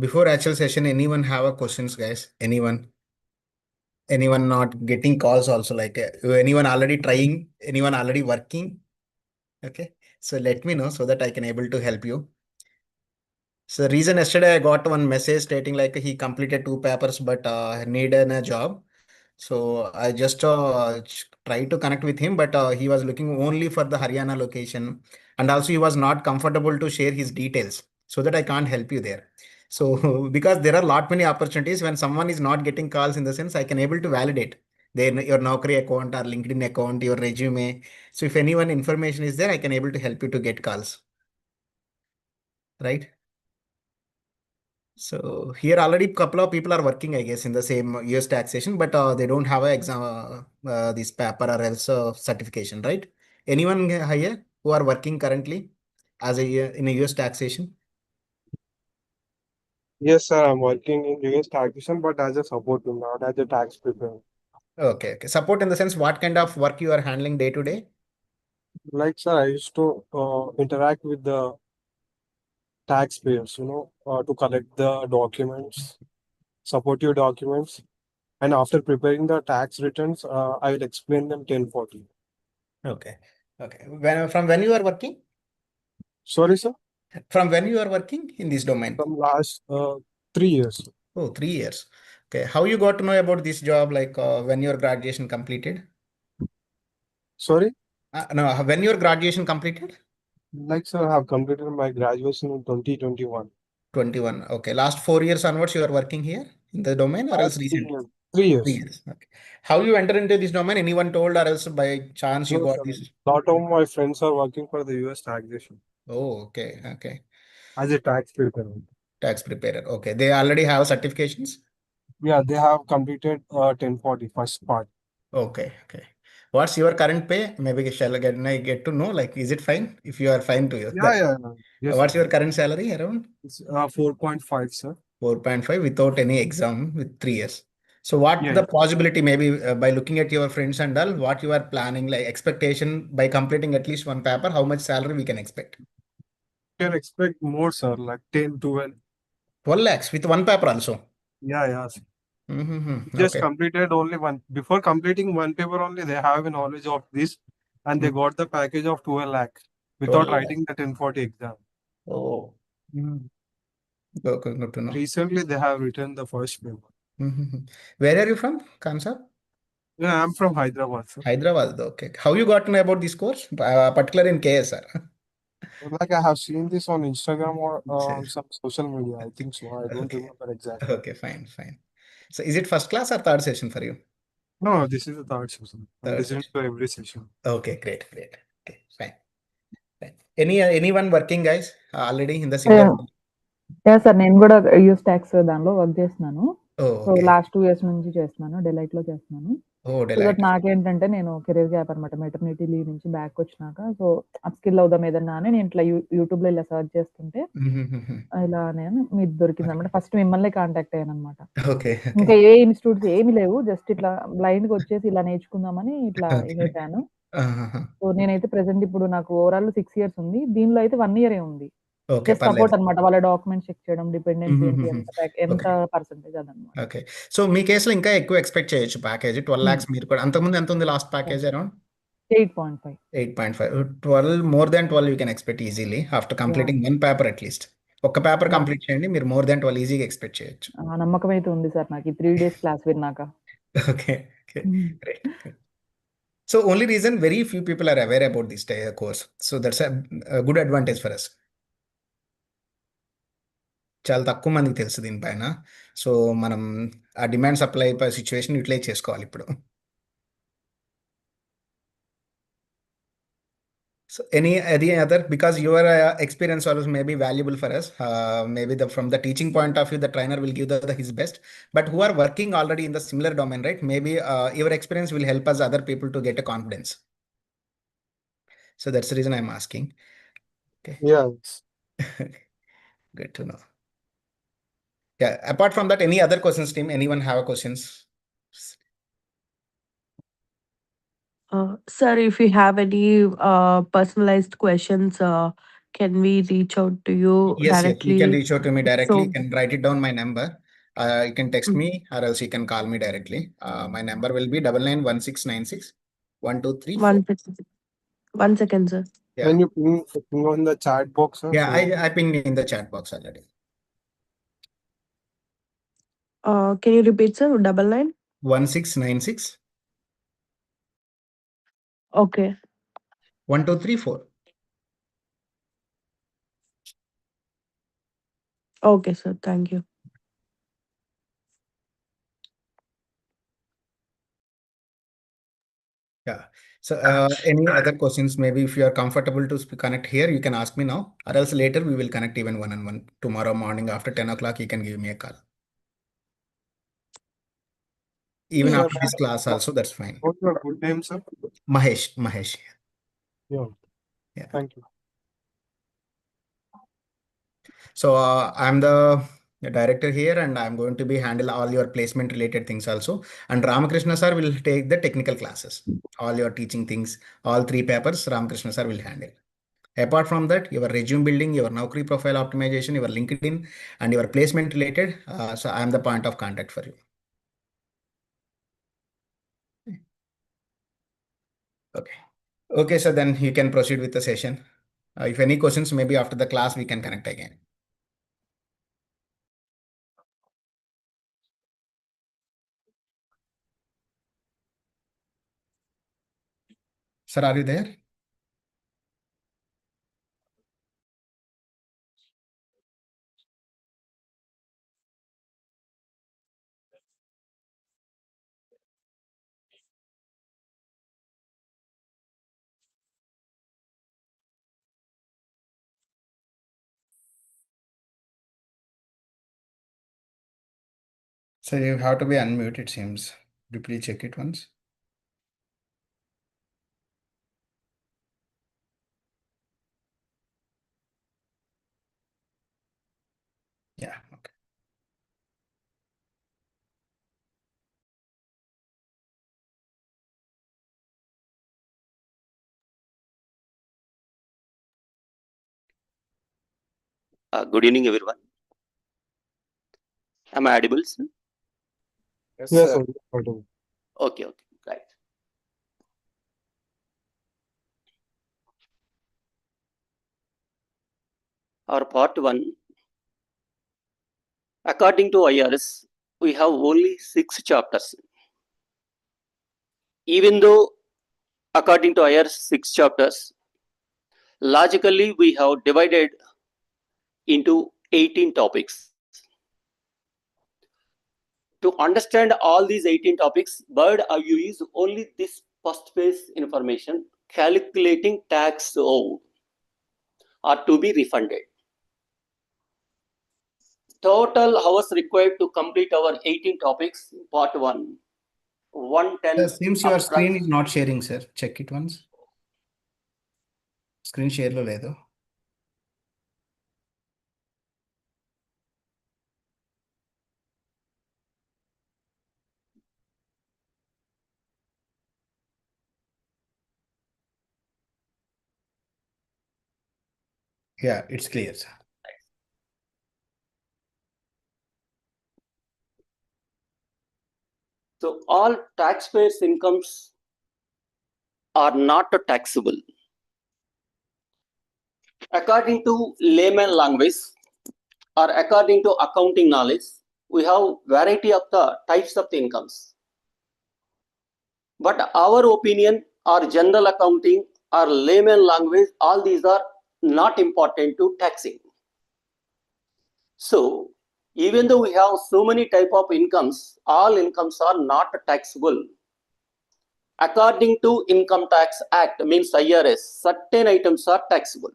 Before actual session, anyone have a questions, guys? Anyone not getting calls also, like anyone already trying, anyone already working? Okay, so let me know so that I can able to help you. So the reason yesterday I got one message stating like he completed 2 papers but needed a job. So I just tried to connect with him, but he was looking only for the Haryana location, and also he was not comfortable to share his details, so that I can't help you there. So because there are lot many opportunities when someone is not getting calls, in the sense I can able to validate their your Naukri account or LinkedIn account, your resume. So if anyone information is there, I can able to help you to get calls, right? So here already couple of people are working, I guess, in the same US taxation, but they don't have a exam, this paper or else certification, right? Anyone here who are working currently as a in a US taxation? Yes, sir. I'm working in US Taxation, but as a support team, not as a tax preparer. Okay, okay. Support in the sense what kind of work you are handling day to day? Like, sir, I used to interact with the taxpayers, to collect the documents, supportive documents, and after preparing the tax returns, I will explain them 1040. Okay, okay. From when you are working? Sorry, sir. From when you are working in this domain? From last 3 years. Oh, 3 years. Okay. How you got to know about this job? Like when your graduation completed? Sorry. No, when your graduation completed? Like, sir, I have completed my graduation in 2021. 21. Okay. Last 4 years onwards, you are working here in the domain or else Last three recent? years. 3 years. 3 years. Okay. How you enter into this domain? Anyone told or else by chance you No, got sir. this? Lot of my friends are working for the US taxation Oh, okay. Okay. as a tax preparer. Tax preparer. Okay. They already have certifications? Yeah, they have completed 1040 first part. Okay. Okay. What's your current pay? Maybe I get to know, like, is it fine? If you are fine to you, Yeah, that. yeah, yeah. Yes, sir. What's your current salary around? It's 4.5, sir. 4.5 without any exam with 3 years. So what Yeah, the yeah. possibility maybe by looking at your friends and all, what you are planning, like expectation by completing at least one paper, how much salary we can expect? Can expect more, sir, like 10, 12. 12 lakhs with one paper also. Yeah, yeah. Sir. Just Okay. completed only one. Before completing one paper only, they have a knowledge of this and they Mm, got the package of 12 lakh 12 without lakhs. writing the 1040 exam. Oh, Mm. okay, good to know. Recently, they have written the first paper. Where are you from, Kamsa? Yeah, I'm from Hyderabad, sir. Hyderabad. Okay. How you got to know about this course, particular in KSR? Like I have seen this on Instagram or on Yes. some social media. I think so. I don't Okay. remember exactly. Okay, fine, fine. So is it first class or third session for you? No, this is the third session. I'm Third listening session. to every session. Okay, great, great. Okay, fine. Fine. Anyone working, guys, already in the similar? Yeah! Yeah! Sir నేను గూడా US tax దానిలో work జేస్తున్నాను. Oh, so, okay. Last 2 years నుంచి చేస్తున్నాను. డెలాయిట్‌లో చేస్తున్నాను. Oh, so that delight. నాకేంటంటే నేను కెరియర్ గ్యాప్ అనమాట. మెటర్నిటీ లీవ్ నుంచి బ్యాకొచ్చినాక సో, అప్‌స్కిల్ అవుదాం ఏదన్నా అని నేను ఇట్లా యూట్యూబ్‌లో ఇలా సెర్చ్ చేస్తుంటే ఇలా నేను మీది దొరికిందనమాట. Okay. ఫస్ట్ మిమ్మల్నే కాంటాక్ట్ అయ్యాననమాట. Okay. ఇంకా Okay. ఏ ఇన్‌స్టిట్యూట్స్ ఏమి లేవు. జస్ట్ ఇట్లా బ్లైండ్‌గొచ్చేసి ఇలా నేర్చుకుందామని ఇట్లా Okay. ఇదైపోయాను. Uh-huh. సో, నేనైతే ప్రెజెంట్ ఇప్పుడు నాకు ఓవరాల్ 6 ఇయర్స్ ఉంది. దీనిలో అయితే 1 ఇయరే ఉంది. Okay, జస్ట్ పర్లేదు. సపోర్ట్ అనమాట. వాళ్ళ డాక్యుమెంట్స్ చెక్ చేయడం, డిపెండెన్సీ ఏంటి, ఎంత ఓకే. పర్సెంటేజ్ అదనమాట. ఓకే. సో మీ కేసులో ఇంకా ఎక్కువ ఎక్స్‌పెక్ట్ చేయొచ్చు ప్యాకేజ్. 12 హ్మ్. లాక్స్ మీరు కూడా అంతకుముందు ఎంత ఉంది last package yeah! Around? 8.5 8.5. 12 more than 12 you can expect easily after yeah! Completing one paper at least. ఒక్క పేపర్ యాహ్! కంప్లీట్ చేయండి. మీరు మోర్ దాన్ 12 ఈజీగా ఎక్స్‌పెక్ట్ చేయొచ్చు. ఆ నమ్మకమైతే ఉంది సార్ నాకు ఈ 3 డేస్ క్లాస్ విన్నాక. Okay. Okay. Hmm. Great. So only reason very few people are aware about this course. So that's good advantage for us. చాలా తక్కువ మందికి తెలుసు దీనిపైన. సో మనం ఆ డిమాండ్ సప్లై సిట్యుయేషన్ యూటిలైజ్ చేసుకోవాలి ఇప్పుడు. So any other, because your experience also may be valuable for us. Maybe from the teaching point of view, the trainer will give his best. But who are working already in the similar domain, right? Maybe your experience will help us other people to get a confidence. So that's the reason I'm asking. Okay, Yes. good to know. Yeah. Apart from that, any other questions, team? Anyone have questions? Sir, if you have any personalized questions, can we reach out to you Yes, you directly? can reach out to me directly. So, You can write it down my number. You can text me or else you can call me directly. My number will be 991696 1234. one second, sir. Yeah. Can you ping on the chat box, sir? Yeah, So I pinged in the chat box already. Can you repeat, sir? 99? 1696 Okay. 1234. Okay, sir. Thank you. Yeah. So any other questions? Maybe if you are comfortable to connect here, you can ask me now, or else later we will connect even one-on-one. Tomorrow morning after 10 o'clock, you can give me a call. Even sir, after this class also, that's fine. what's your good name, sir? Mahesh. Yeah. Yeah. Thank you. So I'm the director here, and I'm going to be handle all your placement related things also. And Ramakrishna sir will take the technical classes, all your teaching things, all 3 papers. Ramakrishna sir will handle. Apart from that, your resume building, your Naukri profile optimization, your LinkedIn, and your placement related. So I'm the point of contact for you. Okay. Okay, so then you can proceed with the session. If any questions, maybe after the class we can connect again. Sir, are you there? So you have to be unmuted, it seems. Could you please check it once? Yeah, okay. Good evening, everyone. Am I audible, sir? Yes, sir. Okay, right. Our part 1, according to IRS, we have only 6 chapters. Even though according to IRS 6 chapters, logically we have divided into 18 topics. To understand all these 18 topics, but I use only this first phase information, calculating tax owed or to be refunded. Total hours required to complete our 18 topics, part 1, 110. Seems your screen is not sharing, sir. Check it once. Screen share lo ledo. Yeah, it's clear, sir. So all taxpayers' incomes are not taxable. According to layman language or according to accounting knowledge, we have variety of the types of the incomes. But our opinion or general accounting or layman language, all these are not important to taxing. So even though we have so many type of incomes, all incomes are not taxable. According to Income Tax Act, means IRS, certain items are taxable.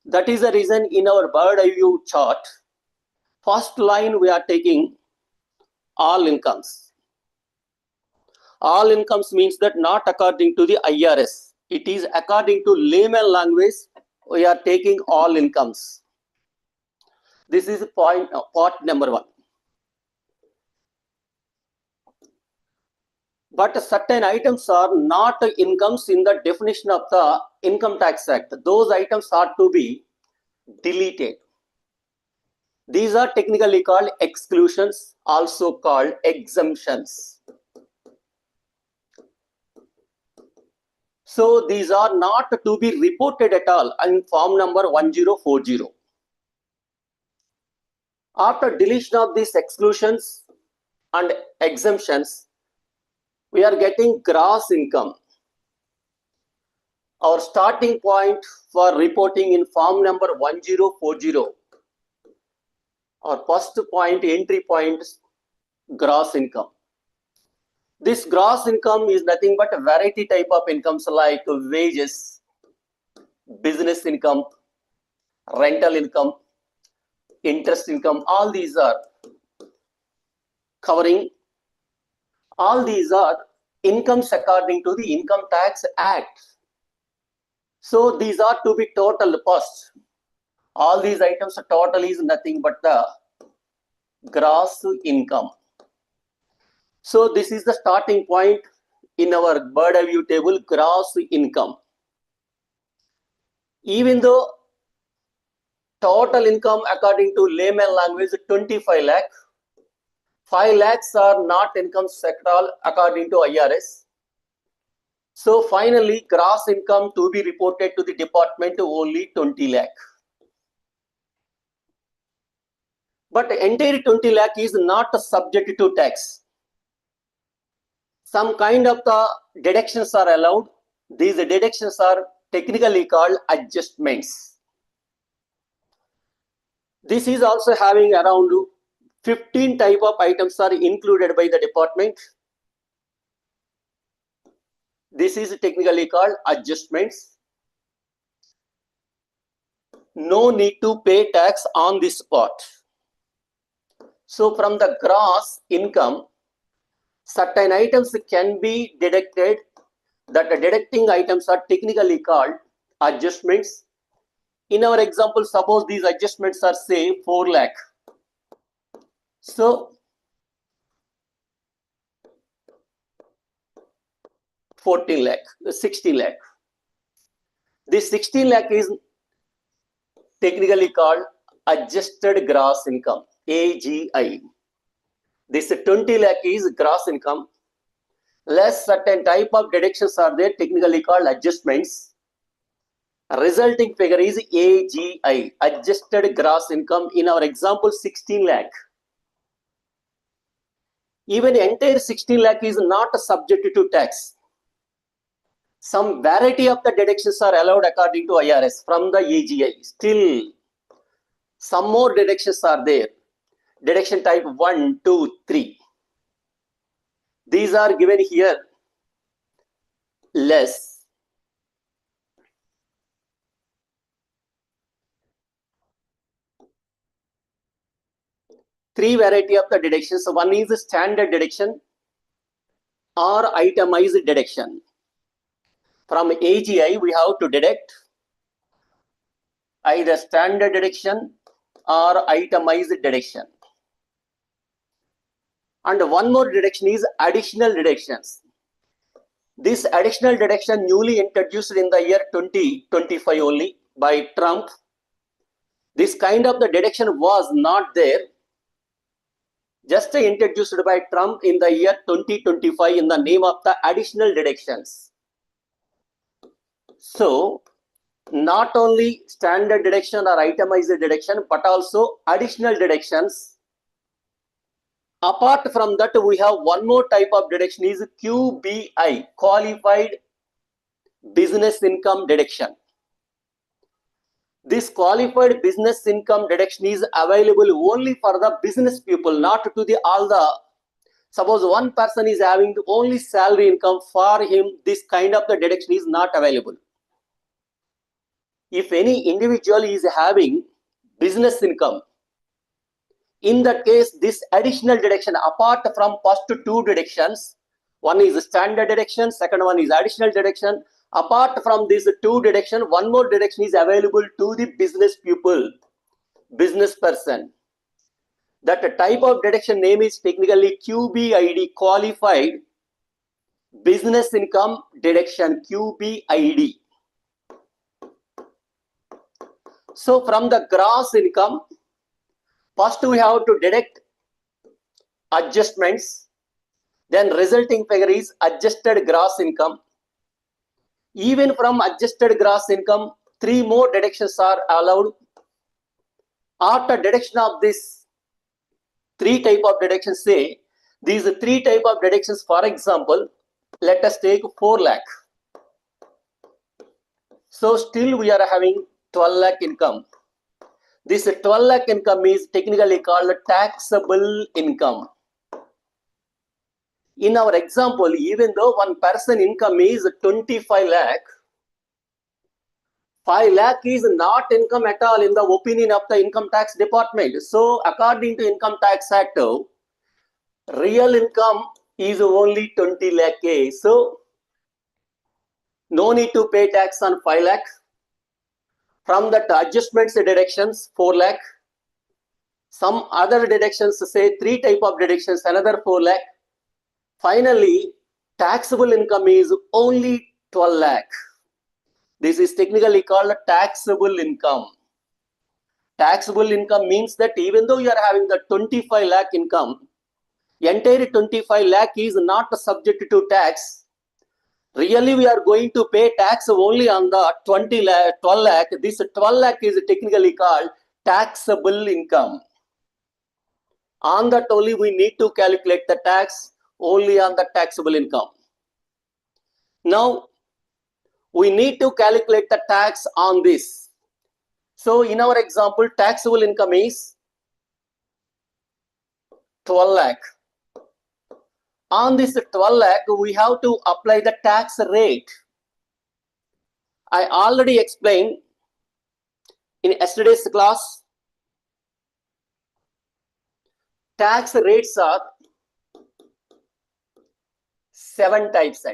That is the reason in our bird eye view chart, first line we are taking all incomes. All incomes means that not according to the IRS. It is according to layman language, we are taking all incomes. This is part number 1. But certain items are not incomes in the definition of the Income Tax Act, those items are to be deleted. These are technically called exclusions, also called exemptions. So these are not to be reported at all in form number 1040. After deletion of these exclusions and exemptions, we are getting gross income. Our starting point for reporting in form number 1040. Our first point, entry point, gross income. This gross income is nothing but a variety type of incomes like wages, business income, rental income, interest income. All these are covering. All these are incomes according to the Income Tax Act. So these are to be total first. All these items total is nothing but the gross income. So this is the starting point in our bird eye view table, gross income. Even though total income according to layman language 25 lakh, 5 lakhs are not income sectoral according to IRS. So finally, gross income to be reported to the department only 20 lakh. But entire 20 lakh is not subject to tax. Some kind of the deductions are allowed. These deductions are technically called adjustments. This is also having around 15 type of items are included by the department. This is technically called adjustments. No need to pay tax on this part. So from the gross income, certain items can be deducted. That the deducting items are technically called adjustments. In our example, suppose these adjustments are say 4 lakh. So 14 lakh, 16 lakh. This 16 lakh is technically called adjusted gross income, AGI. This 20 lakh is gross income. Less certain type of deductions are there, technically called adjustments. Resulting figure is AGI, adjusted gross income. In our example, 16 lakh. Even entire 16 lakh is not subject to tax. Some variety of the deductions are allowed according to IRS from the AGI. Still, some more deductions are there. Deduction type 1, 2, 3. These are given here less. Three variety of the deductions. One is standard deduction or itemized deduction. From AGI, we have to deduct either standard deduction or itemized deduction. And one more deduction is additional deductions. This additional deduction newly introduced in the year 2025 only by Trump. This kind of the deduction was not there. Just introduced by Trump in the year 2025 in the name of the additional deductions. So, not only standard deduction or itemized deduction, but also additional deductions. Apart from that, we have one more type of deduction is QBI, Qualified Business Income Deduction. This qualified business income deduction is available only for the business people, not to the all the. Suppose one person is having only salary income, for him this kind of the deduction is not available. If any individual is having business income, in that case, this additional deduction, apart from first two deductions, one is standard deduction, second one is additional deduction. Apart from these two deduction, one more deduction is available to the business people, business person. That type of deduction name is technically QBID, Qualified Business Income Deduction, QBID. So from the gross income, first we have to deduct adjustments, then resulting figure is adjusted gross income. Even from adjusted gross income, 3 more deductions are allowed. After deduction of this 3 type of deductions, say these 3 type of deductions, for example, let us take 4 lakh. So still we are having 12 lakh income. This 12 lakh income is technically called taxable income. In our example, even though one person income is 25 lakh, 5 lakh is not income at all in the opinion of the income tax department. So according to Income Tax Act, real income is only 20 lakh A. So no need to pay tax on 5 lakh. From that adjustments deductions 4 lakh. Some other deductions, say 3 type of deductions, another 4 lakh. Finally, taxable income is only 12 lakh. This is technically called taxable income. Taxable income means that even though you are having the 25 lakh income, entire 25 lakh is not subject to tax. Really, we are going to pay tax only on the 12 lakh. This 12 lakh is technically called taxable income. On that only we need to calculate the tax only on the taxable income. Now, we need to calculate the tax on this. So in our example, taxable income is 12 lakh. On this 12 lakh, we have to apply the tax rate. I already explained in yesterday's class. Tax rates are 7 types: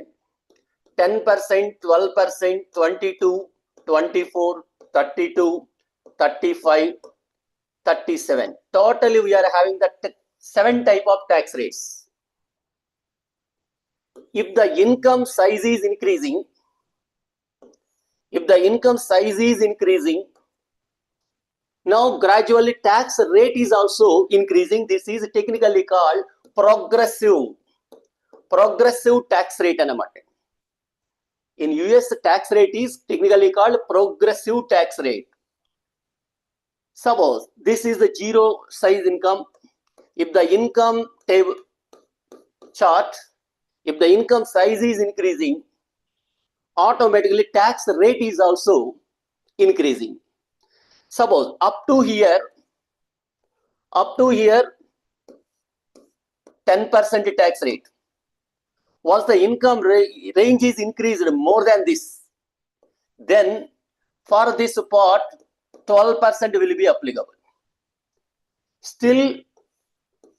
10%, 12%, 22, 24, 32, 35, 37. Totally, we are having the 7 type of tax rates. If the income size is increasing, now gradually tax rate is also increasing. This is technically called progressive tax rate. In US, tax rate is technically called progressive tax rate. Suppose this is the 0 size income. If the income table chart, if the income size is increasing, automatically tax rate is also increasing. Suppose up to here 10% tax rate. Once the income range is increased more than this, then for this part 12% will be applicable. Still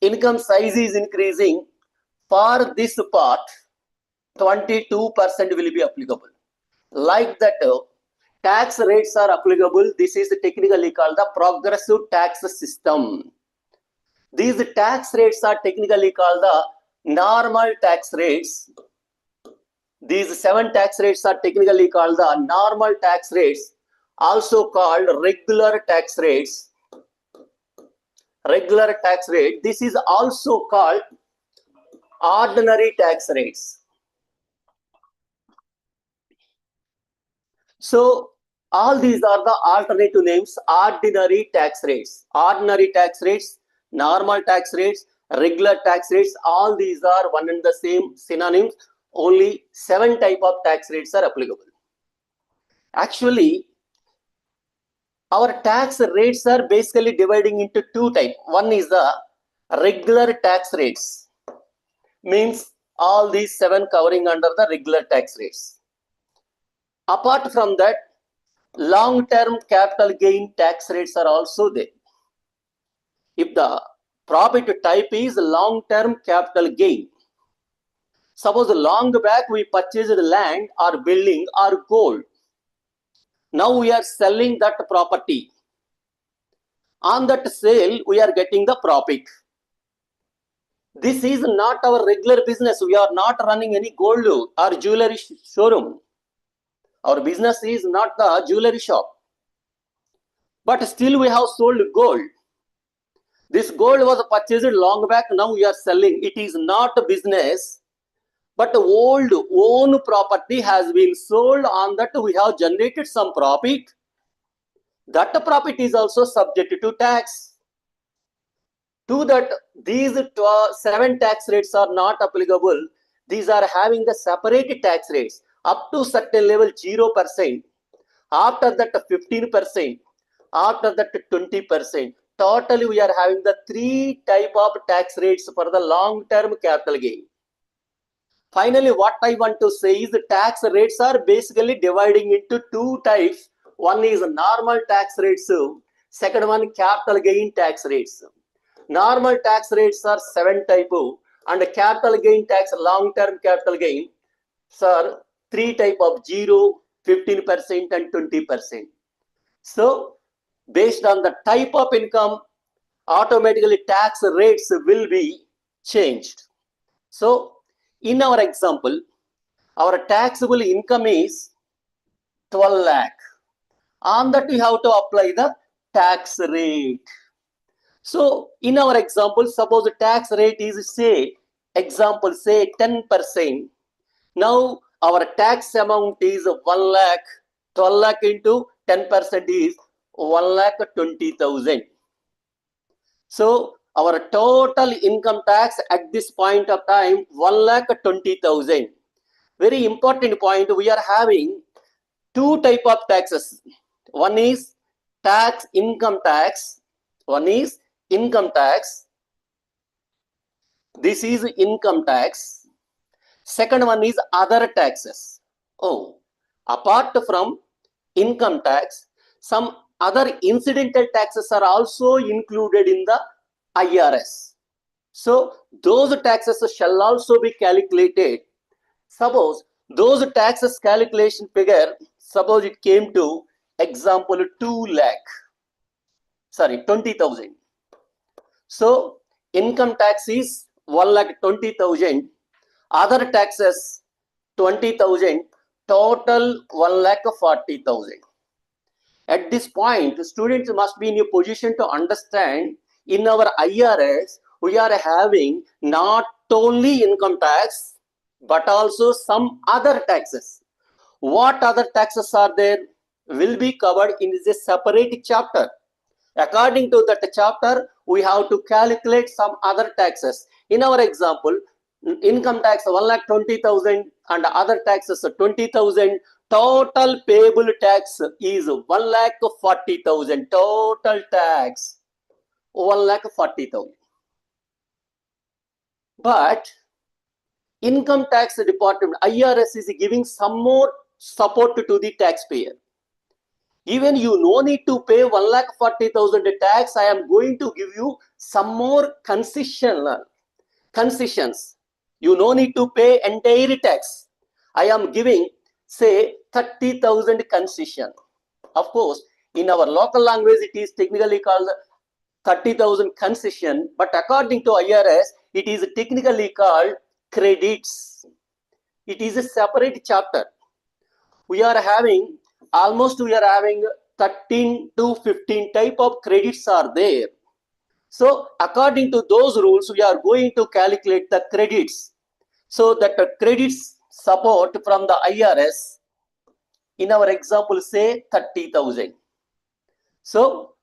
income size is increasing, for this part 22% will be applicable. Like that, tax rates are applicable. This is technically called the progressive tax system. These tax rates are technically called the normal tax rates. These 7 tax rates are technically called the normal tax rates, also called regular tax rates. Regular tax rate. This is also called ordinary tax rates. So all these are the alternative names: ordinary tax rates, normal tax rates, regular tax rates. All these are one and the same synonyms. Only 7 type of tax rates are applicable. Actually, our tax rates are basically dividing into 2 types. One is the regular tax rates, means all these 7 covering under the regular tax rates. Apart from that, long-term capital gain tax rates are also there. If the profit type is long-term capital gain, suppose long back we purchased land or building or gold. Now we are selling that property. On that sale, we are getting the profit. This is not our regular business. We are not running any gold or jewelry showroom. Our business is not the jewelry shop. but still we have sold gold. This gold was purchased long back, now we are selling. It is not a business, but old own property has been sold. On that we have generated some profit. That profit is also subject to tax. To that, these 7 tax rates are not applicable. These are having the separate tax rates. Up to certain level 0%. After that 15%. After that 20%. Totally we are having the 3 type of tax rates for the long term capital gain. Finally, what I want to say is the tax rates are basically dividing into 2 types. One is normal tax rates. Second one, capital gain tax rates. Normal tax rates are 7 type, and capital gain tax, long term capital gain, sir, 3 type of 0, 15% and 20%. So based on the type of income, automatically tax rates will be changed. So in our example, our taxable income is 12 lakh. On that we have to apply the tax rate. So in our example, suppose the tax rate is say 10%. Now our tax amount is 1 lakh. 12 lakh into 10% is 1,20,000. So our total income tax at this point of time 1,20,000. Very important point, we are having 2 type of taxes. One is income tax. One is income tax. This is income tax. Second one is other taxes. Apart from income tax, some other incidental taxes are also included in the IRS. So those taxes shall also be calculated. Suppose those taxes calculation figure, suppose it came to example 20,000. So income tax is 1,20,000, other taxes 20,000, total 1,40,000. At this point, students must be in a position to understand in our IRS, we are having not only income tax, but also some other taxes. What other taxes are there will be covered in this separate chapter. According to that chapter, we have to calculate some other taxes. In our example, income tax 1,20,000 and other taxes 20,000. Total payable tax is 1,40,000. Total tax 1,40,000. But income tax department, IRS, is giving some more support to the taxpayer. Even you no need to pay 1,40,000 tax, I am going to give you some more concessions. You no need to pay entire tax. I am giving say 30,000 concession. Of course, in our local language, it is technically called 30,000 concession, but according to IRS, it is technically called credits. It is a separate chapter. We are having 13 to 15 type of credits are there. So according to those rules, we are going to calculate the credits. So that the credits support from the IRS, in our example, say 30,000. So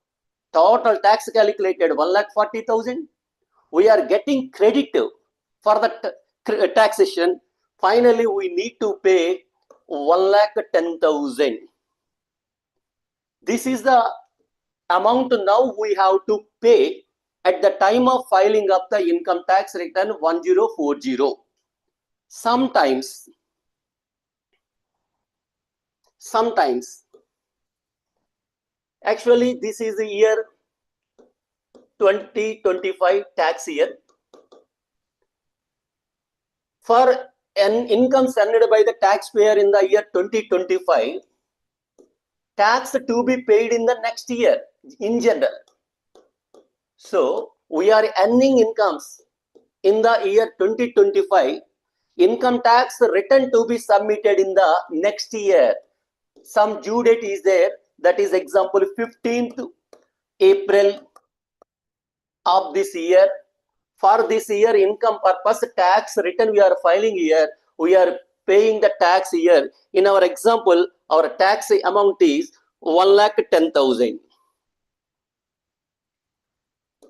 total tax calculated 1,40,000. We are getting credit for the taxation. Finally, we need to pay 1,10,000. This is the amount now we have to pay at the time of filing up the income tax return 1040. Sometimes, actually this is the year 2025 tax year. For an income earned by the taxpayer in the year 2025, tax to be paid in the next year in general. So we are earning incomes in the year 2025, income tax return to be submitted in the next year. Some due date is there, that is example 15th April of this year. For this year income purpose tax return we are filing here, we are paying the tax here. In our example, our tax amount is 1,10,000.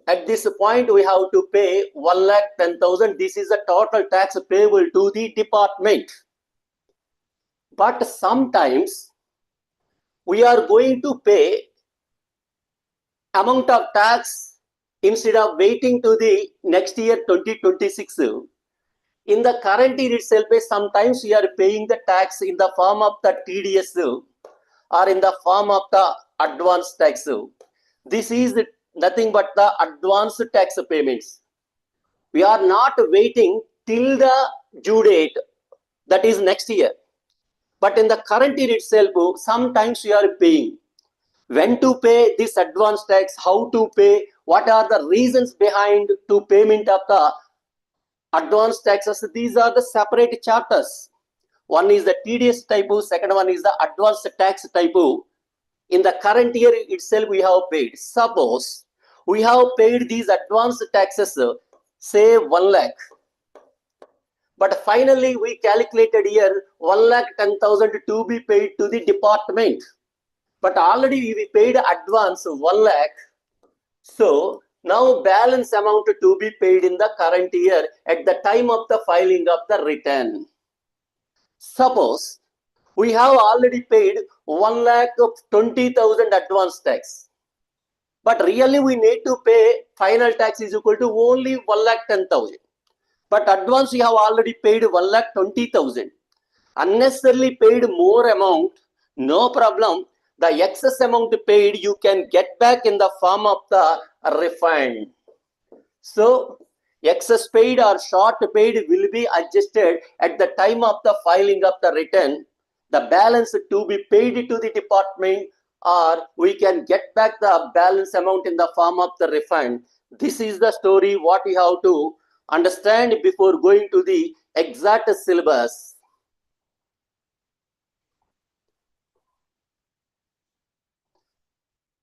At this point, we have to pay 1,10,000. This is the total tax payable to the department. But sometimes we are going to pay amount of tax instead of waiting to the next year 2026. In the current year itself, sometimes we are paying the tax in the form of the TDS or in the form of the advance tax. This is nothing but the advance tax payments. We are not waiting till the due date, that is next year. But in the current year itself, sometimes we are paying. When to pay this advance tax, how to pay, what are the reasons behind to payment of the advance taxes. These are the separate chapters. One is the TDS type, second one is the advance tax type. In the current year itself, we have paid. Suppose we have paid these advance taxes, say 1 lakh. But finally, we calculated here 1,10,000 to be paid to the department. But already we paid advance 1 lakh. So now balance amount to be paid in the current year at the time of the filing of the return. Suppose we have already paid 1,20,000 advance tax. But really we need to pay final tax is equal to only 1,10,000. But advance we have already paid 1,20,000. Unnecessarily paid more amount, no problem. The excess amount paid you can get back in the form of the refund. So excess paid or short paid will be adjusted at the time of the filing of the return. The balance to be paid to the department, or we can get back the balance amount in the form of the refund. This is the story what we have to understand before going to the exact syllabus.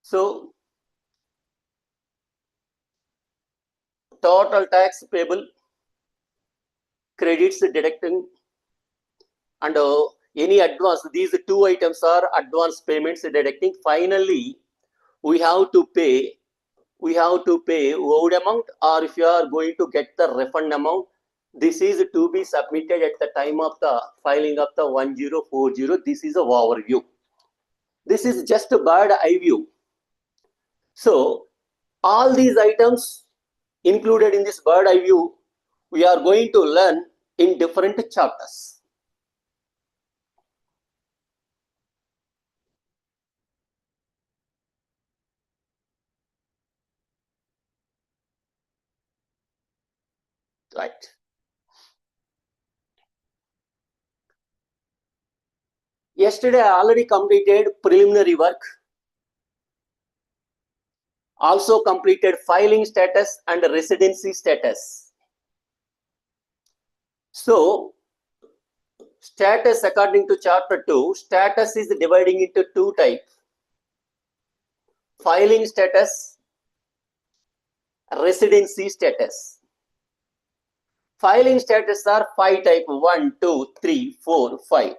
So total tax payable, credits deducting, and any advance. These two items are advance payments deducting. Finally, we have to pay owed amount, or if you are going to get the refund amount, this is to be submitted at the time of the filing of the 1040. This is a overview. This is just a bird eye view. So all these items included in this bird eye view, we are going to learn in different chapters. Right. Yesterday I already completed preliminary work. Also completed filing status and residency status. So status according to chapter 2, status is dividing into two types: filing status, residency status. Filing status are 5 types: 1, 2, 3, 4, 5.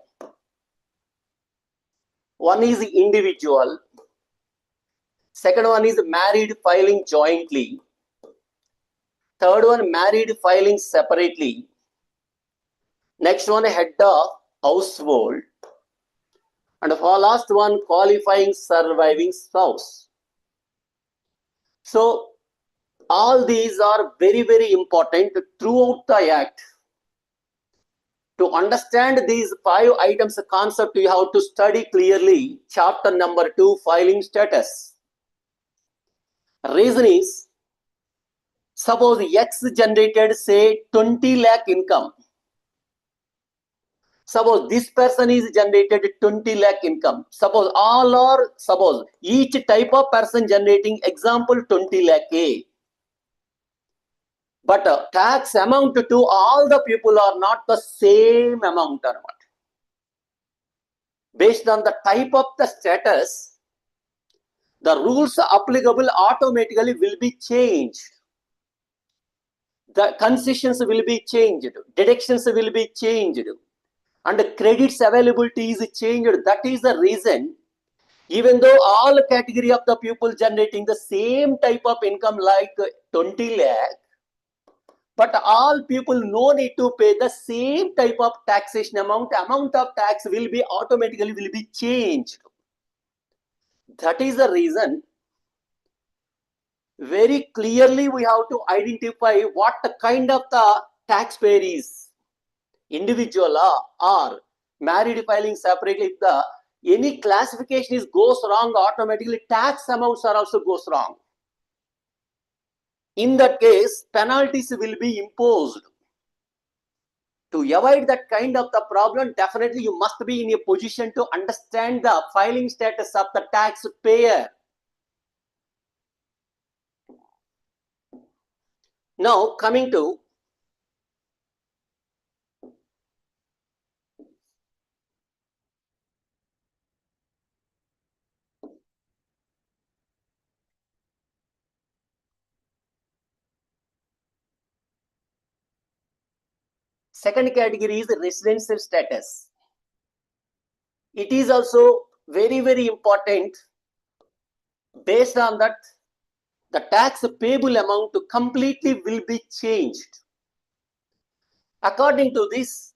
One is individual. Second one is married filing jointly. Third one, married filing separately. Next one, head of household. And for last one, qualifying surviving spouse. So all these are very, very important throughout the act. To understand these 5 items concept, you have to study clearly chapter number 2, filing status. Reason is, suppose X generated say 20 lakh income. Suppose this person is generated 20 lakh income. Suppose each type of person generating example 20 lakh A. But tax amount to all the people are not the same amount or not. Based on the type of the status, the rules applicable automatically will be changed. The concessions will be changed, deductions will be changed, and credits availability is changed. That is the reason, even though all category of the people generating the same type of income like 20 lakh, but all people no need to pay the same type of taxation amount. Amount of tax will be automatically will be changed. That is the reason. Very clearly we have to identify what kind of the taxpayer is, individual or married filing separately. If the any classification is goes wrong, automatically tax amounts are also goes wrong. In that case, penalties will be imposed. To avoid that kind of the problem, definitely you must be in a position to understand the filing status of the taxpayer. Now coming to second category is residency status. It is also very, very important. Based on that, the tax payable amount completely will be changed. According to this,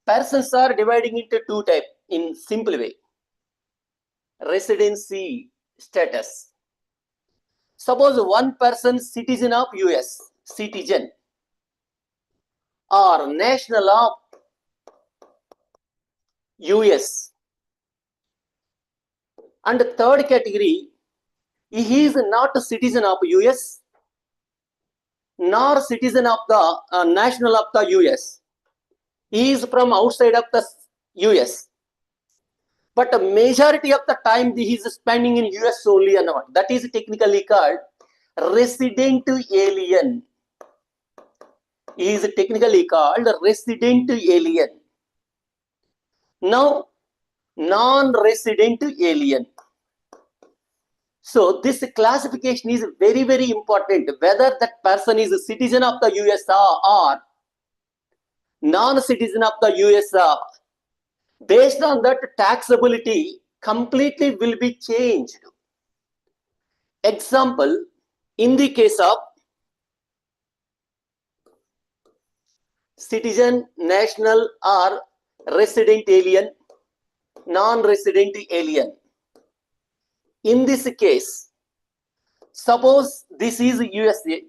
persons are dividing into two types in simple way. Residency status. Suppose one person citizen of US, citizen, or national of US. And the third category, he is not a citizen of US nor citizen of the national of the US. He is from outside of the US. But a majority of the time he is spending in US only and not. That is technically called resident alien. He is technically called resident alien. Now, non-resident alien. So this classification is very, very important. Whether that person is a citizen of the USA or non-citizen of the USA, based on that, taxability completely will be changed. Example, in the case of citizen, national or resident alien, non-resident alien. In this case, suppose this is USA,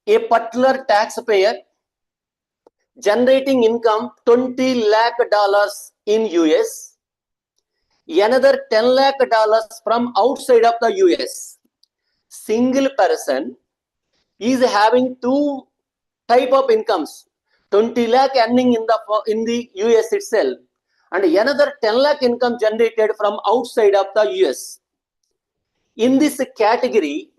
a particular taxpayer generating income $20 lakh in US, another $10 lakh from outside of the US. Single person is having two type of incomes, 20 lakh earning in the US itself, and another 10 lakh income generated from outside of the US. In this category,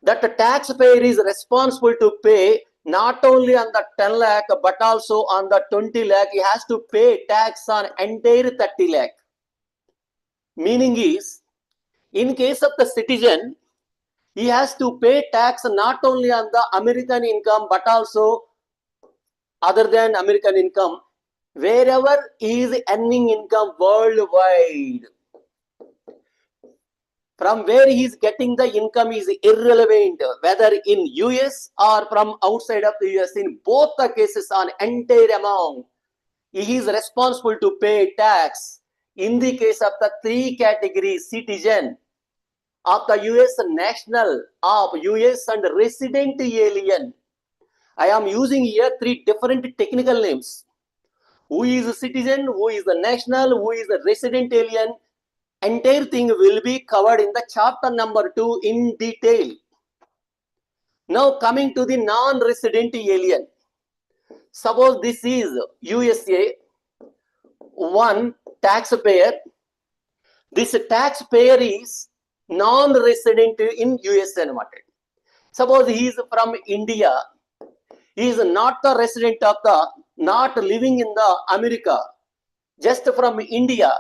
that the taxpayer is responsible to pay not only on the 10 lakh but also on the 20 lakh. He has to pay tax on entire 30 lakh. Meaning is, in case of the citizen, he has to pay tax not only on the American income but also other than American income, wherever he is earning income worldwide. From where he is getting the income is irrelevant, whether in US or from outside of the US. In both the cases, on entire amount, he is responsible to pay tax. In the case of the three categories, citizen of the US, national of US, and resident alien, I am using here three different technical names. Who is a citizen, who is the national, who is the resident alien. Entire thing will be covered in the chapter number 2 in detail. Now coming to the non-resident alien. Suppose this is USA, one taxpayer. This taxpayer is non-resident in USA. Suppose he is from India. He is not the resident of the, not living in the America, just from India.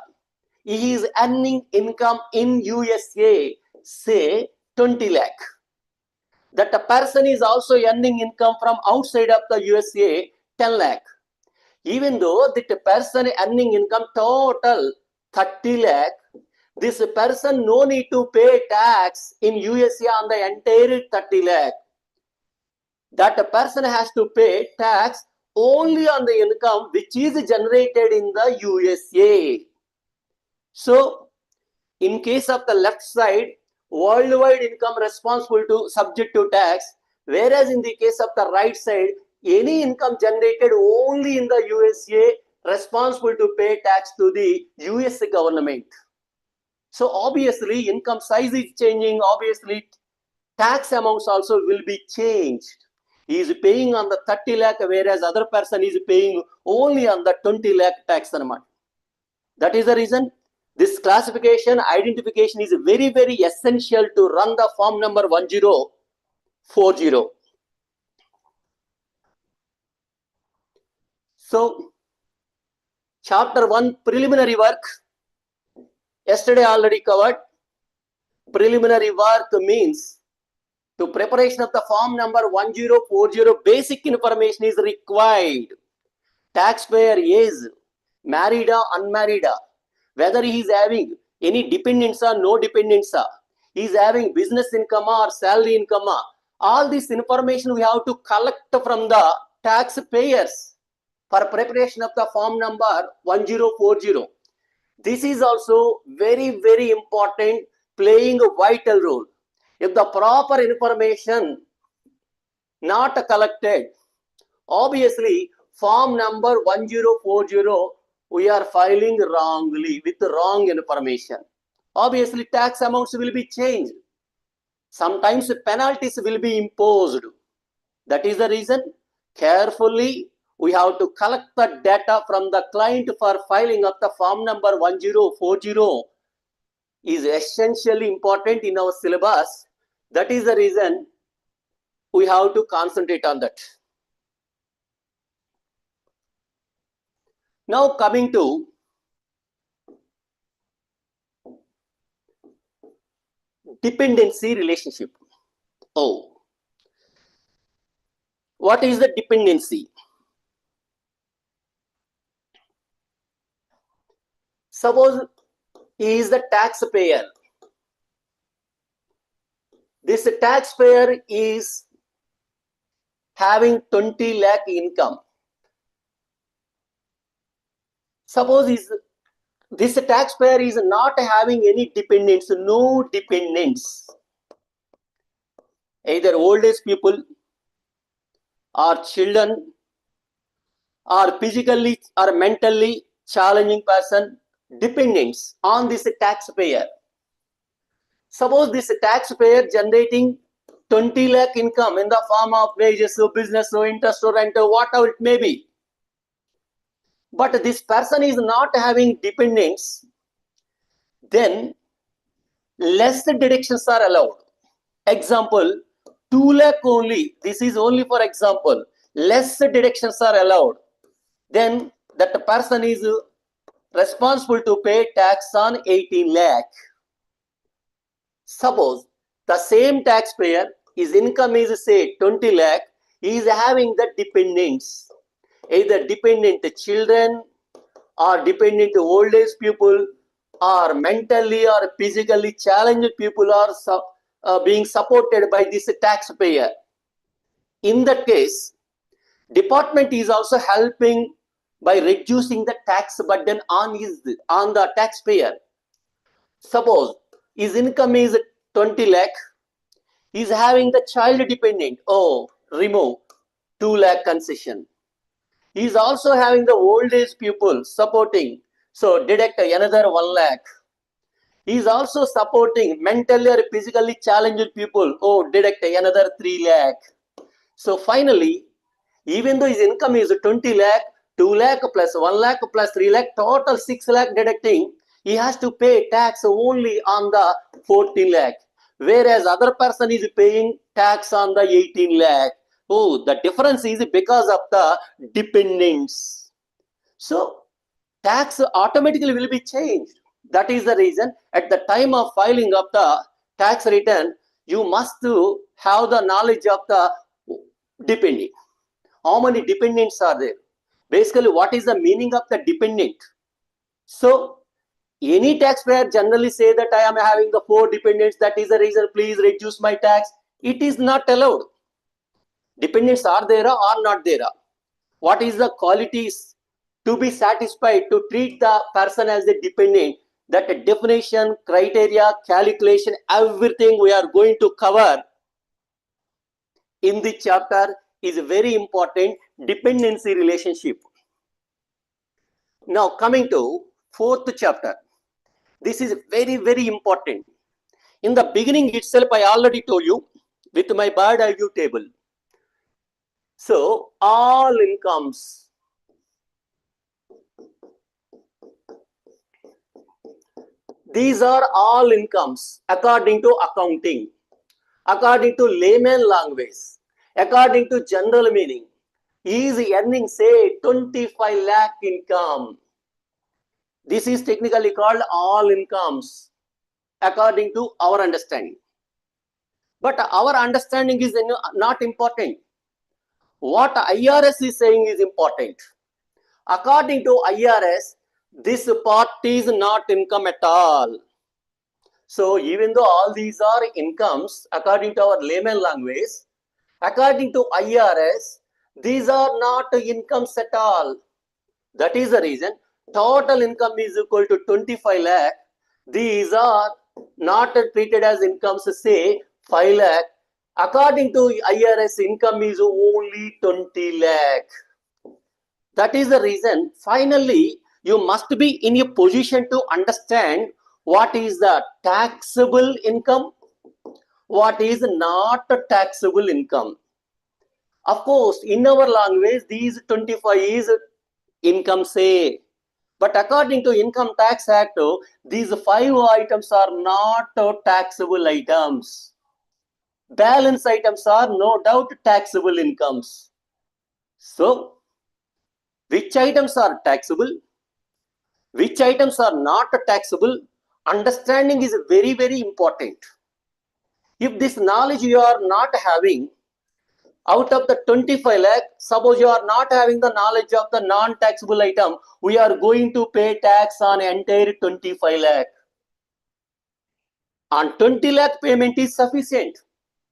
he is earning income in USA, say 20 lakh. That a person is also earning income from outside of the USA, 10 lakh. Even though that person earning income total 30 lakh, this person no need to pay tax in USA on the entire 30 lakh. That a person has to pay tax only on the income which is generated in the USA. So, in case of the left side, worldwide income responsible to subject to tax, whereas in the case of the right side, any income generated only in the USA responsible to pay tax to the US government. So obviously income size is changing, obviously tax amounts also will be changed. He is paying on the 30 lakh, whereas other person is paying only on the 20 lakh tax amount. That is the reason this classification identification is very, very essential to run the form number 1040. So, chapter 1 preliminary work, yesterday already covered. Preliminary work means to preparation of the form number 1040, basic information is required. Taxpayer is married or unmarried, whether he is having any dependents or no dependents, he is having business income or salary income, all this information we have to collect from the taxpayers for preparation of the form number 1040. This is also very, very important, playing a vital role. If the proper information not collected, obviously form number 1040 we are filing wrongly with wrong information. Obviously tax amounts will be changed. Sometimes penalties will be imposed. That is the reason carefully we have to collect the data from the client for filing of the form number 1040 is essentially important in our syllabus. That is the reason we have to concentrate on that. Now coming to dependency relationship. Oh, what is the dependency? Suppose he is the taxpayer. This taxpayer is having 20 lakh income. Suppose this taxpayer is not having any dependents, no dependents, either old age people or children or physically or mentally challenging person, dependents on this taxpayer. Suppose this taxpayer generating 20 lakh income in the form of wages or business or interest or rent or whatever it may be. But this person is not having dependents, then less deductions are allowed. Example, 2 lakh only, this is only for example, less deductions are allowed. Then that person is responsible to pay tax on 18 lakh. Suppose the same taxpayer, his income is say 20 lakh, he is having the dependents, either dependent children or dependent old age people or mentally or physically challenged people are being supported by this taxpayer. In that case, department is also helping by reducing the tax burden on the taxpayer. Suppose his income is 20 lakh, he is having the child dependent, oh, remove 2 lakh concession. He is also having the old age people supporting, so deduct another 1 lakh. He is also supporting mentally or physically challenged people, oh, deduct another 3 lakh. So finally, even though his income is 20 lakh, 2 lakh plus 1 lakh plus 3 lakh, total 6 lakh deducting, he has to pay tax only on the 14 lakh, whereas other person is paying tax on the 18 lakh. Oh, the difference is because of the dependents. So tax automatically will be changed. That is the reason at the time of filing of the tax return, you must to have the knowledge of the dependent. How many dependents are there? Basically, what is the meaning of the dependent? So, any taxpayer generally say that I am having the 4 dependents, that is the reason, please reduce my tax. It is not allowed. Dependents are there or not there? What is the qualities to be satisfied to treat the person as a dependent? That definition, criteria, calculation, everything we are going to cover in the chapter is very important. Dependency relationship. Now coming to 4th chapter. This is very, very important. In the beginning itself, I already told you with my bird eye view table. So all incomes, these are all incomes according to accounting, according to layman language, according to general meaning. He is earning say 25 lakh income. This is technically called all incomes according to our understanding. But our understanding is not important. What IRS is saying is important. According to IRS, this part is not income at all. So even though all these are incomes, according to our layman language, according to IRS, these are not incomes at all. That is the reason total income is equal to 25 lakh. These are not treated as incomes, say 5 lakh. According to IRS, income is only 20 lakh. That is the reason, finally, you must be in a position to understand what is the taxable income, what is not taxable income. Of course, in our language, these 25 is income, say. But according to Income Tax Act, these 5 items are not taxable items. Balance items are no doubt taxable incomes. So, which items are taxable? Which items are not taxable? Understanding is very, very important. If this knowledge you are not having, out of the 25 lakh, suppose you are not having the knowledge of the non-taxable item, we are going to pay tax on entire 25 lakh. On 20 lakh payment is sufficient.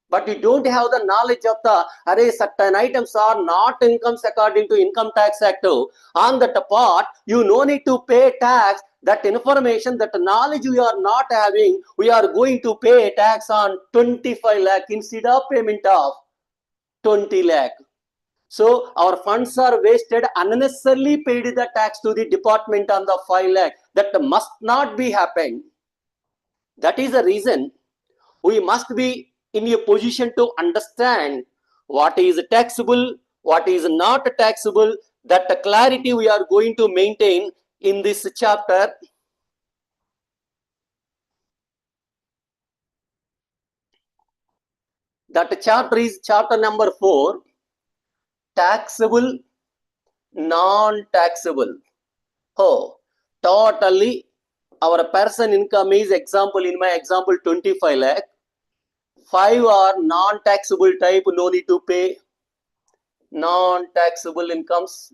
But you don't have the knowledge of the certain items are not incomes according to Income Tax Act. On that part, you no need to pay tax. That information, that knowledge you are not having, we are going to pay tax on 25 lakh instead of payment of 20 lakh. So our funds are wasted, unnecessarily paid the tax to the department on the 5 lakh. That must not be happened. That is the reason we must be in a position to understand what is taxable, what is not taxable. That clarity we are going to maintain in this chapter. That chapter is chapter number 4, taxable, non-taxable. Oh, totally our person income is, example, in my example, 25 lakh. 5 are non-taxable type, no need to pay. Non-taxable incomes.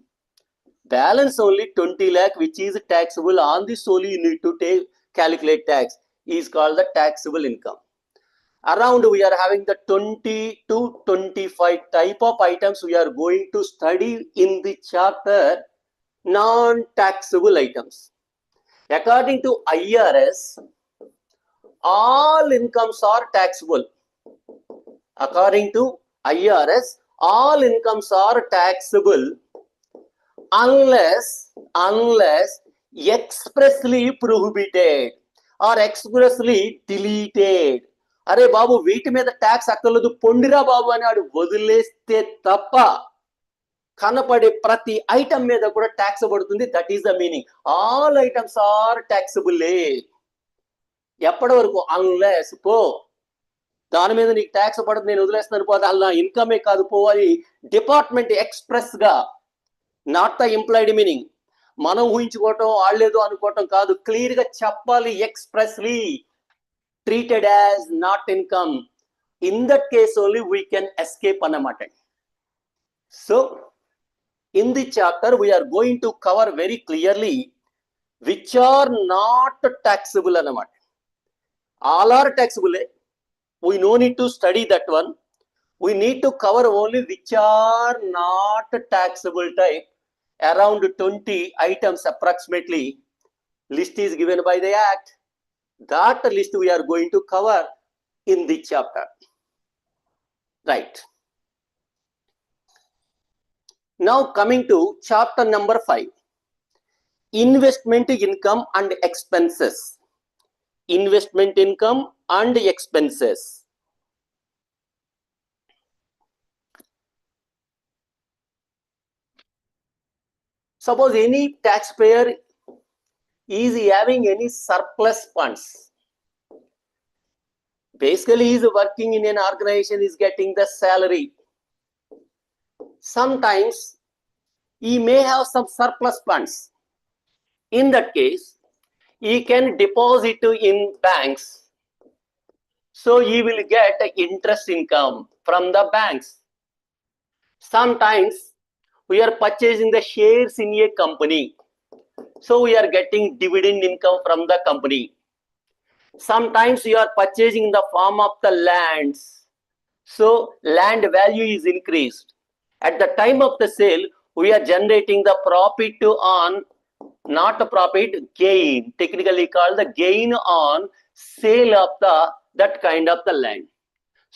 Balance only 20 lakh, which is taxable. On this only you need to calculate tax, is called the taxable income. Around we are having the 20 to 25 type of items we are going to study in the chapter non-taxable items. According to IRS, all incomes are taxable. According to IRS, all incomes are taxable unless expressly prohibited or expressly deleted. అరే బాబు వీటి మీద tax అక్కర్లేదు పొండిరా బాబు అని ఆడు వదిలేస్తే తప్ప కనపడే ప్రతి ఐటమ్ మీద కూడా ట్యాక్స్ పడుతుంది. That is the meaning. All items are ట్యాక్సబుల్లే. ఎప్పటి వరకు? అన్లెస్ పో దాని మీద నీకు ట్యాక్స్ పడదు, నేను వదిలేస్తున్నాను పో, అలా ఇన్కమే కాదు పో అని డిపార్ట్మెంట్ ఎక్స్ప్రెస్ గా, నాట్ ద ఇంప్లాయిడ్ మీనింగ్, మనం ఊహించుకోవటం వాళ్ళేదో అనుకోవటం కాదు, క్లియర్ గా చెప్పాలి, expressly treated as not income. In that case only we can escape అన్నమాట. So in the chapter we are going to cover very clearly which are not taxable అన్నమాట. All are taxable. We no need to study that one. We need to cover only which are not taxable type. Around 20 items approximately. List is given by the Act. That list we are going to cover in the chapter. Right. Now coming to chapter number 5. Investment income and expenses. Investment income and expenses. Suppose any taxpayer is having any surplus funds. Basically, he is working in an organization, is getting the salary. Sometimes he may have some surplus funds. In that case, he can deposit in banks. So he will get interest income from the banks. Sometimes we are purchasing the shares in a company. So we are getting dividend income from the company. Sometimes you are purchasing in the form of the lands. So land value is increased. At the time of the sale, we are generating the profit on, not a profit, gain. Technically called the gain on sale of that kind of the land.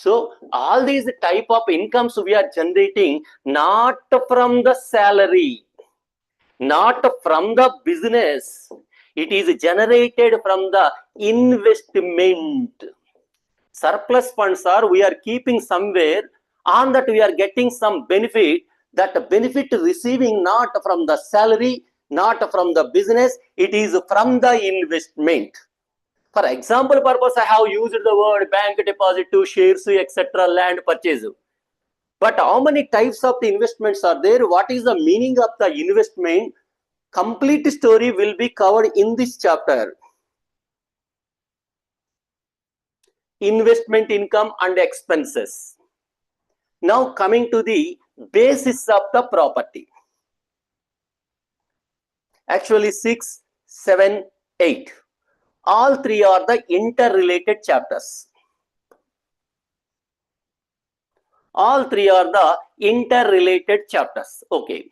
So all these type of incomes we are generating not from the salary, not from the business. It is generated from the investment. Surplus funds are we are keeping somewhere, on that we are getting some benefit. That benefit receiving not from the salary, not from the business, it is from the investment. For example purpose, I have used the word bank deposit to shares, etc., land purchase. But how many types of the investments are there? What is the meaning of the investment? Complete story will be covered in this chapter. Investment income and expenses. Now coming to the basis of the property. Actually 6, 7, 8. All three are the interrelated chapters. All three are the interrelated chapters. Okay.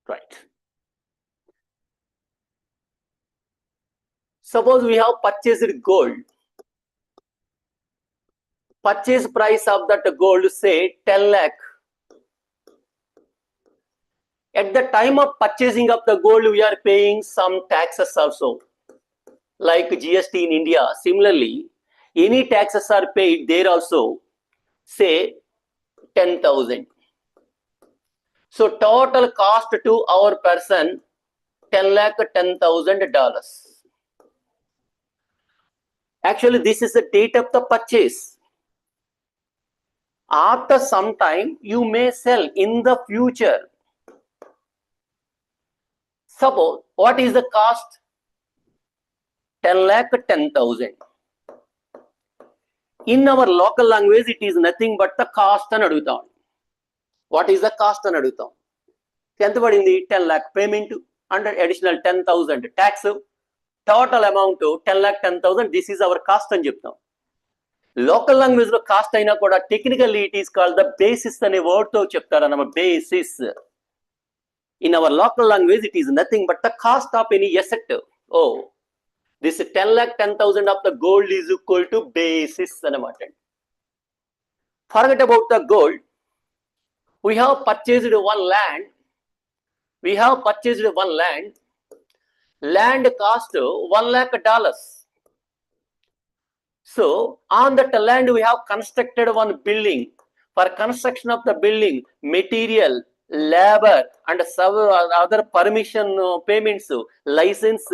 Right. Suppose we have purchased gold. Purchase price of that gold, say 10 lakh. At the time of purchasing of the gold, we are paying some taxes also, like GST in India. Similarly, any taxes are paid there also, say 10,000. So total cost to our person, 10,10,000. Actually, this is the date of the purchase. After some time, you may sell in the future. Suppose, what is the cost? 10,10,000. In our local language, it is nothing but the cost అని అడుగుతాం. What is the cost అని అడుగుతాం. ఎంత పడింది? 10 lakh payment and additional 10,000 tax. Total amount 10,10,000. This is our cost అని చెప్తాం. Local language లో cost అయినా కూడా technically it is called the basis అనే వర్డ్ తో చెప్తారన్నమాట. Basis. In our local language, it is nothing but the cost of any asset. Oh, this 10,10,000 of the gold is equal to basis. Forget about the gold. We have purchased one land. Land cost $1 lakh. So on that land we have constructed one building. For construction of the building, material, labor and several other permission payments, license,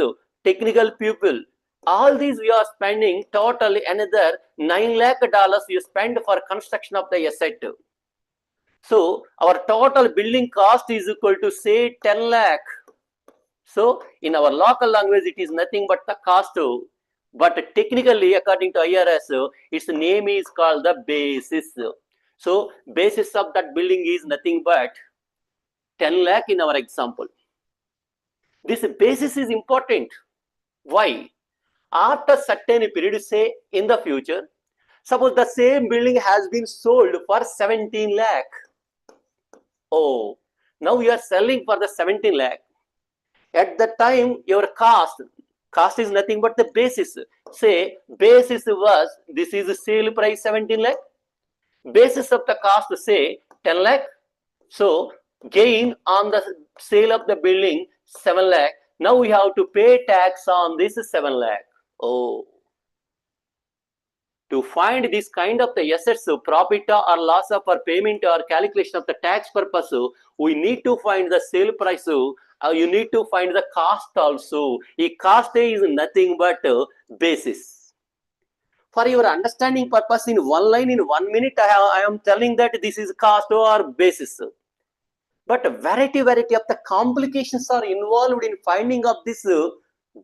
technical people. All these we are spending totally another $9 lakh you spend for construction of the asset. So our total building cost is equal to say 10 lakh. So in our local language, it is nothing but the cost. But technically, according to IRS, its name is called the basis. So basis of that building is nothing but 10 lakh in our example. This basis is important. Why? After certain period, say in the future, suppose the same building has been sold for 17 lakh. Oh, now you are selling for the 17 lakh. At the time, your cost is nothing but the basis. Say basis was, this is sale price 17 lakh. Basis of the cost, say 10 lakh. So gain on the sale of the building 7 lakh. Now we have to pay tax on this 7 lakh. Oh, to find this kind of the assets, profit or loss of or payment or calculation of the tax purpose, we need to find the sale price. You need to find the cost also. A cost is nothing but basis. For your understanding purpose, in one line, in 1 minute, I am telling that this is cost or basis. But variety of the complications are involved in finding of this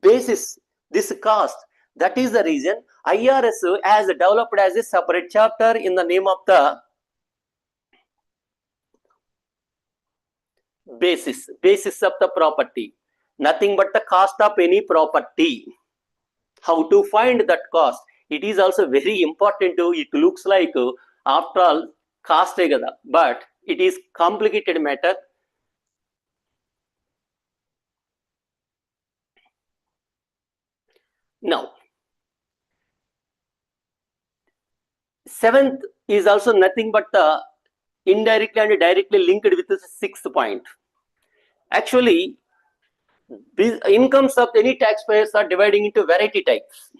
basis, this cost. That is the reason IRS has developed as a separate chapter in the name of the basis of the property. Nothing but the cost of any property. How to find that cost? It is also very important. It looks like after all cost, but it is complicated matter. Now, seventh is also nothing but indirectly and directly linked with the 6th point. Actually, these incomes of any taxpayers are dividing into variety types.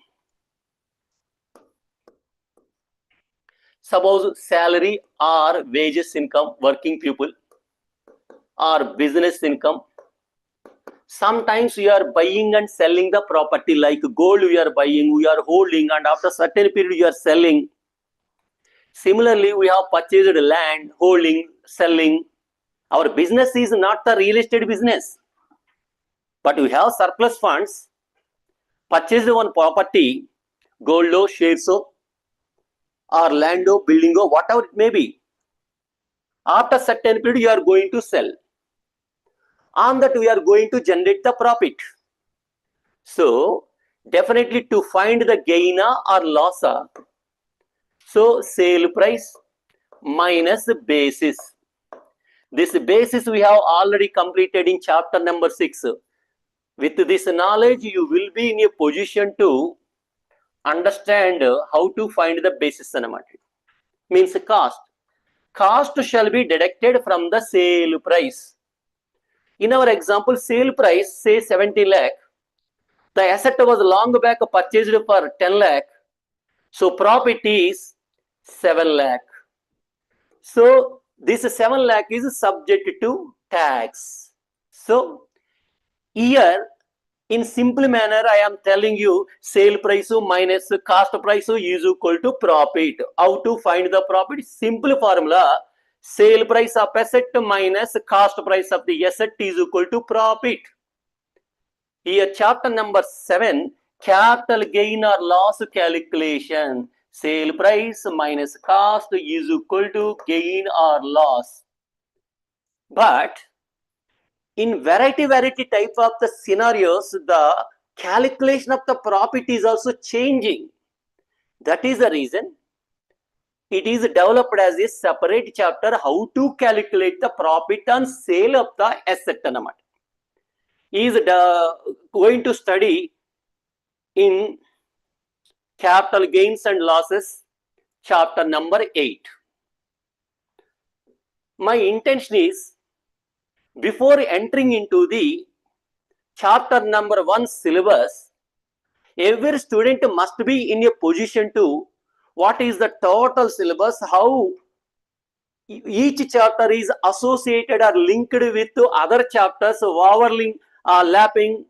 Suppose salary or wages income, working people, or business income. Sometimes we are buying and selling the property, like gold we are buying, we are holding, and after certain period we are selling. Similarly, we have purchased land, holding, selling. Our business is not the real estate business, but we have surplus funds, purchased one property, gold, shares, or land, building, whatever it may be. After certain period, you are going to sell. On that, we are going to generate the profit. So, definitely to find the gain or loss, so sale price minus basis. This basis we have already completed in chapter number 6. With this knowledge, you will be in a position to understand how to find the basis. Means cost. Cost shall be deducted from the sale price. In our example, sale price, say 70 lakh. The asset was long back purchased for 10 lakh. So profit is 7 lakh. So this 7 lakh is subject to tax. So here, in simple manner, I am telling you sale price minus cost price is equal to profit. How to find the profit? Simple formula. Sale price of asset minus cost price of the asset is equal to profit. Here, chapter number 7, capital gain or loss calculation. Sale price minus cost is equal to gain or loss. But in variety type of the scenarios, the calculation of the profit is also changing. That is the reason it is developed as a separate chapter, how to calculate the profit on sale of the asset. Is going to study in capital gains and losses, chapter number 8. My intention is, before entering into the chapter number 1 syllabus, every student must be in a position to what is the total syllabus, how each chapter is associated or linked with other chapters, overlapping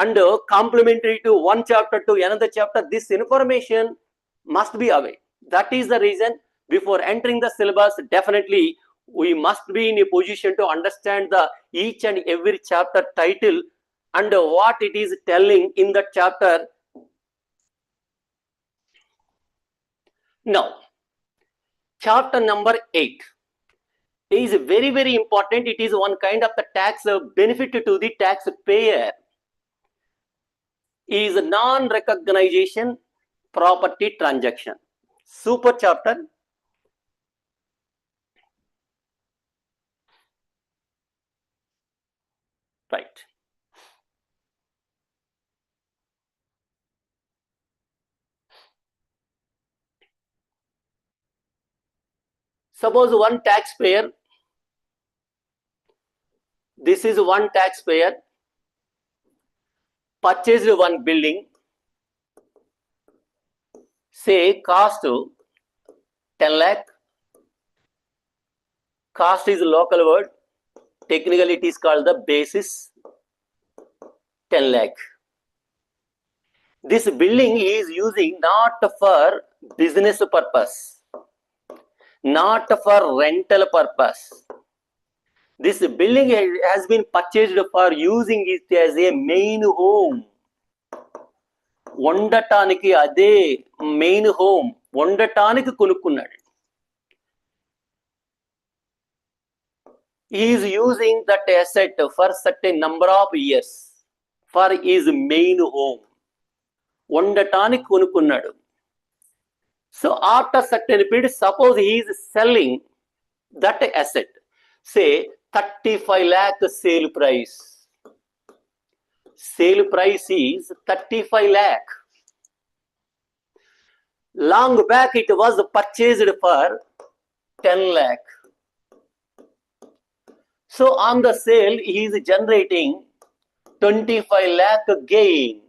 and complementary to one chapter to another chapter, this information must be aware. That is the reason before entering the syllabus, definitely we must be in a position to understand the each and every chapter title and what it is telling in the chapter. Now, chapter number 8 is very, very important. It is one kind of the tax benefit to the taxpayer. Is non-recognition property transaction. Super chapter. Right. Suppose one taxpayer, this is one taxpayer, purchased one building, say cost 10 lakh, cost is local word, technically it is called the basis, 10 lakh. This building he is using not for business purpose, not for rental purpose. This building has been purchased for using it as a main home. ఉండటానికి అదే main home, ఉండటానికి కొనుక్కున్నాడు. He is using that asset for certain number of years for his main home. ఉండటానికి కొనుక్కున్నాడు. So after certain period, suppose he is selling that asset, say 35 lakh sale price. Sale price is 35 lakh. Long back it was purchased for 10 lakh. So on the sale he is generating 25 lakh gain.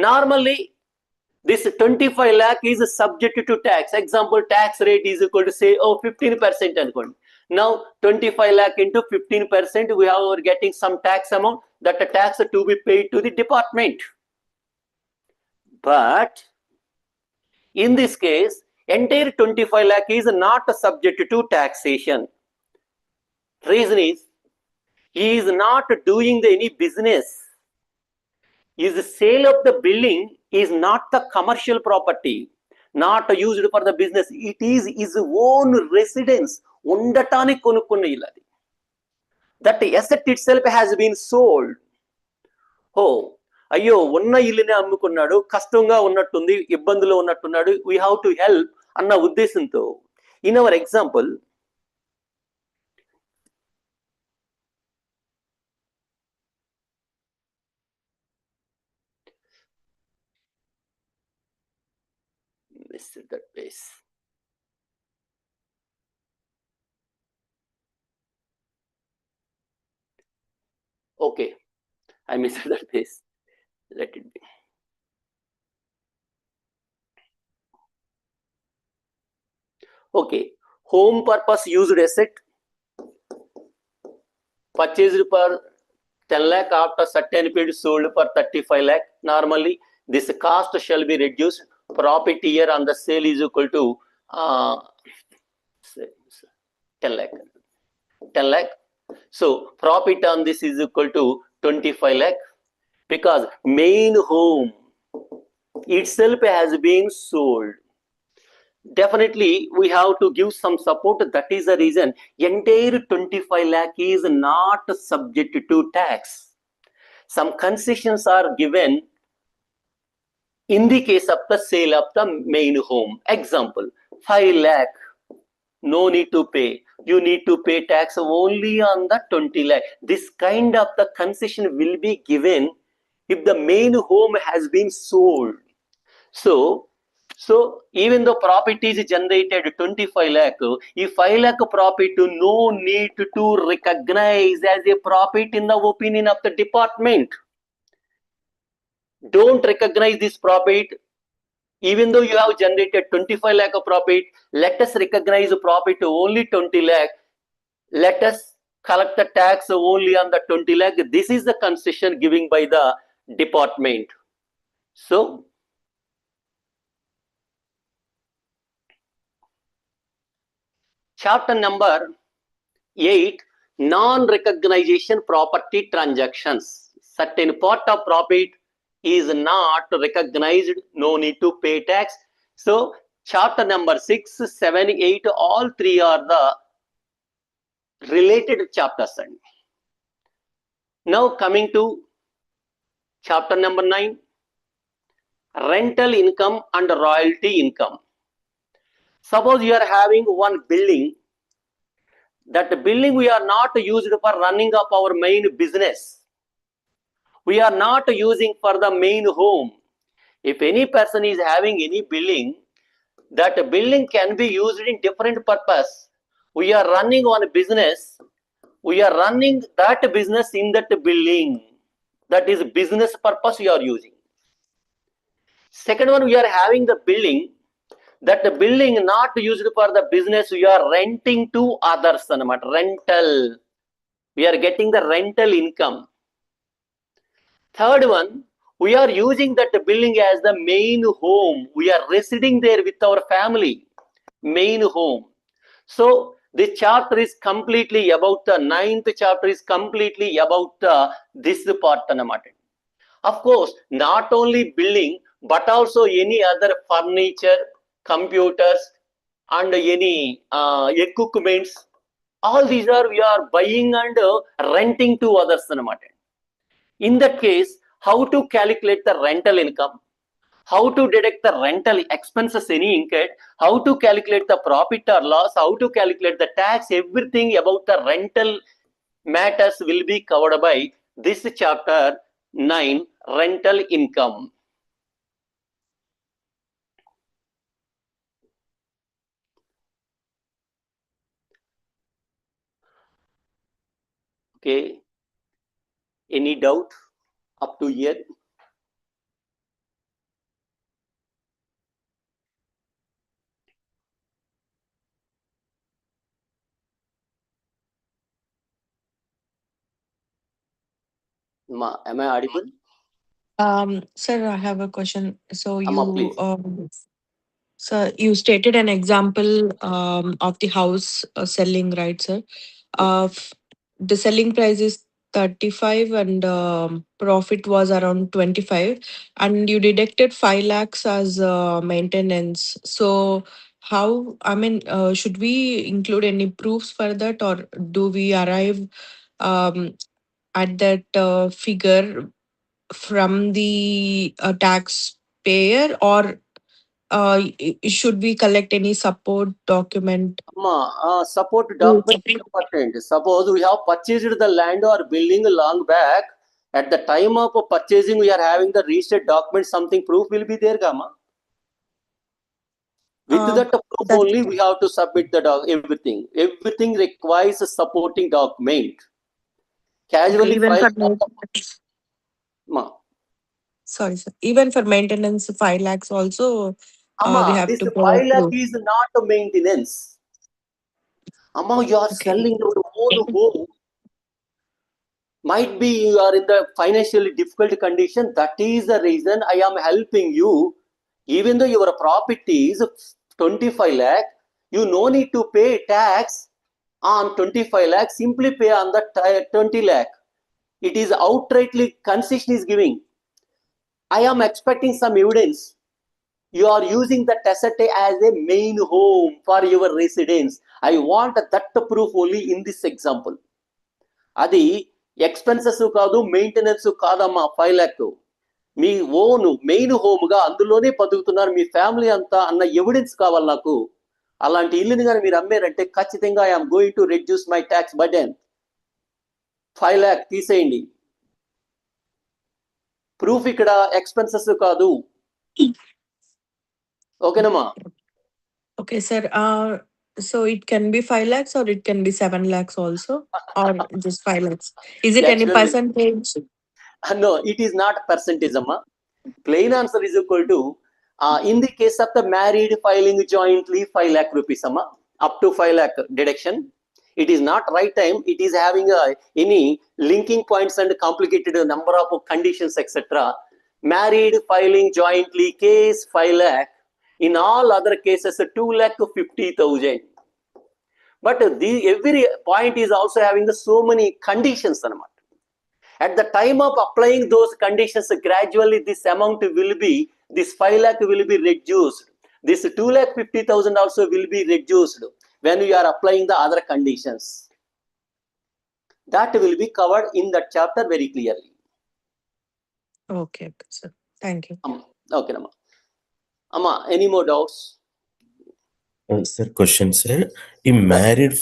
Normally this 25 lakh is subject to tax. Example, tax rate is equal to say 15% అనుకోండి. Now 25 lakh into 15%, we are getting some tax amount, that the tax to be paid to the department. But in this case, entire 25 lakh is not subject to taxation. Reason is, he is not doing any business. His sale of the building is not the commercial property, not used for the business. It is his own residence. ఉండటానికి కొనుక్కున్న ఇల్లు అది. That asset itself has been sold. అయ్యో ఉన్న ఇల్లునే అమ్ముకున్నాడు, కష్టంగా ఉన్నట్టుంది, ఇబ్బందులో ఉన్నట్టున్నాడు, we have to help అన్న ఉద్దేశంతో in our example, missed that base. Okay, I missed that base. Let it be. Okay, home purpose used asset purchased for 10 lakh, after certain period sold for 35 lakh. Normally this cost shall be reduced. Profit here on the sale is equal to 10 lakh. 10 lakh. So profit on this is equal to 25 lakh, because main home itself has been sold. Definitely we have to give some support. That is the reason entire 25 lakh is not subject to tax. Some concessions are given in the case of the sale of the main home. Example, 5 lakh, no need to pay. You need to pay tax only on the 20 lakh. This kind of the concession will be given if the main home has been sold. So even though profit is generated 25 lakh, if 5 lakh profit, no need to recognize as a profit in the opinion of the department. Don't recognize this profit. Even though you have generated 25 lakh of profit, let us recognize the profit only 20 lakh. Let us collect the tax only on the 20 lakh. This is the concession given by the department. So chapter number 8, non-recognition property transactions. Certain part of profit is not recognized, no need to pay tax. So chapter number 6, 7, 8, all three are the related chapters. Now coming to chapter number 9, rental income and royalty income. Suppose you are having one building. That building we are not used for running up our main business. We are not using for the main home. If any person is having any building, that building can be used in different purpose. We are running on a business. We are running that business in that building. That is business purpose we are using. Second one, we are having the building. That the building not used for the business, we are renting to others. Rental. We are getting the rental income. Third one, we are using that building as the main home. We are residing there with our family. Main home. So this chapter is completely about the 9th chapter is completely about this part. Of course, not only building, but also any other furniture, computers, and any equipments. All these are we are buying and renting to others. In that case, how to calculate the rental income, how to deduct the rental expenses any incurred, how to calculate the profit or loss, how to calculate the tax, everything about the rental matters will be covered by this chapter 9, rental income. Okay. Any doubt up to here? Am I audible? Sir, I have a question. So Amma, please. sir, you stated an example of the house selling, right, sir? The selling price is 35 and profit was around 25, and you deducted 5 lakhs as maintenance. So how, I mean, should we include any proofs for that, or do we arrive um, at that figure from the taxpayer, or should we collect any support document? Support document is important. Suppose we have purchased the land or building long back. At the time of purchasing, we are having the registered document, something proof will be there, Gama. With that proof only, we have to submit the everything. Everything requires a supporting document. Casually Even file. for maintenance. Sorry, sir. Even for maintenance, 5 lakhs also we have This to 5 provide lakh proof. is not a maintenance. You are selling your own home. Might be you are in the financially difficult condition. That is the reason I am helping you. Even though your property is 25 lakh, you no need to pay tax on 25 lakh. Simply pay on the 20 lakh. It is outrightly concession is giving. I am expecting some evidence. You are using the asset as a main home for your residence. I want that proof only in this example. Adi expenses కాదు maintenance కాదమ్మా 5 lakh మీ own main home గా అందులోనే బతుకుతున్నారు మీ family అంతా అన్న evidence కావాలి నాకు. అలాంటి ఇల్లుని కానీ మీరు అమ్మారంటే ఖచ్చితంగా I'm going to reduce my tax burden. 5 lakh తీసేయండి. ప్రూఫ్ ఇక్కడ ఎక్స్పెన్సెస్ కాదు. ఓకేనమ్మా? Okay, sir. So it can be 5 lakhs or it can be 7 lakhs also, or just 5 lakhs. Is it any Actually, percentage? no, it is not percentage, amma. Plain answer is equal to in the case of the married filing jointly 5 lakh rupees, amma, up to 5 lakh deduction. It is not right time. It is having any linking points and complicated number of conditions, etc. Married filing jointly case 5 lakh. In all other cases 2,50,000. But every point is also having so many conditions. At the time of applying those conditions, gradually this amount will be, this 5 lakh will be reduced. This 2,50,000 also will be reduced when we are applying the other conditions. That will be covered in that chapter very clearly. Okay, sir. Thank you. Okay, Amma, any more doubts? Sir question sir, ఈ married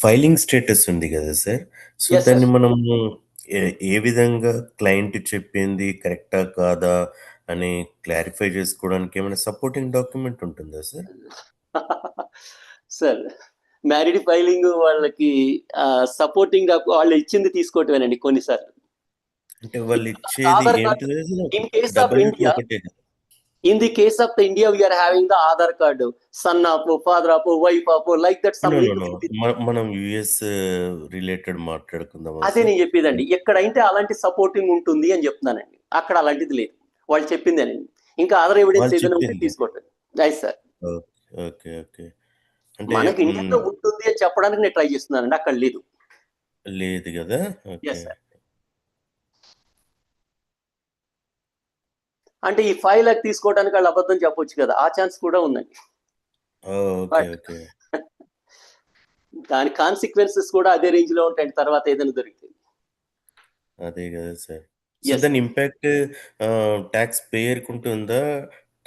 filing status ఉంది కదా sir, so Yes, దాన్ని sir. మనం ఏ విధంగా client చెప్పింది కరెక్టా కాదా అని క్లారిఫై చేసుకోవడానికి ఏమైనా సపోర్టింగ్ డాక్యుమెంట్ ఉంటుందా సార్? సార్, మ్యారీడ్ ఫైలింగ్ వాళ్ళకి సపోర్టింగ్ వాళ్ళు ఇచ్చింది తీసుకోవటమేనండి కొన్నిసార్లు. అంటే వాళ్ళు ఇచ్చేది Aadhaar card. ఏంటిదో In case of double India, ఒకటే. in the case of the India, we are having the Aadhaar card, son of, father of, wife of, like that. Some మనం యుఎస్ రిలేటెడ్ మాట్లాడుకుందాం. అదే నేను చెప్పేదండి, ఎక్కడైతే అలాంటి సపోర్టింగ్ ఉంటుంది అని చెప్తున్నానండి, అక్కడ అలాంటిది లేదు. వాళ్ళు చెప్పిందేనండి, ఇంకా అదర్ ఎవిడెన్స్ ఏదైనా ఉంటే తీసుకోవట్లేదు. Right sir. Okay okay. అంటే మనకి ఇండియాలో ఉంటుంది అని చెప్పడానికి నేను ట్రై చేస్తున్నానండి, అక్కడ లేదు. లేదు కదా. ఓకే. అంటే ఈ 5 lakh తీసుకోవడానికి వాళ్ళు అబద్ధం చెప్పొచ్చు కదా, ఆ ఛాన్స్ కూడా ఉందండి. దాని కాన్సిక్వెన్సెస్ కూడా అదే రేంజ్ లో ఉంటాయి తర్వాత ఏదైనా దొరికింది. అదే కదా సార్. సో దాని ఇంపాక్ట్ ట్యాక్స్ పేయర్ కుంటుందా,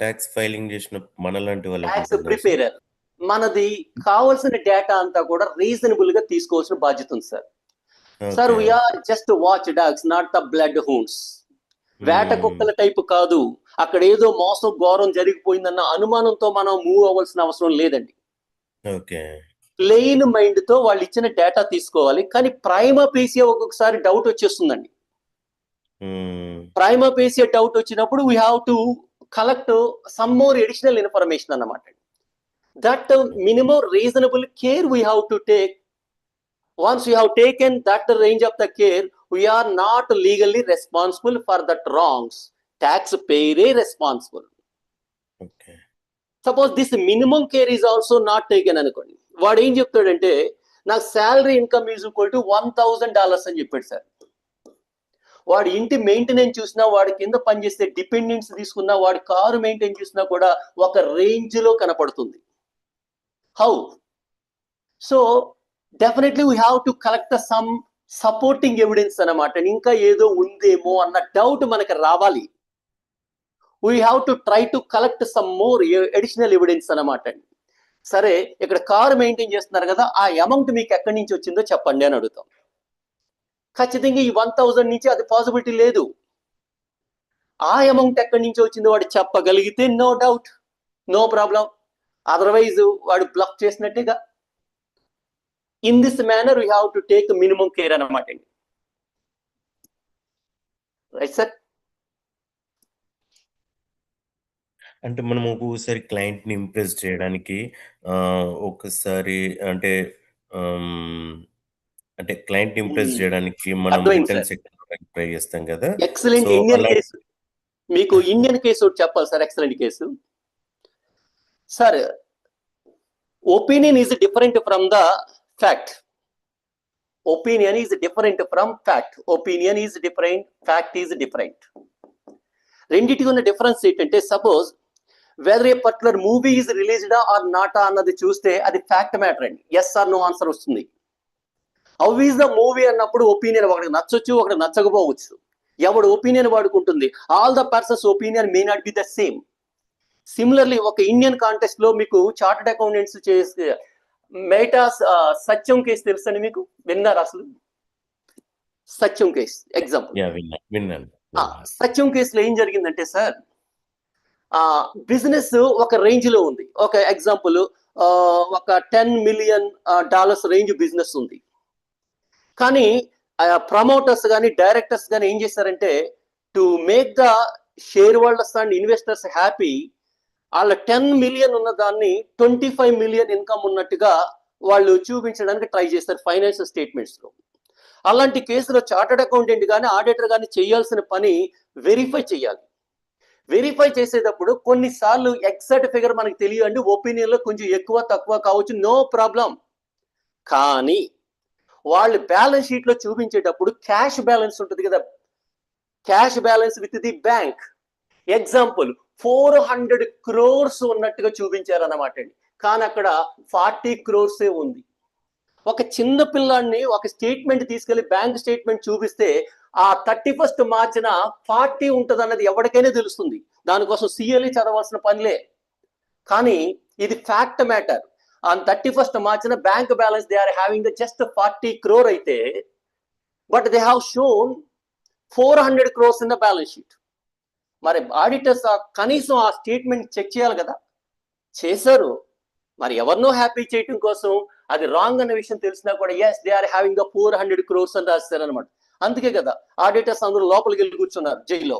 ట్యాక్స్ ఫైలింగ్ చేసిన మనలాంటి వాళ్ళకి? ట్యాక్స్ ప్రిపేరర్ మనది కావాల్సిన డేటా అంతా కూడా రీజనబుల్ గా తీసుకోవాల్సిన బాధ్యత ఉంది sir. Sir, we are just watch dogs, not the bloodhounds. వేట కుక్కల టైపు కాదు. అక్కడ ఏదో మోసం ఘోరం జరిగిపోయిందన్న అనుమానంతో మనం మూవ్ అవ్వాల్సిన అవసరం లేదండి. ప్లెయిన్ మైండ్ తో వాళ్ళు ఇచ్చిన డేటా తీసుకోవాలి. కానీ ప్రైమా ఫేసియా ఒక్కొక్కసారి డౌట్ వచ్చేస్తుందండి. ప్రైమా ఫేసియా డౌట్ వచ్చినప్పుడు we have to collect some more additional information అన్నమాట. That minimum reasonable care we have to take. Once we have taken that range of the care, we are not legally responsible for that wrongs. Taxpayer is responsible. Okay. Suppose this minimum care is also not taken అనుకోండి, వాడు ఏం చెప్తాడంటే నాకు salary income is equal to $1,000 అని చెప్పాడు sir. వాడి ఇంటి maintenance చూసినా, వాడి కింద పనిచేస్తే డిపెండెన్స్ తీసుకున్నా, వాడి కారు మెయింటైన్ చేసినా కూడా ఒక రేంజ్ లో కనపడుతుంది. How? So definitely we have to collect some supporting evidence అన్నమాట. ఇంకా ఏదో ఉందేమో అన్న డౌట్ మనకి రావాలి. we have to try to collect some more additional evidence అన్నమాట. సరే, ఇక్కడ కారు మెయింటైన్ చేస్తున్నారు కదా, ఆ అమౌంట్ మీకు ఎక్కడి నుంచి వచ్చిందో చెప్పండి అని అడుగుతాం. ఖచ్చితంగా ఈ 1,000 నుంచి అది పాసిబిలిటీ లేదు. ఆ అమౌంట్ ఎక్కడి నుంచి వచ్చిందో వాడు చెప్పగలిగితే no doubt, no problem. Otherwise వాడు బ్లాక్ చేసినట్టేగా. In this manner, we have to take minimum care అన్నమాట. Right sir. అంటే మనం ఒక్కొక్కసారి క్లయింట్ ని ఇంప్రెస్ చేయడానికి ఒకసారి అంటే క్లయింట్ ని ఇంప్రెస్ చేయడానికి మనం రిటర్న్ ట్రై చేస్తాం కదా. ఎక్సలెంట్ ఇండియన్ కేసు, మీకు ఇండియన్ కేసు చెప్పాలి sir. Excellent case sir. Opinion is different from the fact. Opinion is different from fact. Opinion is different, fact is different. రెండిటికి ఉన్న డిఫరెన్స్ ఏంటంటే, suppose whether a particular movie is రిలీజ్డా or నాటా అన్నది చూస్తే అది fact matter అండి. Yes or no answer వస్తుంది. హౌ ఈజ్ ద మూవీ అన్నప్పుడు ఒపీనియన్ ఒకటి నచ్చొచ్చు, ఒకటి నచ్చకపోవచ్చు. ఎవడు ఒపీనియన్ వాడుకుంటుంది. All the persons opinion may not be the same. Similarly ఒక ఇండియన్ కాంటెక్స్ట్ లో మీకు చార్టెడ్ అకౌంటెంట్స్ చేసే మేటా సత్యం కేసు తెలుసండి మీకు? విన్నారా అసలు? సత్యం కేసు ఎగ్జాంపుల్. సత్యం కేసులో ఏం జరిగిందంటే సార్, బిజినెస్ ఒక రేంజ్ లో ఉంది. ఒక ఎగ్జాంపుల్, ఒక $10 million రేంజ్ బిజినెస్ ఉంది. కానీ ప్రమోటర్స్ కానీ డైరెక్టర్స్ కానీ ఏం చేశారంటే, to make the share holders and investors happy, వాళ్ళ 10 million ఉన్న దాన్ని 25 million ఇన్కమ్ ఉన్నట్టుగా వాళ్ళు చూపించడానికి ట్రై చేస్తారు ఫైనాన్షియల్ స్టేట్మెంట్స్లో. అలాంటి కేసులో చార్టర్డ్ అకౌంటెంట్ కానీ ఆడిటర్ కానీ చేయాల్సిన పని వెరిఫై చేయాలి. వెరిఫై చేసేటప్పుడు కొన్నిసార్లు ఎగ్జాక్ట్ ఫిగర్ మనకు తెలియండి, ఒపీనియన్లో కొంచెం ఎక్కువ తక్కువ కావచ్చు, నో ప్రాబ్లం. కానీ వాళ్ళు బ్యాలెన్స్ షీట్లో చూపించేటప్పుడు క్యాష్ బ్యాలెన్స్ ఉంటుంది కదా, cash balance with the bank, example 400 crores ఉన్నట్టుగా చూపించారన్నమాట అండి. కానీ అక్కడ 40 crores ఉంది. ఒక చిన్న పిల్లాడిని ఒక స్టేట్మెంట్ తీసుకెళ్లి బ్యాంక్ స్టేట్మెంట్ చూపిస్తే ఆ 31st మార్చిన 40 ఉంటుంది అన్నది ఎవరికైనా తెలుస్తుంది. దానికోసం సిఎల్ఈ చదవాల్సిన పనిలే. కానీ ఇది ఫ్యాక్ట్ మ్యాటర్. ఆ 31st మార్చిన bank balance they are having just 40 crore అయితే, but they have shown 400 crores in the balance sheet. మరి ఆడిటర్స్ కనీసం ఆ స్టేట్మెంట్ చెక్ చేయాలి కదా, చేశారు. మరి ఎవరినో హ్యాపీ చేయటం కోసం అది రాంగ్ అన్న విషయం తెలిసినా కూడా yes they are having 400 crores అని రాస్తారు అనమాట. అందుకే కదా ఆడిటర్స్ అందరూ లోపలికి వెళ్ళి కూర్చున్నారు జైల్లో.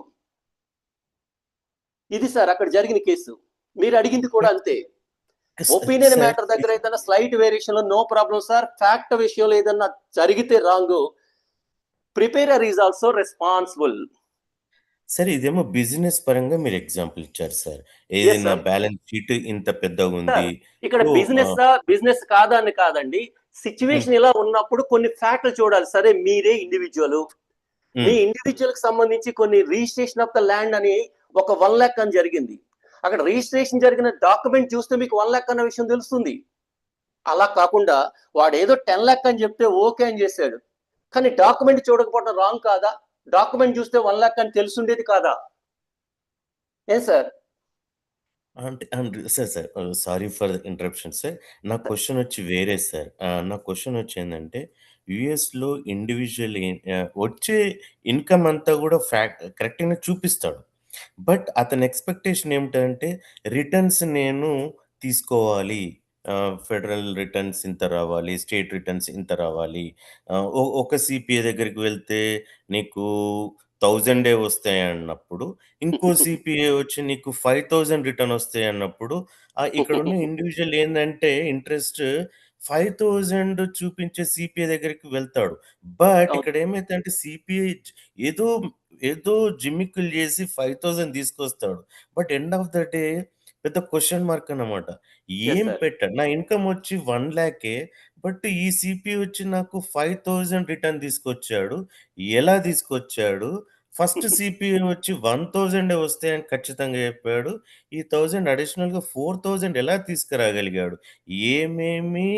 ఇది సార్ అక్కడ జరిగిన కేసు. మీరు అడిగింది కూడా అంతే. ఒపీనియన్ మ్యాటర్ దగ్గర ఏదైనా స్లైట్ వేరియేషన్ లో నో ప్రాబ్లం సార్. ఫ్యాక్ట్ విషయంలో ఏదన్నా జరిగితే wrong, preparer is also responsible. సరే, ఇదేమో బిజినెస్ పరంగా మీరు ఎగ్జాంపుల్ ఇచ్చారు సార్. ఏదైనా బ్యాలెన్స్ షీట్ ఇంత పెద్దగా ఉంది. ఇక్కడ బిజినెస్ కాదా అని కాదండి, సిచ్యువేషన్ ఇలా ఉన్నప్పుడు కొన్ని ఫ్యాక్ట్లు చూడాలి. సరే మీరే ఇండివిజువల్, మీ ఇండివిజువల్ కి సంబంధించి కొన్ని రిజిస్ట్రేషన్ ఆఫ్ ద ల్యాండ్ అని ఒక 1 lakh అని జరిగింది. అక్కడ రిజిస్ట్రేషన్ జరిగిన డాక్యుమెంట్ చూస్తే మీకు 1 lakh అన్న విషయం తెలుస్తుంది. అలా కాకుండా వాడు ఏదో 10 lakh అని చెప్తే ఓకే అని చేశాడు, కానీ డాక్యుమెంట్ చూడకపోవడం రాంగ్ కాదా? డాక్యుమెంట్ చూస్తే 1 lakh అని తెలుసుండేది కాదా? ఏం సార్? అంటే sir sorry for the interruption sir. నా క్వశ్చన్ వచ్చి వేరే సార్. నా క్వశ్చన్ వచ్చి ఏంటంటే, యుఎస్లో ఇండివిజువల్ వచ్చే ఇన్కమ్ అంతా కూడా కరెక్ట్గానే చూపిస్తాడు. బట్ అతని ఎక్స్పెక్టేషన్ ఏమిటంటే, రిటర్న్స్ నేను తీసుకోవాలి, ఫెడరల్ రిటర్న్స్ ఇంత రావాలి, స్టేట్ రిటర్న్స్ ఇంత రావాలి. ఒక సిపిఏ దగ్గరికి వెళ్తే నీకు 1000 వస్తాయి అన్నప్పుడు, ఇంకో సిపిఏ వచ్చి నీకు 5000 రిటర్న్ వస్తాయి అన్నప్పుడు, ఇక్కడ ఉన్న ఇండివిజువల్ ఏంటంటే ఇంట్రెస్ట్ 5000 చూపించే సిపిఏ దగ్గరికి వెళ్తాడు. బట్ ఇక్కడ ఏమైతే సిపిఐ ఏదో ఏదో జిమ్మిక్కులు చేసి 5000 తీసుకొస్తాడు. But end of the day పెద్ద క్వశ్చన్ మార్క్ అన్నమాట. ఏం పెట్టాడు? నా ఇన్కమ్ వచ్చి 1 lakh, బట్ ఈ సిపిఐ వచ్చి నాకు 5000 రిటర్న్ తీసుకొచ్చాడు. ఎలా తీసుకొచ్చాడు? ఫస్ట్ సిపిఐ వచ్చి 1000 వస్తాయని ఖచ్చితంగా చెప్పాడు. ఈ 1000 అడిషనల్‌గా 4000 ఎలా తీసుకురాగలిగాడు? ఏమేమి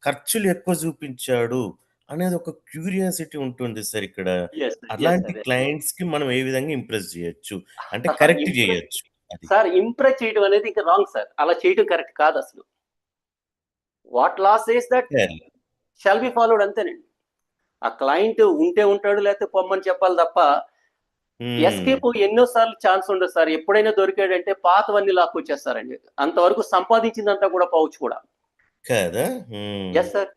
ఖర్చులు ఎక్కువ చూపించాడు అనేది ఒక క్యూరియాసిటీ ఉంటుంది సార్ ఇక్కడ. అలాంటి క్లయింట్స్‌కి మనం ఏ విధంగా ఇంప్రెస్ చేయొచ్చు? అంటే కరెక్ట్ చేయొచ్చు అది. సార్ ఇంప్రెస్ చేయడం అనేది ఇంకా రాంగ్ సార్. అలా చేయడం కరెక్ట్ కాదు అసలు. What law says that shall be followed, అంతేనండి. ఆ క్లయింట్ ఉంటే ఉంటాడు, లేకపోతే పొమ్మని చెప్పాలి తప్ప ఎస్కేప్ ఎన్నోసార్లు ఛాన్స్ ఉండదు సార్. ఎప్పుడైనా దొరికాడంటే పాతవన్నీ లాక్కొచ్చేస్తారండి. అంతవరకు సంపాదించిందంతా కూడా పోవచ్చు కూడా కదా. Yes sir.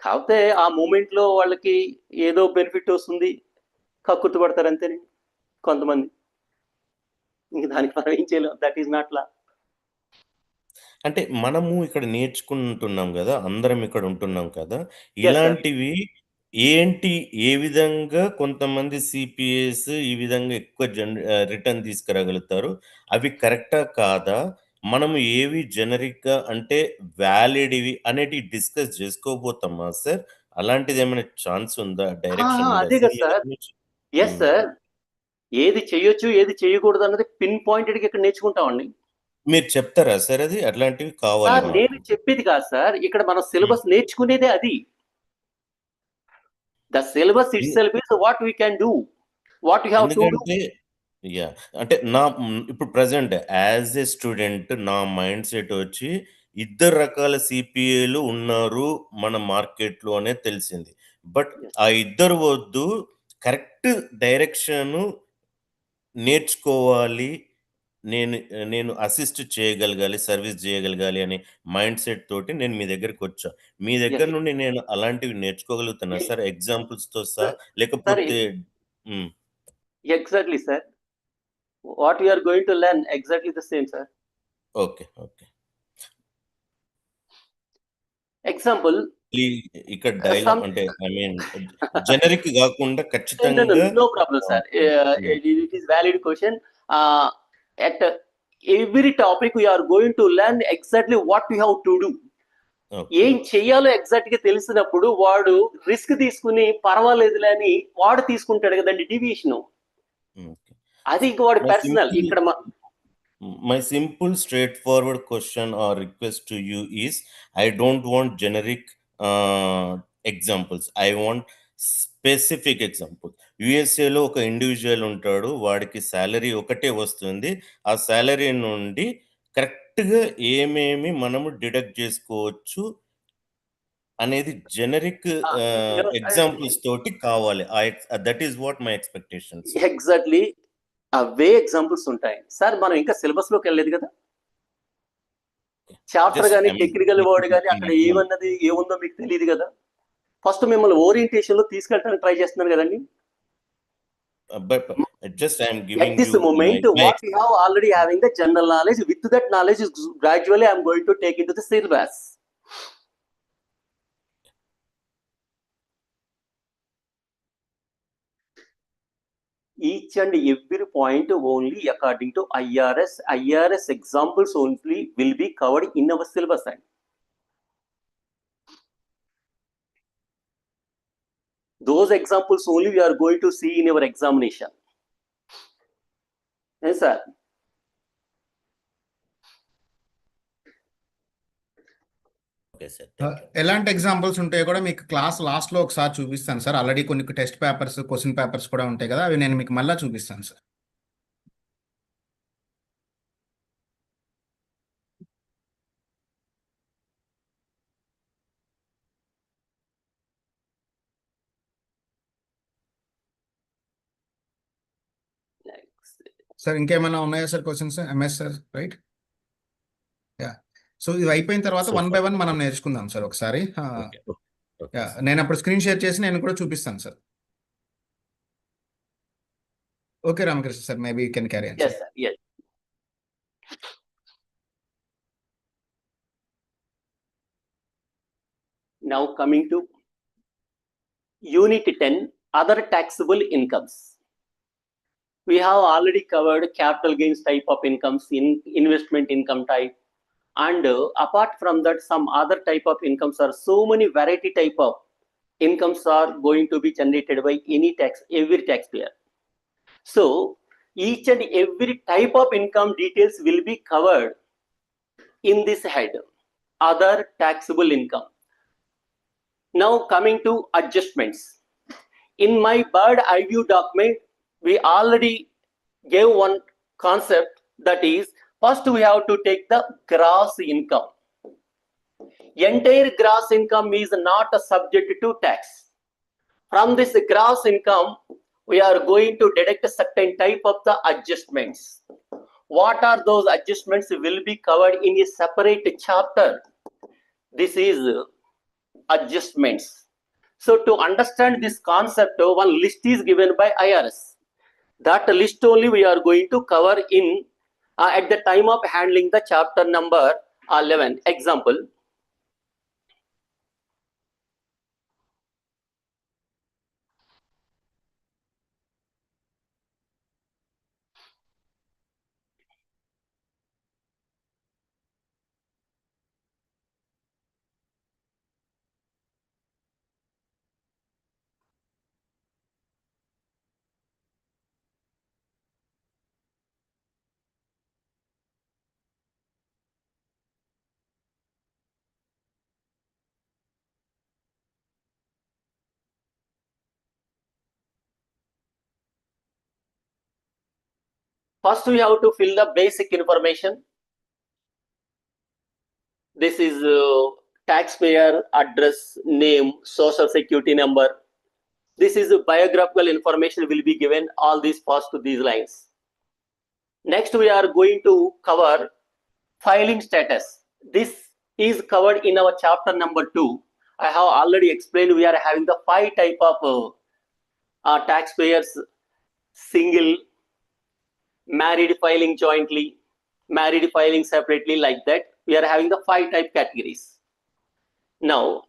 కాకపోతే ఆ మూమెంట్ లో వాళ్ళకి ఏదో బెనిఫిట్ వస్తుంది, కక్కుర్తి పడతారు అంతేనండి కొంతమంది. ఇంక దానికి మనం ఏం చేయలేం. దట్ ఈస్ నాట్ లా. అంటే మనము ఇక్కడ నేర్చుకుంటున్నాం కదా, అందరం ఇక్కడ ఉంటున్నాం కదా, ఇలాంటివి ఏంటి, ఏ విధంగా కొంతమంది సిపిఎస్ ఈ విధంగా ఎక్కువ రిటర్న్ తీసుకురాగలుగుతారు, అవి కరెక్టా కాదా, మనము ఏవి జనరిక్గా అంటే వ్యాలిడ్ ఇవి అనేటివి డిస్కస్ చేసుకోబోతామా సార్? అలాంటిది ఏమైనా ఛాన్స్ ఉందా? డైరెక్షన్ ఉందా అదే కదా సార్. Yes sir. ఏది చేయొచ్చు ఏది చేయకూడదు అన్నది పిన్ పాయింటెడ్ గా ఇక్కడ నేర్చుకుంటామండి. మీరు చెప్తారా సార్ అది? అట్లాంటివి కావాలి నేను చెప్పేది కాదు సార్. ఇక్కడ మనం సిలబస్ నేర్చుకునేదే అది. The syllabus it self is what we can do, what you have to do. అంటే ఇప్పుడు ప్రెజెంట్ యాజ్ ఏ స్టూడెంట్ నా మైండ్ సెట్ వచ్చి 2 రకాల సిపిఏలు ఉన్నారు మన మార్కెట్లో అనే తెలిసింది. బట్ ఆ 2 వద్దు, కరెక్ట్ డైరెక్షన్ నేర్చుకోవాలి, నేను అసిస్ట్ చేయగలగాలి, సర్వీస్ చేయగలగాలి అనే మైండ్ సెట్ తోటి నేను మీ దగ్గరికి వచ్చా. మీ దగ్గర నుండి నేను అలాంటివి నేర్చుకోగలుగుతున్నా సార్, ఎగ్జాంపుల్స్తో సహా? లేకపోతే exactly sir, what you are going to learn exactly the same sir. Okay. Example, ఇక్కడ డైలాగ్ some అంటే ఐ మీన్ జనరిక్ కాకుండా no, ఖచ్చితంగా no problem, sir. It is valid question. At every topic we are going to learn exactly what we have to do. ఏం చెయ్యాలో exact గా తెలిసినప్పుడు వాడు risk తీసుకుని పర్వాలేదులే అని వాడు తీసుకుంటాడు కదండి డీవియేషన్. అది ఇంక వాడి పర్సనల్. ఇక్కడ my simple straightforward question or request to you is, I don't want generic examples, I want specific example. యుఎస్ఏలో ఒక ఇండివిజువల్ ఉంటాడు, వాడికి శాలరీ ఒకటే వస్తుంది, ఆ శాలరీ నుండి కరెక్ట్గా ఏమేమి మనము డిడక్ట్ చేసుకోవచ్చు అనేది జెనరిక్ ఎగ్జాంపుల్స్ తోటి కావాలి. That is what my expectations. Exactly away examples ఉంటాయి సార్. మనం ఇంకా సిలబస్ లోకి వెళ్ళలేదు కదా, చాప్టర్ కానీ టెక్నికల్ వర్డ్ కానీ అక్కడ ఏమన్నది ఏముందో మీకు తెలియదు కదా. ఫస్ట్ మిమ్మల్ని ఓరియంటేషన్ లో తీసుకెళ్ళడానికి ట్రై చేస్తున్నాను కదండి. But just I am giving at this you moment what we have already having the general knowledge. With that knowledge is gradually I am going to take into the syllabus. Each and every point only according to IRS examples only will be covered in our syllabus. Those examples only we are going to see in our examination. Yes, sir. ఎలాంటి examples ఉంటాయో కూడా మీకు class last లో ఒకసారి చూపిస్తాను sir. Already కొన్ని test papers, question papers కూడా ఉంటాయి కదా, అవి నేను మీకు మళ్ళీ చూపిస్తాను సార్. సార్ ఇంకేమైనా ఉన్నాయా sir questions? MS sir, right? Yeah. So ఇది అయిపోయిన తర్వాత 1 by 1 మనం నేర్చుకుందాం సార్ ఒకసారి. నేను అప్పుడు స్క్రీన్ షేర్ చేసి నేను కూడా చూపిస్తాను sir. Okay Ramakrishna sir, maybe you can carry on. Yes, sir. Yes. Now coming to Unit 10, other taxable incomes. We have already covered capital gains type of incomes, in investment income type, and apart from that some other type of incomes are so many variety type of incomes are going to be generated by every taxpayer. So each and every type of income details will be covered in this head, other taxable income. Now coming to adjustments. In my bird eye view document, we already gave one concept, that is, first we have to take the gross income. Entire gross income is not subject to tax. From this gross income, we are going to deduct a certain type of the adjustments. What are those adjustments will be covered in a separate chapter. This is adjustments. So to understand this concept, one list is given by IRS. That list only we are going to cover in at the time of handling the chapter number 11. Example. First we have to fill the basic information. This is taxpayer address, name, social security number. This is biographical information will be given, all these first to these lines. Next we are going to cover filing status. This is covered in our chapter number 2. I have already explained we are having the 5 type of taxpayers: single, married filing jointly, married filing separately, like that. We are having the 5 type categories. Now,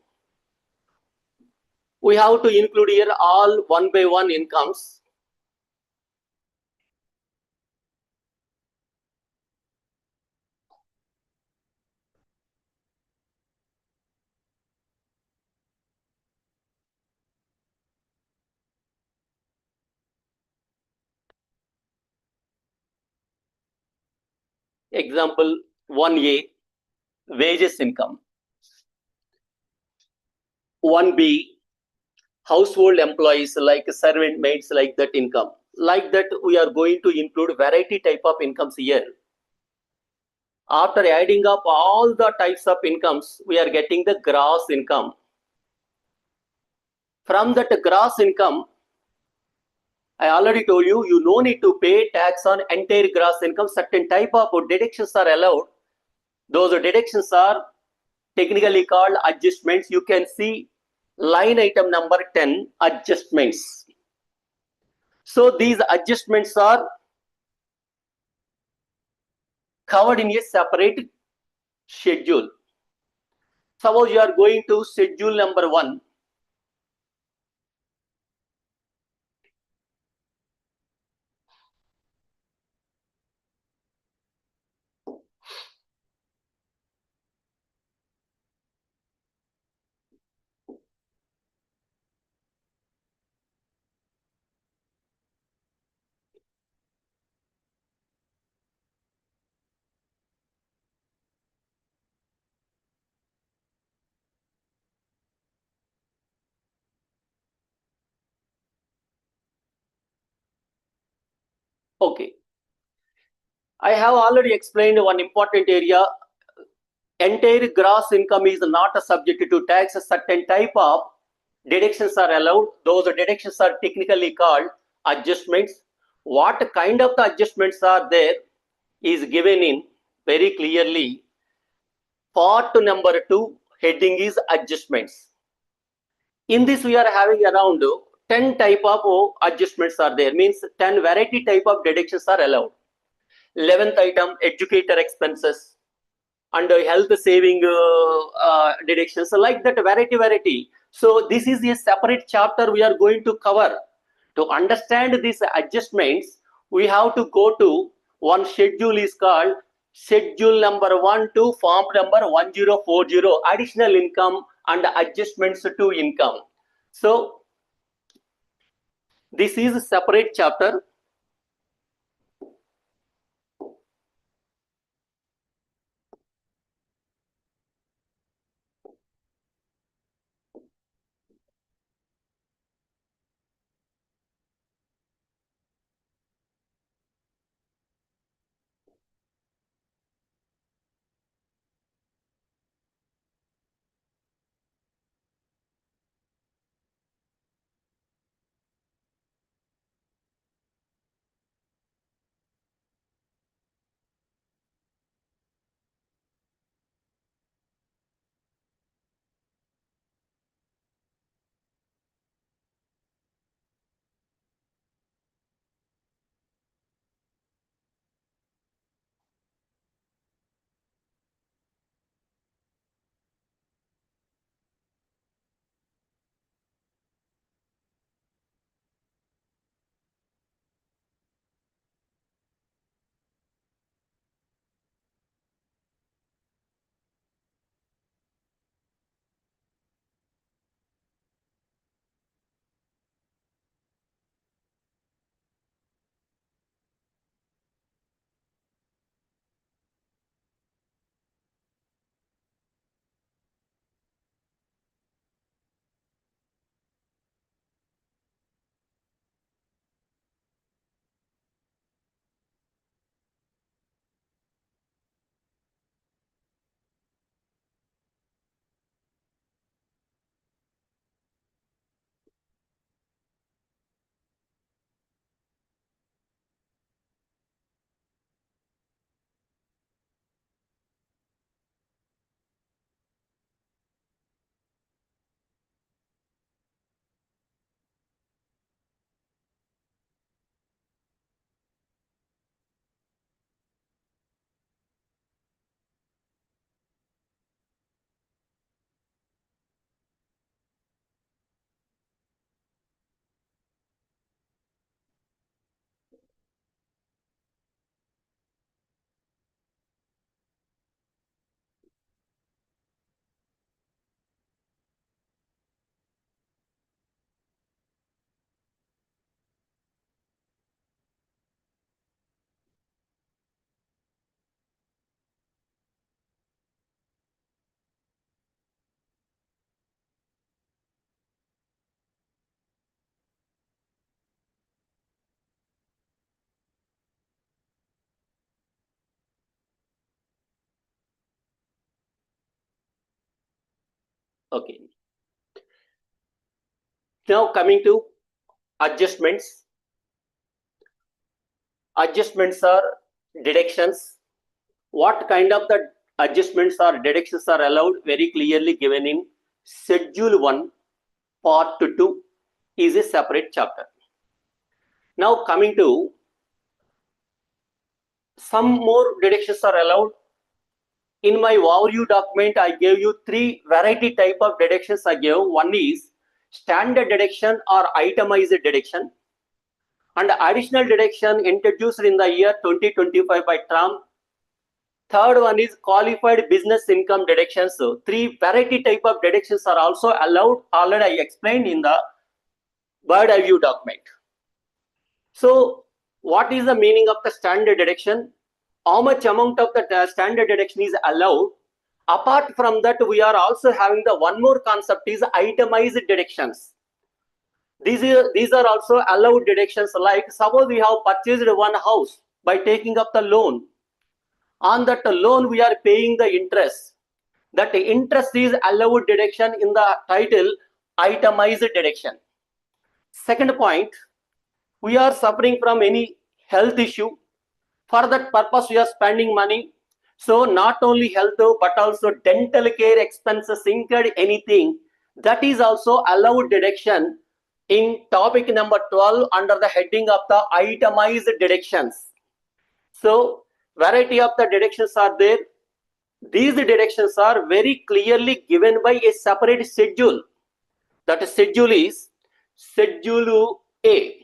we have to include here all one by one incomes. Example 1A, wages income. 1B, household employees like servant maids, like that income. Like that, we are going to include variety type of incomes here. After adding up all the types of incomes, we are getting the gross income. From that gross income, I already told you, you no need to pay tax on entire gross income. Certain type of deductions are allowed. Those deductions are technically called adjustments. You can see line item number 10, adjustments. So these adjustments are covered in a separate schedule. Suppose you are going to schedule number 1. Okay. I have already explained one important area. Entire gross income is not subject to tax. Certain type of deductions are allowed. Those deductions are technically called adjustments. What kind of the adjustments are there is given in very clearly. Part number 2, heading is adjustments. In this, we are having around 10 type of adjustments are there. Means 10 variety type of deductions are allowed. 11th item, educator expenses and health saving deductions, like that variety. So this is a separate chapter we are going to cover. To understand these adjustments, we have to go to one schedule is called schedule number 1 to form number 1040, additional income and adjustments to income. So this is a separate chapter. Okay. Now coming to adjustments. Adjustments are deductions. What kind of the adjustments or deductions are allowed? Very clearly given in Schedule 1, Part 2 is a separate chapter. Now coming to some more deductions are allowed. In my overview document, I gave you 3 variety type of deductions I gave. One is standard deduction or itemized deduction, and additional deduction introduced in the year 2025 by Trump. Third one is qualified business income deductions. So 3 variety type of deductions are also allowed. Already I explained in the bird eye view document. So what is the meaning of the standard deduction? How much amount of the standard deduction is allowed? Apart from that, we are also having the one more concept is itemized deductions. These are also allowed deductions. Like suppose we have purchased one house by taking up the loan. On that loan, we are paying the interest. That interest is allowed deduction in the title itemized deduction. Second point, we are suffering from any health issue. For that purpose, we are spending money. So not only health, but also dental care expenses incurred, anything that is also allowed deduction in topic number 12 under the heading of the itemized deductions. So variety of the deductions are there. These deductions are very clearly given by a separate schedule. That schedule is Schedule A.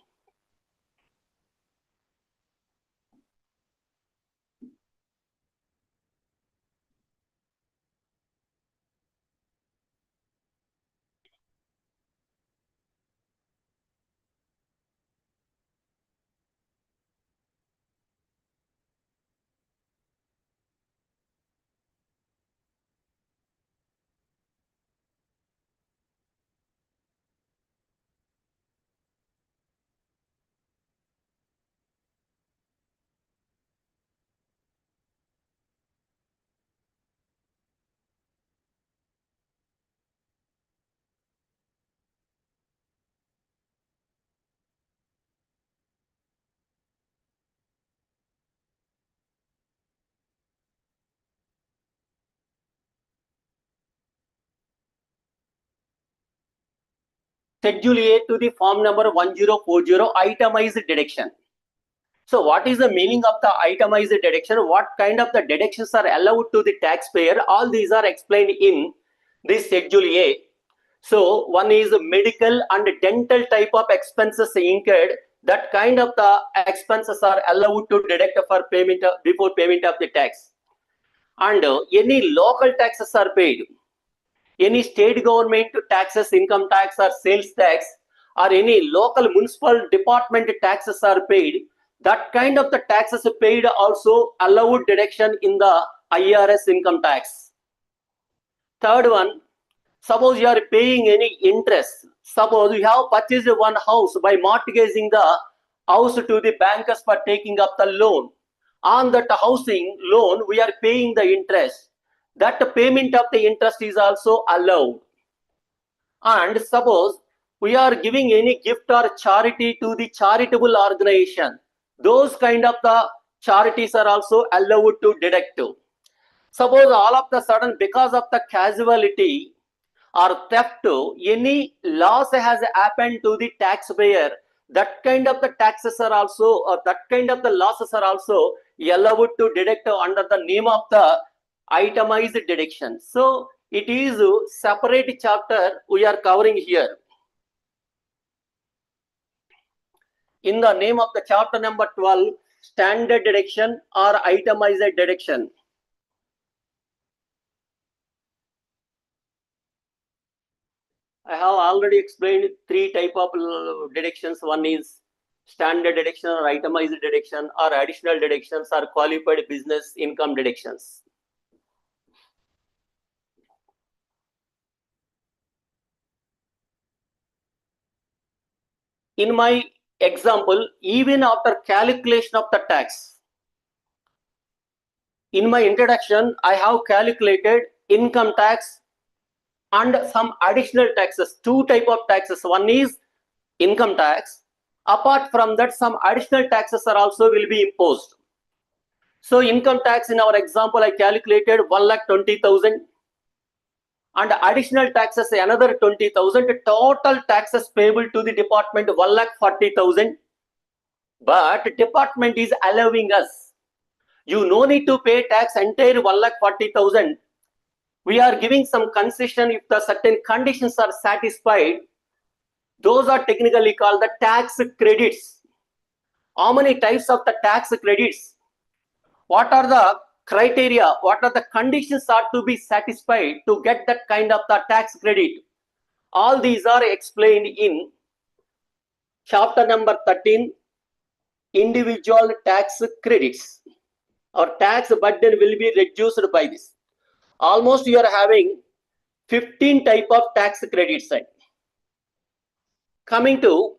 Schedule A to the form number 1040, itemized deduction. So what is the meaning of the itemized deduction? What kind of the deductions are allowed to the taxpayer? All these are explained in this Schedule A. So one is medical and dental type of expenses incurred. That kind of the expenses are allowed to deduct for payment before payment of the tax. And any local taxes are paid. Any state government taxes, income tax or sales tax, or any local municipal department taxes are paid, that kind of the taxes paid also allowed deduction in the IRS income tax. Third one, suppose you are paying any interest. Suppose you have purchased one house by mortgaging the house to the bankers for taking up the loan. On that housing loan, we are paying the interest. That payment of the interest is also allowed. And suppose we are giving any gift or charity to the charitable organization, those kind of the charities are also allowed to deduct. Suppose all of the sudden, because of the casualty or theft, any loss has happened to the taxpayer, that kind of the taxes are also, that kind of the losses are also allowed to deduct under the name of the itemized deduction. So it is a separate chapter we are covering here. In the name of the chapter number 12, standard deduction or itemized deduction. I have already explained 3 type of deductions. One is standard deduction or itemized deduction, or additional deductions, or qualified business income deductions. In my example, even after calculation of the tax, in my introduction, I have calculated income tax and some additional taxes. Two type of taxes. One is income tax. Apart from that, some additional taxes are also will be imposed. So income tax in our example, I calculated 1,20,000, and additional taxes another 20,000. Total taxes payable to the department 1,40,000. But department is allowing us, you no need to pay tax entire 1,40,000. We are giving some concession if the certain conditions are satisfied. Those are technically called the tax credits. How many types of the tax credits? What are the criteria? What are the conditions are to be satisfied to get that kind of the tax credit? All these are explained in chapter number 13, individual tax credits. Our tax burden will be reduced by this. Almost you are having 15 type of tax credits. Coming to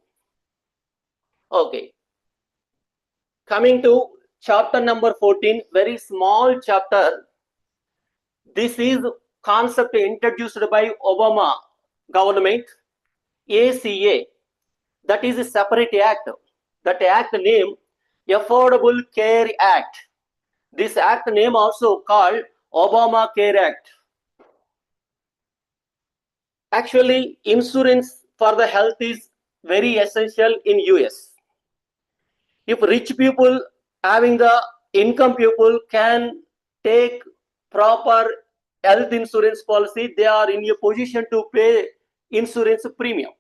chapter number 14, very small chapter. This is concept introduced by Obama government, ACA. That is a separate act. That act name Affordable Care Act. This act name also called Obama Care Act. Actually, insurance for the health is very essential in US. If rich people having the income people can take proper health insurance policy, they are in a position to pay insurance premium.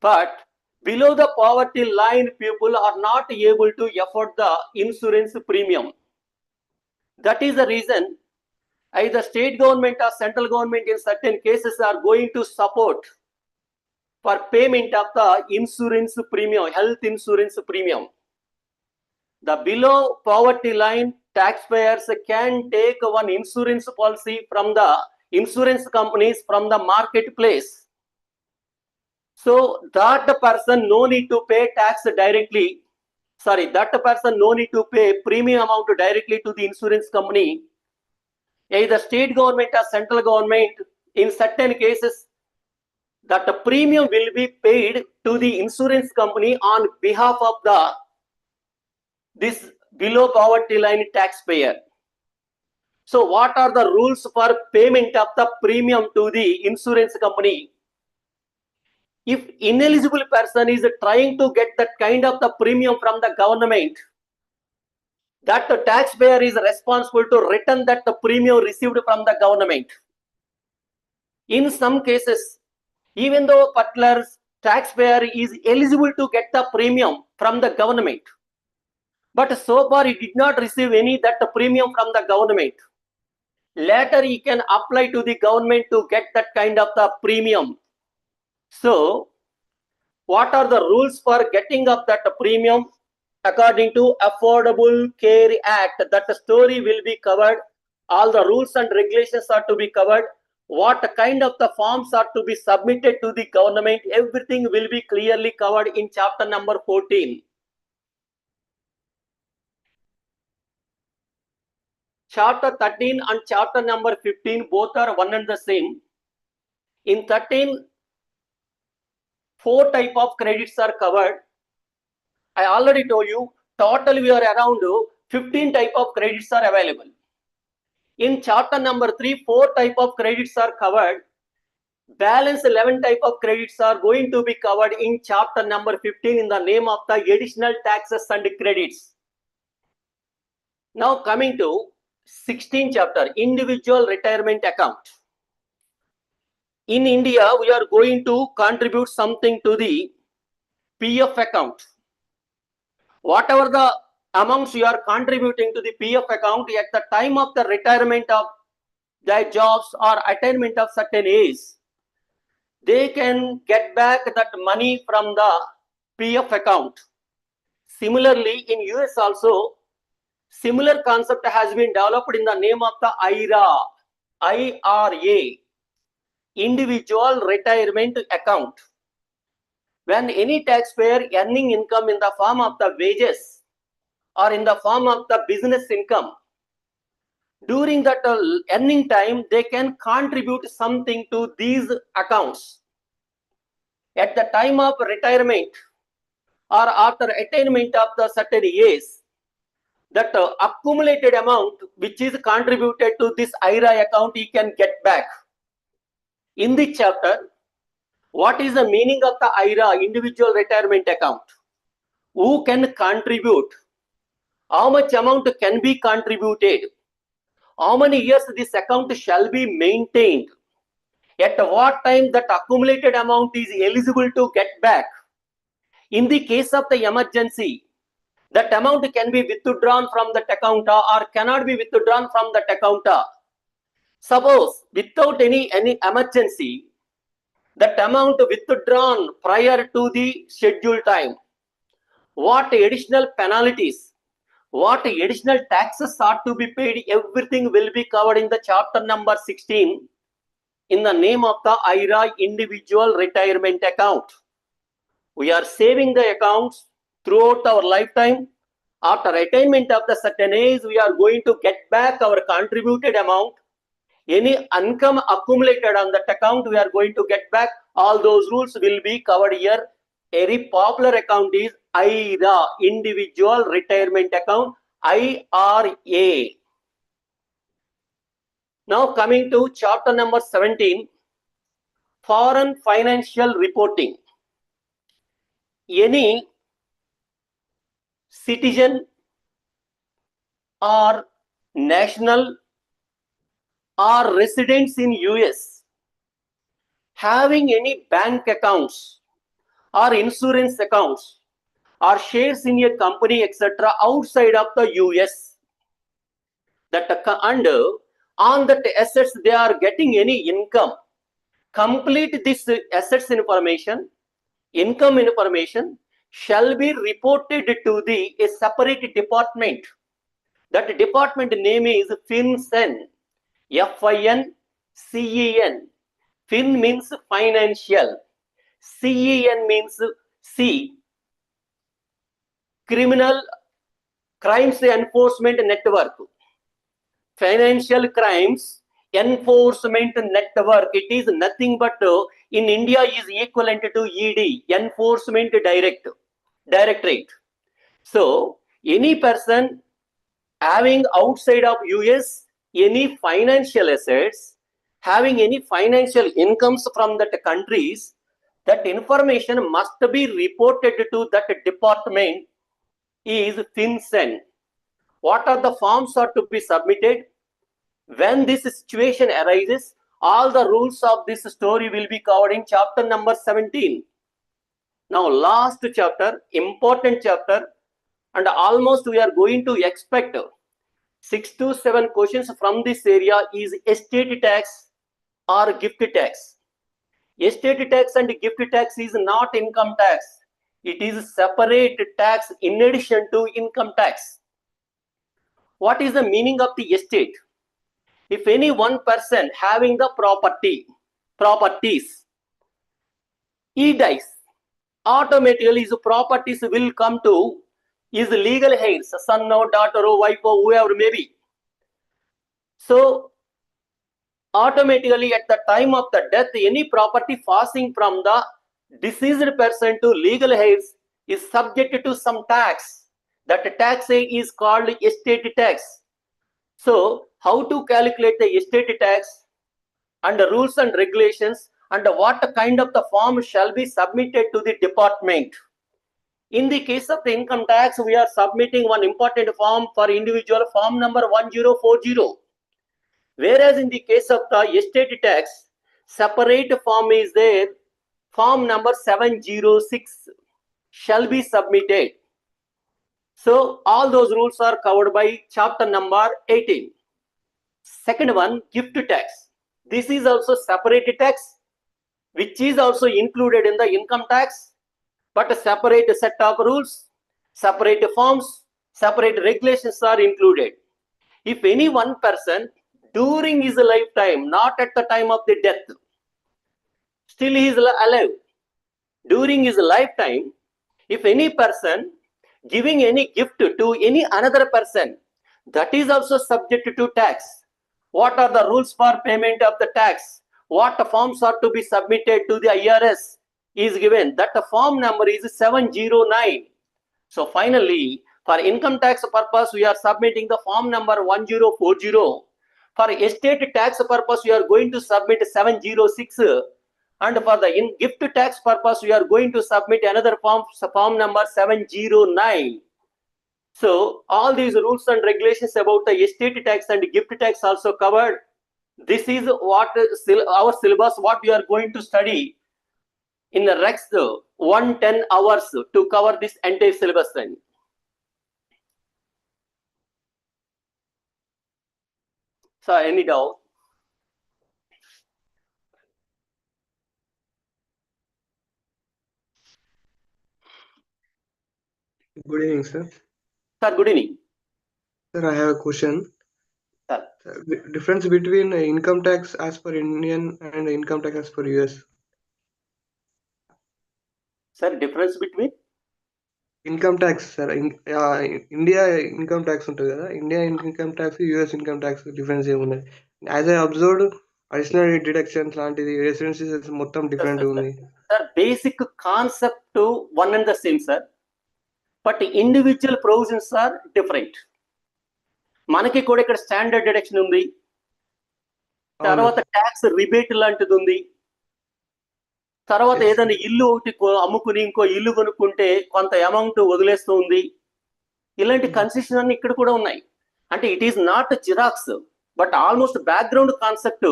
But below the poverty line, people are not able to afford the insurance premium. That is the reason either state government or central government in certain cases are going to support for payment of the insurance premium, health insurance premium. The below poverty line taxpayers can take one insurance policy from the insurance companies from the marketplace. So that person no need to pay tax directly. Sorry, that person no need to pay premium amount directly to the insurance company. Either state government or central government, in certain cases, that the premium will be paid to the insurance company on behalf of this below poverty line taxpayer. So what are the rules for payment of the premium to the insurance company? If ineligible person is trying to get that kind of the premium from the government, that the taxpayer is responsible to return that the premium received from the government. In some cases, even though particular taxpayer is eligible to get the premium from the government, but so far he did not receive any that the premium from the government. Later he can apply to the government to get that kind of the premium. So what are the rules for getting of that premium? According to Affordable Care Act, that story will be covered. All the rules and regulations are to be covered. What kind of the forms are to be submitted to the government? Everything will be clearly covered in chapter number 14. Chapter 13 and chapter number 15 both are one and the same. In 13, 4 type of credits are covered. I already told you, total we are around 15 type of credits are available. In chapter number 3, 4 type of credits are covered. Balance 11 type of credits are going to be covered in chapter number 15 in the name of the additional taxes and credits. Now coming to 16th chapter, individual retirement account. In India, we are going to contribute something to the PF account. Whatever the amounts you are contributing to the PF account at the time of the retirement of their jobs or attainment of certain age, they can get back that money from the PF account. Similarly, in US also, similar concept has been developed in the name of the IRA, individual retirement account. When any taxpayer earning income in the form of the wages or in the form of the business income, during that earning time, they can contribute something to these accounts. At the time of retirement or after attainment of the certain age, that accumulated amount which is contributed to this IRA account, he can get back. In this chapter, what is the meaning of the IRA, individual retirement account? Who can contribute? How much amount can be contributed? How many years this account shall be maintained? At what time that accumulated amount is eligible to get back? In the case of the emergency, that amount can be withdrawn from that account or cannot be withdrawn from that account. Suppose without any emergency, that amount withdrawn prior to the scheduled time, what additional penalties, what additional taxes are to be paid, everything will be covered in the chapter number 16 in the name of the IRA individual retirement account. We are saving the accounts throughout our lifetime. After attainment of the certain age, we are going to get back our contributed amount. Any income accumulated on that account, we are going to get back. All those rules will be covered here. A very popular account is IRA, individual retirement account, IRA. Now coming to chapter number 17, foreign financial reporting. Any citizen or national or residents in US having any bank accounts or insurance accounts or shares in a company, etc., outside of the US, that under on that assets they are getting any income, complete this assets information, income information shall be reported to the a separate department. That department name is FinCEN, FINCEN. Fin means financial, CEN means C, criminal crimes enforcement network, financial crimes enforcement network. It is nothing but in India is equivalent to ED, enforcement directorate. So any person having outside of US any financial assets, having any financial incomes from that countries, that information must be reported to that department is FinCEN. What are the forms are to be submitted? When this situation arises, all the rules of this story will be covered in chapter number 17. Now last chapter, important chapter, and almost we are going to expect 6 to 7 questions from this area is estate tax or gift tax. Estate tax and gift tax is not income tax. It is separate tax in addition to income tax. What is the meaning of the estate? If any one person having the properties, he dies, automatically his properties will come to his legal heirs, son or daughter or wife or whoever may be. So automatically at the time of the death, any property passing from the deceased person to legal heirs is subject to some tax. That tax is called estate tax. So how to calculate the estate tax and the rules and regulations and what kind of the form shall be submitted to the department. In the case of the income tax, we are submitting one important form for individual, form number 1040. Whereas in the case of the estate tax, separate form is there, form number 706 shall be submitted. So all those rules are covered by chapter number 18. Second one, gift tax. This is also separate tax, which is also included in the income tax, but a separate set of rules, separate forms, separate regulations are included. If any one person during his lifetime, not at the time of the death, still he is alive, during his lifetime, if any person giving any gift to any another person, that is also subject to tax. What are the rules for payment of the tax? What forms are to be submitted to the IRS is given. That form number is 709. So finally, for income tax purpose, we are submitting the form number 1040. For estate tax purpose, we are going to submit 706. And for the gift tax purpose, we are going to submit another form number 709. So all these rules and regulations about the estate tax and gift tax also covered. This is what our syllabus, what we are going to study in the next 110 hours to cover this entire syllabus. So any doubt? Good evening, sir. Sir, good evening. Sir, I have a question. Sir. Difference between income tax as per Indian and income tax as per US. Sir, difference between? Income tax, sir. India income tax ఉంటుంది కదా, India income tax, US income tax difference ఏమున్నది? As I observed, additional deductions లాంటిది residencies మొత్తం different ఉంది. Sir, basic concept one and the same, sir. But individual provisions are different. మనకి కూడా ఇక్కడ standard deduction ఉంది, తర్వాత ట్యాక్స్ రిబేట్ లాంటిది ఉంది, తర్వాత ఏదైనా ఇల్లు ఒకటి అమ్ముకుని ఇంకో ఇల్లు కొనుక్కుంటే కొంత అమౌంట్ వదిలేస్తూ ఉంది. ఇలాంటి కన్సెషన్ అన్ని ఇక్కడ కూడా ఉన్నాయి. అంటే it is not xerox, but almost background concept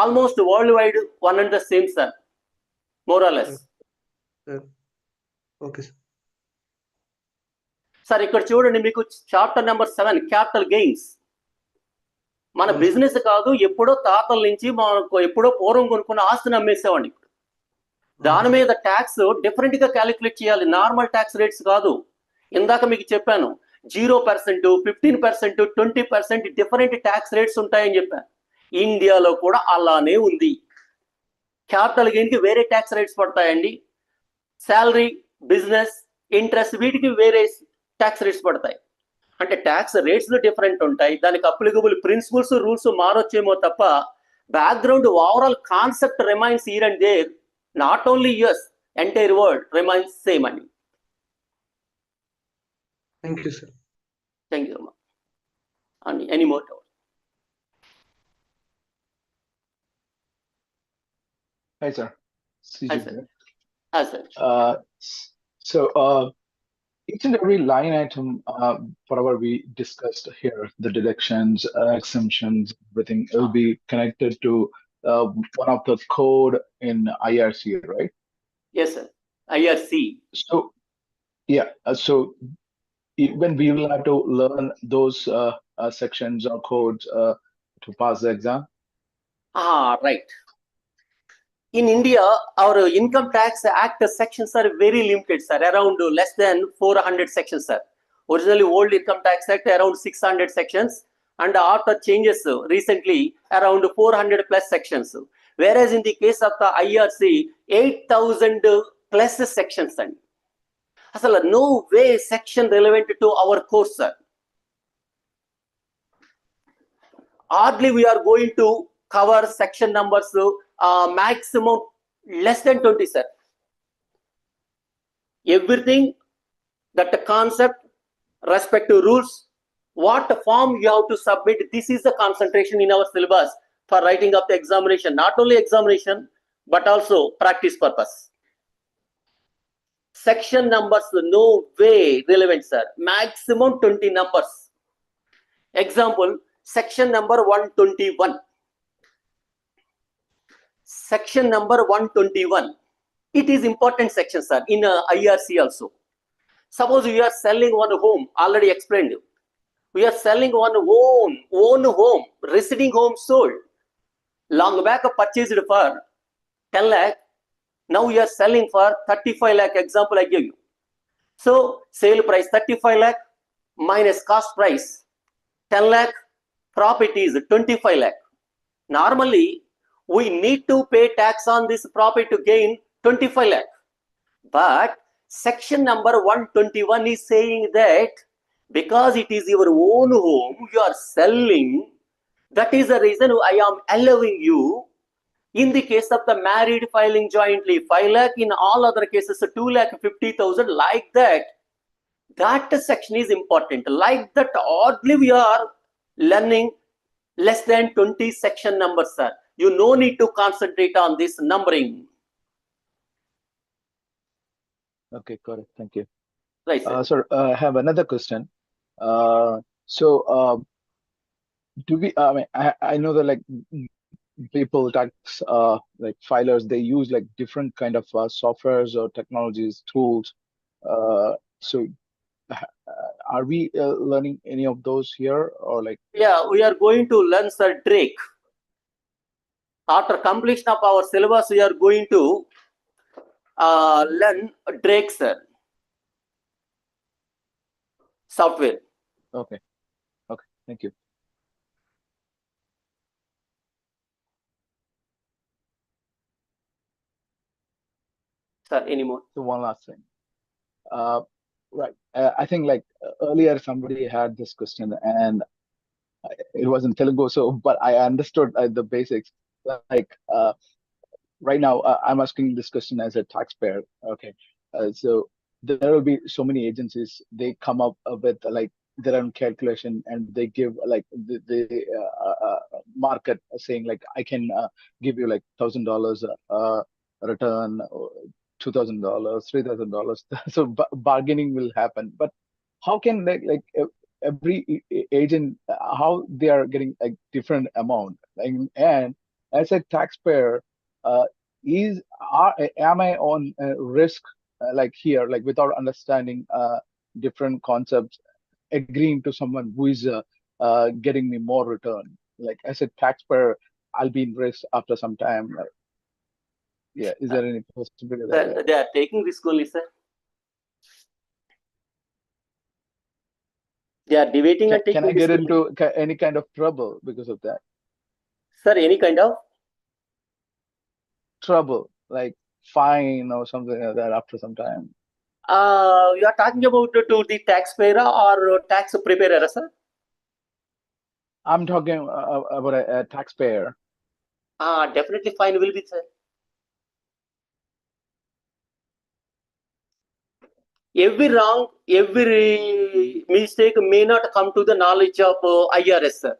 almost world wide one and the same, sir, more or less. Okay sir, ఇక్కడ చూడండి, మీకు చాప్టర్ నెంబర్ 7 క్యాపిటల్ గెయిన్స్. మన బిజినెస్ కాదు, ఎప్పుడో తాతల నుంచి మనకు ఎప్పుడో పూర్వం కొనుక్కున్న ఆస్తిని అమ్మేసేవాడిని. దాని మీద ట్యాక్స్ డిఫరెంట్ గా క్యాలిక్యులేట్ చేయాలి, నార్మల్ ట్యాక్స్ రేట్స్ కాదు. ఇందాక మీకు చెప్పాను 0%, 15%, 20% డిఫరెంట్ ట్యాక్స్ రేట్స్ ఉంటాయని చెప్పాను. ఇండియాలో కూడా అలానే ఉంది. క్యాపిటల్ గెయిన్ కి వేరే ట్యాక్స్ రేట్స్ పడతాయండి, శాలరీ, బిజినెస్, ఇంట్రెస్ట్ వీటికి వేరే ట్యాక్స్ రేట్స్ పడతాయి. అంటే ట్యాక్స్ రేట్స్ డిఫరెంట్ ఉంటాయి, దానికి అప్లికబుల్ ప్రిన్సిపల్స్, రూల్స్ మారొచ్చేమో తప్ప background overall concept remains here and there. Not only US, entire world remains same అండి. Thank you sir. Thank you అమ్మా. And any more doubt? Hi, sir. Hi, sir. Hi, sir. So each and every line item, whatever we discussed here, the deductions, exemptions, everything will be connected to one of the code in IRC, right? Yes, sir. IRC. So, yeah. So when we will have to learn those sections or codes to pass the exam? Right. In India, our Income Tax Act sections are very limited, sir, around less than 400 sections, sir. Originally, old Income Tax Act around 600 sections, and after changes recently, around 400 plus sections. Whereas in the case of the IRC, 8,000 plus sections. Asala no way section relevant to our course, sir. Hardly we are going to cover section numbers maximum less than 20, sir. Everything that the concept, respect to rules, what form you have to submit, this is the concentration in our syllabus for writing up the examination. Not only examination, but also practice purpose. Section numbers no way relevant, sir. Maximum 20 numbers. Example, section number 121. Section number 121. It is important section, sir, in IRC also. Suppose we are selling one home, already explained. We are selling one own home, residing home sold. Long back purchased for 10 lakh. Now we are selling for 35 lakh. Example I give you. So sale price 35 lakh minus cost price 10 lakh. Profit is 25 lakh. Normally, we need to pay tax on this profit to gain 25 lakh. But section number 121 is saying that Because it is your own home, you are selling. That is the reason I am allowing you. In the case of the married filing jointly, 5 lakh, in all other cases, 2,50,000, like that. That section is important. Like that, oddly we are learning less than 20 section numbers, sir. You no need to concentrate on this numbering. Okay, got it. Thank you. Right, sir. Sir, I have another question. Do we, I mean, I know that like people tax like filers, they use like different kind of softwares or technologies, tools. So are we learning any of those here, or like? Yeah, we are going to learn, sir, Drake. After completion of our syllabus, we are going to learn Drake, sir, software. Okay, okay, thank you. Sir, any more? So one last thing. Right, I think like earlier somebody had this question and it was in Telugu, so but I understood the basics. Like right now, I'm asking this question as a taxpayer. Okay, so there will be so many agencies. They come up with like their own calculation, and they give like the market saying like I can give you like $1,000 return, $2,000, $3,000. So bargaining will happen. But how can every agent, how they are getting a different amount? And as a taxpayer, uh, am I on risk like here, like without understanding different concepts, agreeing to someone who is getting me more return? Like as a taxpayer, I'll be in risk after some time. Like, yeah, is there any possibility that? They are taking risk only, sir. They are debating and taking Can I risk get only. into any kind of trouble because of that? Sir, any kind of? Trouble, like fine or something like that after some time. You are talking about to the taxpayer or tax preparer, sir? I'm talking about a taxpayer. Definitely fine will be, sir. Every wrong, every mistake may not come to the knowledge of IRS, sir.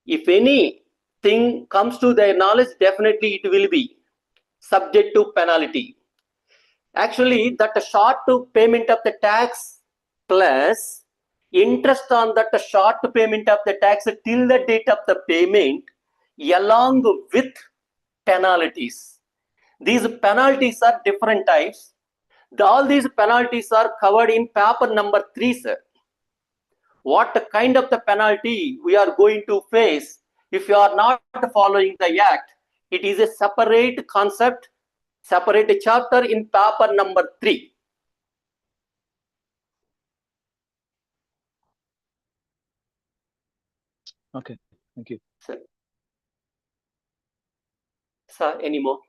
If anything comes to their knowledge, definitely it will be subject to penalty. Actually, that short payment of the tax plus interest on that short payment of the tax till the date of the payment, along with penalties. These penalties are different types. All these penalties are covered in paper number 3, sir. What kind of the penalty we are going to face if you are not following the act? It is a separate concept, separate chapter in paper number 3. Okay, thank you. Sir, any more?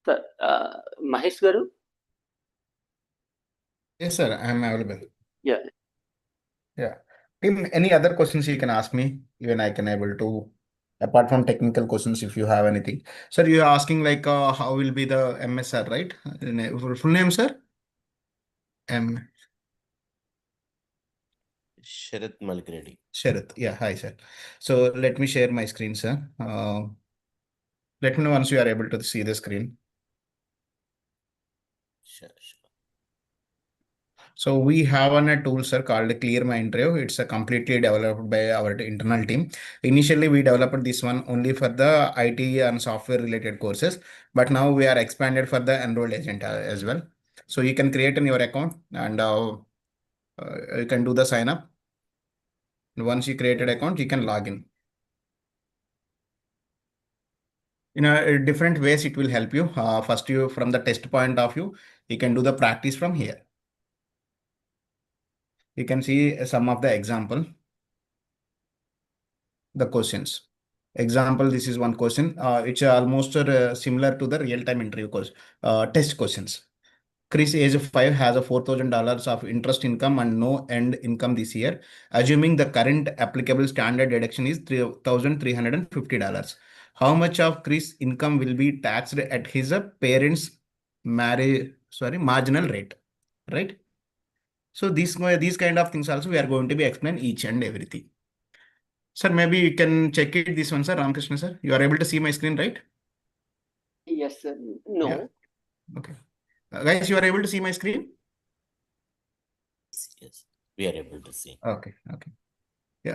Sir, Mahesh Garu? Yes, sir, I am available. Yeah. Yeah. Tim, any other questions you can ask me? Even I can able to, apart from technical questions, if you have anything. Sir, you are asking like how will be the MSR, right? Full name, sir? M. Sharath Malgredi. Sharath. Yeah, hi, sir. So let me share my screen, sir. Let me know once you are able to see the screen. Sure. So we have a tool, sir, called Clear My Interview. It's a completely developed by our internal team. Initially, we developed this one only for the IT and software related courses, but now we are expanded for the enrolled agent as well. So you can create in your account and you can do the sign up. Once you created account, you can log in. In a different ways, it will help you. First, you from the test point of view, you can do the practice from here. You can see some of the example. the questions. Example, this is one question. It's almost similar to the real-time interview test questions. Chris, age of 5, has a $4,000 of interest income and no end income this year. Assuming the current applicable standard deduction is $3,350. How much of Chris' income will be taxed at his parents' marginal rate, right? So these kind of things also we are going to be explain each and everything. Sir, maybe you can check it this one, sir. Ramakrishna, sir. You are able to see my screen, right? Yes, sir. No. Yeah. Okay. Guys, you are able to see my screen? Yes, we are able to see. Okay. Yeah.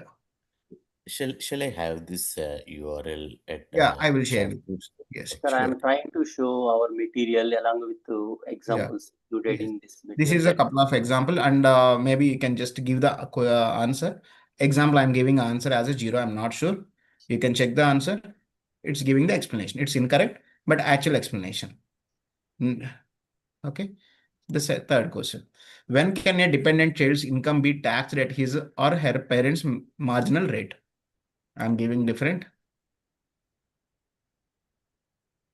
Shall I have this URL at Yeah, I will share chat? it. Yes, Sir, I sure. am trying to show our material along with examples included Yes. in this This material. is a couple of example, and maybe you can just give the answer. Example, I'm giving answer as a 0. I'm not sure. You can check the answer. It's giving the explanation. It's incorrect, but actual explanation. Okay. The third question. When can a dependent child's income be taxed at his or her parents' marginal rate? I'm giving different.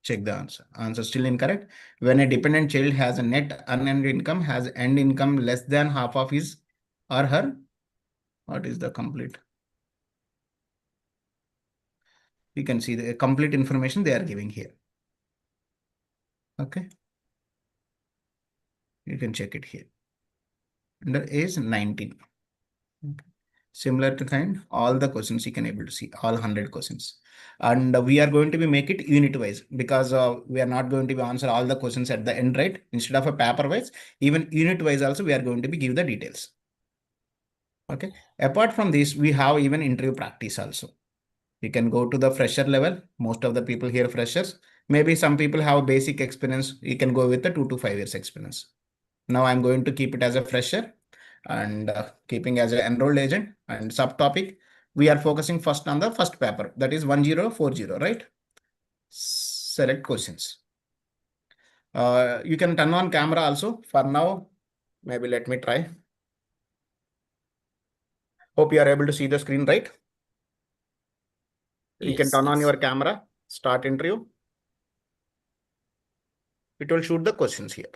Check the answer. Answer still incorrect. When a dependent child has a net unearned income, has earned income less than half of his or her. What is the complete? You can see the complete information they are giving here. Okay. You can check it here. Under age 19. Okay. Similar to kind, all the questions you can able to see, all 100 questions. And we are going to be make it unit wise because we are not going to be answer all the questions at the end, right? Instead of a paper wise, even unit wise also we are going to be give the details. Okay. Apart from this, we have even interview practice also. You can go to the fresher level. Most of the people here freshers. Maybe some people have basic experience. You can go with the 2 to 5 years experience. Now I'm going to keep it as a fresher and keeping as an enrolled agent and subtopic. We are focusing first on the first paper, that is 1040, right? Select questions. You can turn on camera also. For now, maybe let me try. Hope you are able to see the screen, right? You can turn on your camera, start interview. It will shoot the questions here.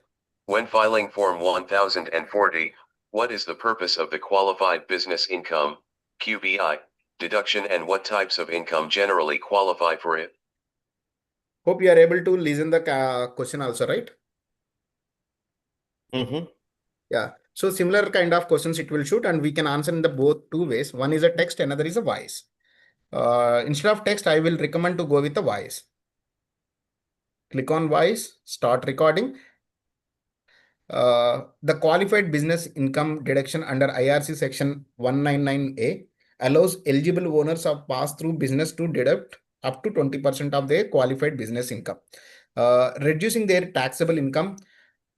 When filing Form 1040, what is the purpose of the qualified business income, QBI, deduction, and what types of income generally qualify for it? Hope you are able to listen the question also, right? Yeah. So similar kind of questions it will shoot, and we can answer in the both two ways. One is a text, another is a voice. Instead of text, I will recommend to go with the voice. Click on voice, start recording. The qualified business income deduction under IRC section 199A allows eligible owners of pass-through business to deduct up to 20% of their qualified business income, reducing their taxable income.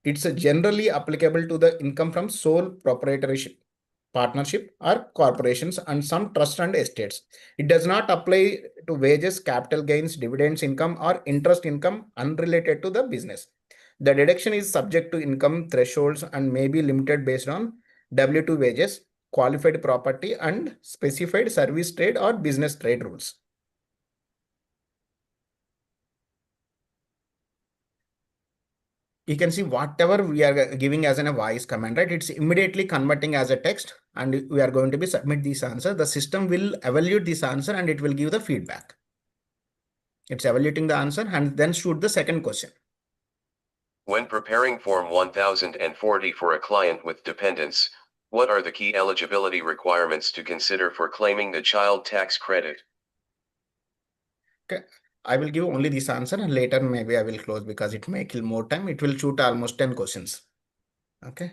It's generally applicable to the income from sole proprietorship, partnership, or corporations, and some trust and estates. It does not apply to wages, capital gains, dividends income, or interest income unrelated to the business. The deduction is subject to income thresholds and may be limited based on W2 wages, qualified property, and specified service trade or business trade rules. You can see whatever we are giving as a voice command, right? It's immediately converting as a text, and we are going to be submit this answer. The system will evaluate this answer and it will give the feedback. It's evaluating the answer and then shoot the second question. When preparing Form 1040 for a client with dependents, what are the key eligibility requirements to consider for claiming the child tax credit? Okay. I will give only this answer and later maybe I will close because it may kill more time. It will shoot almost 10 questions. Okay.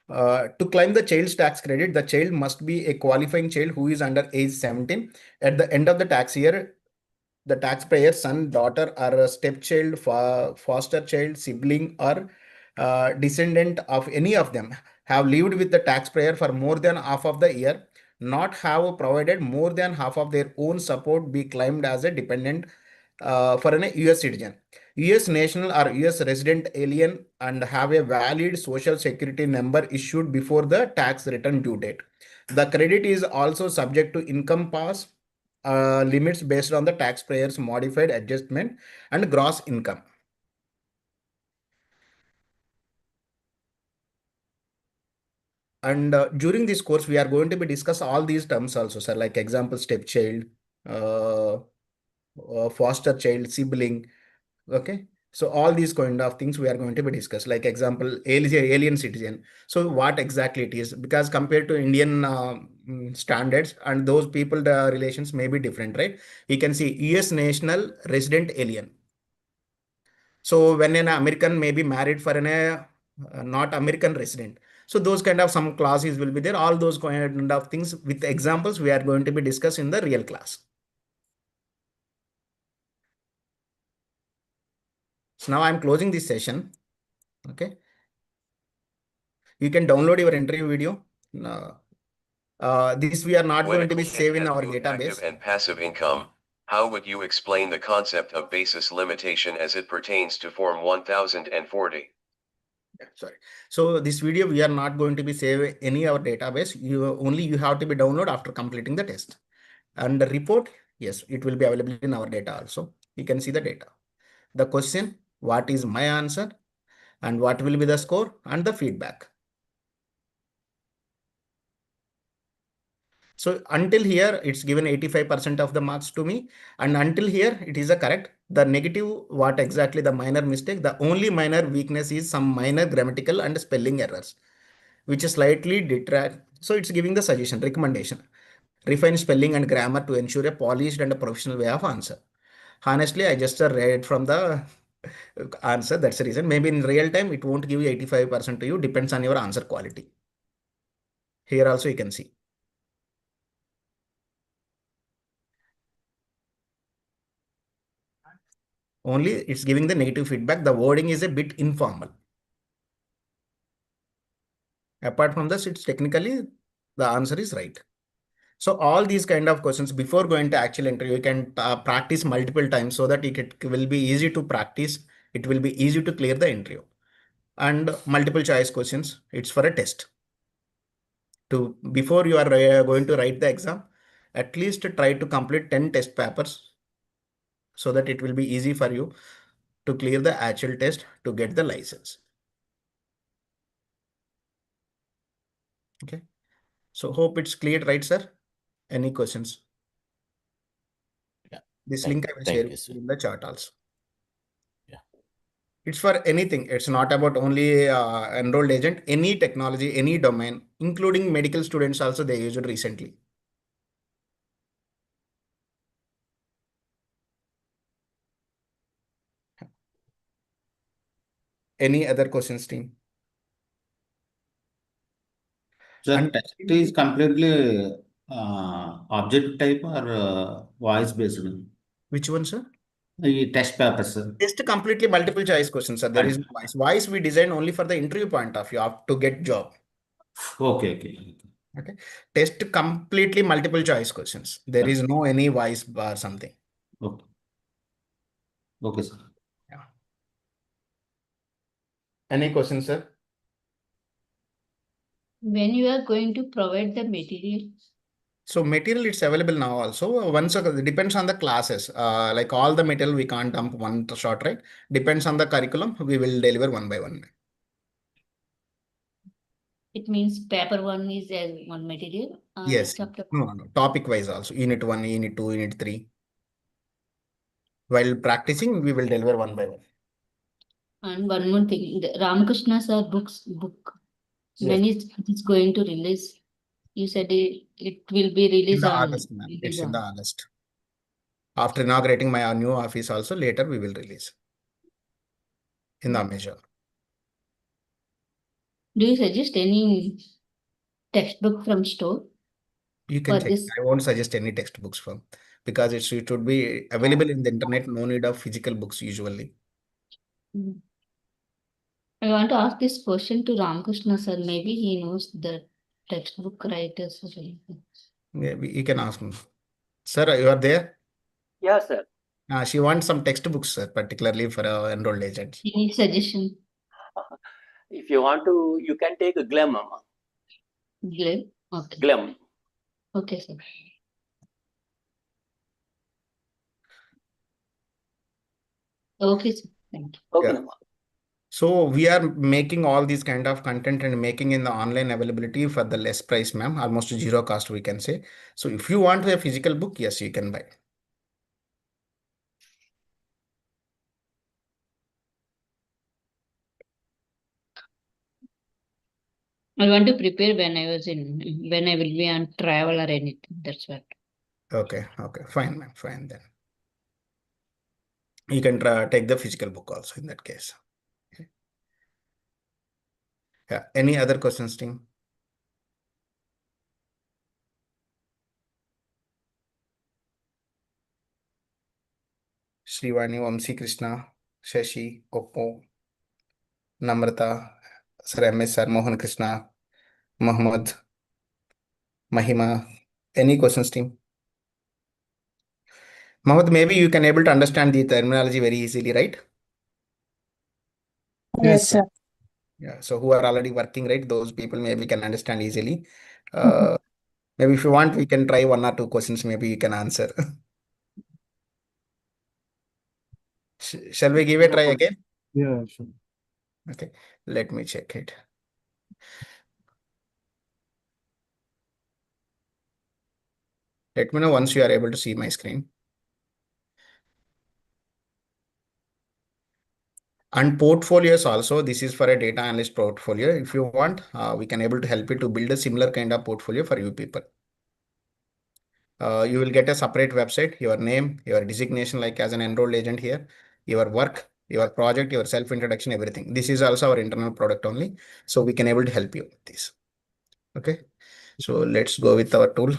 To claim the child's tax credit, the child must be a qualifying child who is under age 17. At the end of the tax year, the taxpayer's son, daughter, or a stepchild, foster child, sibling, or descendant of any of them have lived with the taxpayer for more than half of the year, not have provided more than half of their own support, be claimed as a dependent for an US citizen, US national or US resident alien, and have a valid social security number issued before the tax return due date. The credit is also subject to income pass limits based on the taxpayer's modified adjustment and gross income. And during this course, we are going to be discuss all these terms also, sir, like example, stepchild, foster child, sibling. Okay. So all these kind of things we are going to be discussed, like example, alien citizen. So what exactly it is, because compared to Indian standards and those people, the relations may be different, right? You can see US national resident alien. So when an American may be married for an not American resident. So those kind of some clauses will be there. All those kind of things with examples we are going to be discussed in the real class. So now I'm closing this session. Okay. You can download your interview video. This we are not When going a to be client saving has our both active database. and passive income, how would you explain the concept of basis limitation as it pertains to Form 1040? Sorry. So this video we are not going to be save any our database. You have to be download after completing the test. And the report, yes, it will be available in our data also. You can see the data. The question, what is my answer, and what will be the score and the feedback. So until here, it's given 85% of the marks to me. And until here, it is a correct. The negative, what exactly the minor mistake, the only minor weakness is some minor grammatical and spelling errors, which is slightly detract. So it's giving the suggestion, recommendation. Refine spelling and grammar to ensure a polished and a professional way of answer. Honestly, I just read from the answer. That's the reason. Maybe in real time, it won't give you 85% to you. Depends on your answer quality. Here also you can see. Only it's giving the negative feedback. The wording is a bit informal. Apart from this, it's technically the answer is right. So all these kind of questions before going to actual interview, you can practice multiple times so that it will be easy to practice. It will be easy to clear the interview. And multiple choice questions, it's for a test. To before you are going to write the exam, at least try to complete 10 test papers so that it will be easy for you to clear the actual test to get the license. Okay. So hope it's clear, right, sir? Any questions? Yeah. This link I will share you, sir. in the chat also. Yeah. It's for anything. It's not about only enrolled agent, any technology, any domain, including medical students also they used it recently. Any other questions, team? The test is completely object type or voice based. Which one, sir? The test paper, sir. Just completely multiple choice questions, sir. There is no voice. Voice we design only for the interview point of view to get job. Okay. Okay. Test completely multiple choice questions. There is no any voice or something. Okay. Okay, sir. Yeah. Any questions, sir? When you are going to provide the material? So material it's available now also. Once it depends on the classes. Like all the material we can't dump one shot, right? Depends on the curriculum. We will deliver one by one. It means paper 1 is as one material. Yes. Chapter No. Topic wise also. Unit 1, Unit 2, Unit 3. While practicing, we will deliver one by one. And one more thing, the Ramakrishna sir book. Yes. When is it going to release? You said it will be released In the on August, ma'am. It's in the August. After inaugurating my new office also, later we will release in the measure. Do you suggest any textbook from store? You can for check. this? I won't suggest any textbooks from because it should be available in the internet. No need of physical books usually. I want to ask this question to Ramakrishna sir. Maybe he knows the textbook writers or anything. Yeah, you can ask me. Sir, you are there? Yeah, sir. She wants some textbooks, sir, particularly for enrolled agents. Any suggestion? If you want to, you can take a GLEM. Glenn? Okay. GLEM. Okay, sir. Okay, sir. Thank you. Okay, Yeah. Nama. So we are making all these kind of content and making in the online availability for the less price, ma'am, almost zero cost, we can say. So if you want a physical book, yes, you can buy. I want to prepare when I will be on travel or anything. That's what. Okay, fine, ma'am, fine then. You can take the physical book also in that case. Okay. Yeah. Any other questions, team? Srivani, Vamsi, Krishna, Shashi, Oppo, Namrata, Sir MS, Sir Mohan Krishna, Muhammad, Mahima. Any questions, team? Mohammed, maybe you can able to understand the terminology very easily, right? Yes, sir. Yeah. So who are already working, right? Those people maybe can understand easily. Maybe if you want, we can try one or two questions. Maybe you can answer. Shall we give a try again? Yeah, sure. Okay. Let me check it. Let me know once you are able to see my screen. And portfolios also, this is for a data analyst portfolio. If you want, we can able to help you to build a similar kind of portfolio for you people. You will get a separate website, your name, your designation like as an enrolled agent here, your work, your project, your self-introduction, everything. This is also our internal product only. So we can able to help you with this. Okay. So let's go with our tool.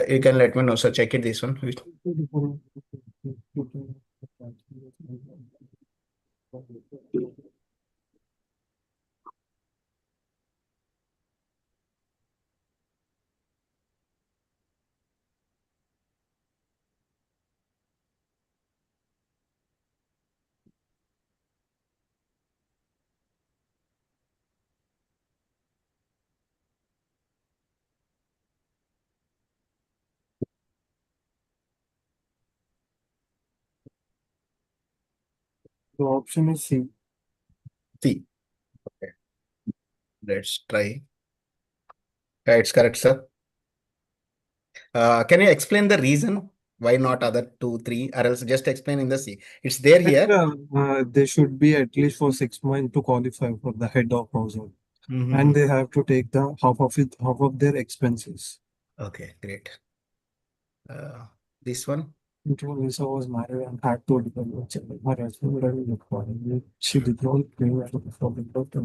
You can let me know. So check it this one. The option is C. See. Okay. Let's try. Yeah, it's correct, sir. Can you explain the reason why not other 2, 3, or else just explain in the C? It's there here. They should be at least for 6 months to qualify for the head of household, and they have to take the half of their expenses. Okay, great. This one. Lisa was married and had two different children. Her husband died before. She did not pay for the doctor.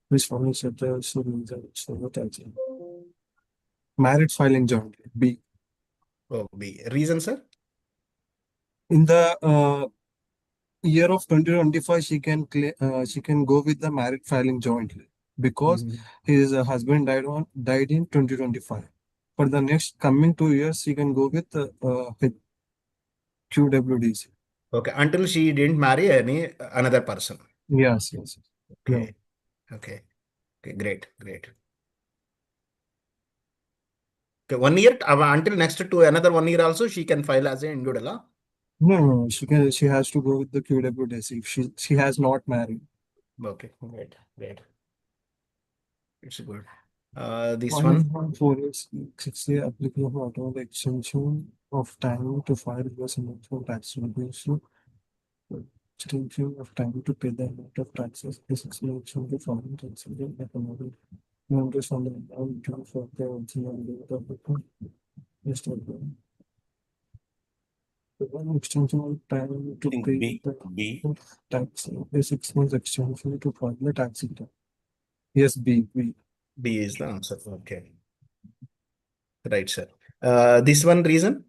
Which family sector should the taxing? Marriage filing jointly. B. Oh, B. Reason, sir? In the year of 2025, she can go with the marriage filing jointly because his husband died in 2025. For the next coming 2 years, she can go with QWDC. Okay, until she didn't marry any another person. Yes. Okay. Okay. Okay, great. Okay, 1 year until next to another 1 year also she can file as an individual. No. She has to go with the QWDC if she has not married. Okay, great. It's good. This 1.4 applicable for automatic extension of time to file US income tax reduction. Extension of time to pay the amount of taxes is extension to foreign taxes economic members on the amount due for the original date of the yes, the one extension of time to think pay B. the tax is 6 months extension to file the tax return. Yes, B. B is the answer. Okay. Right, sir. This one reason?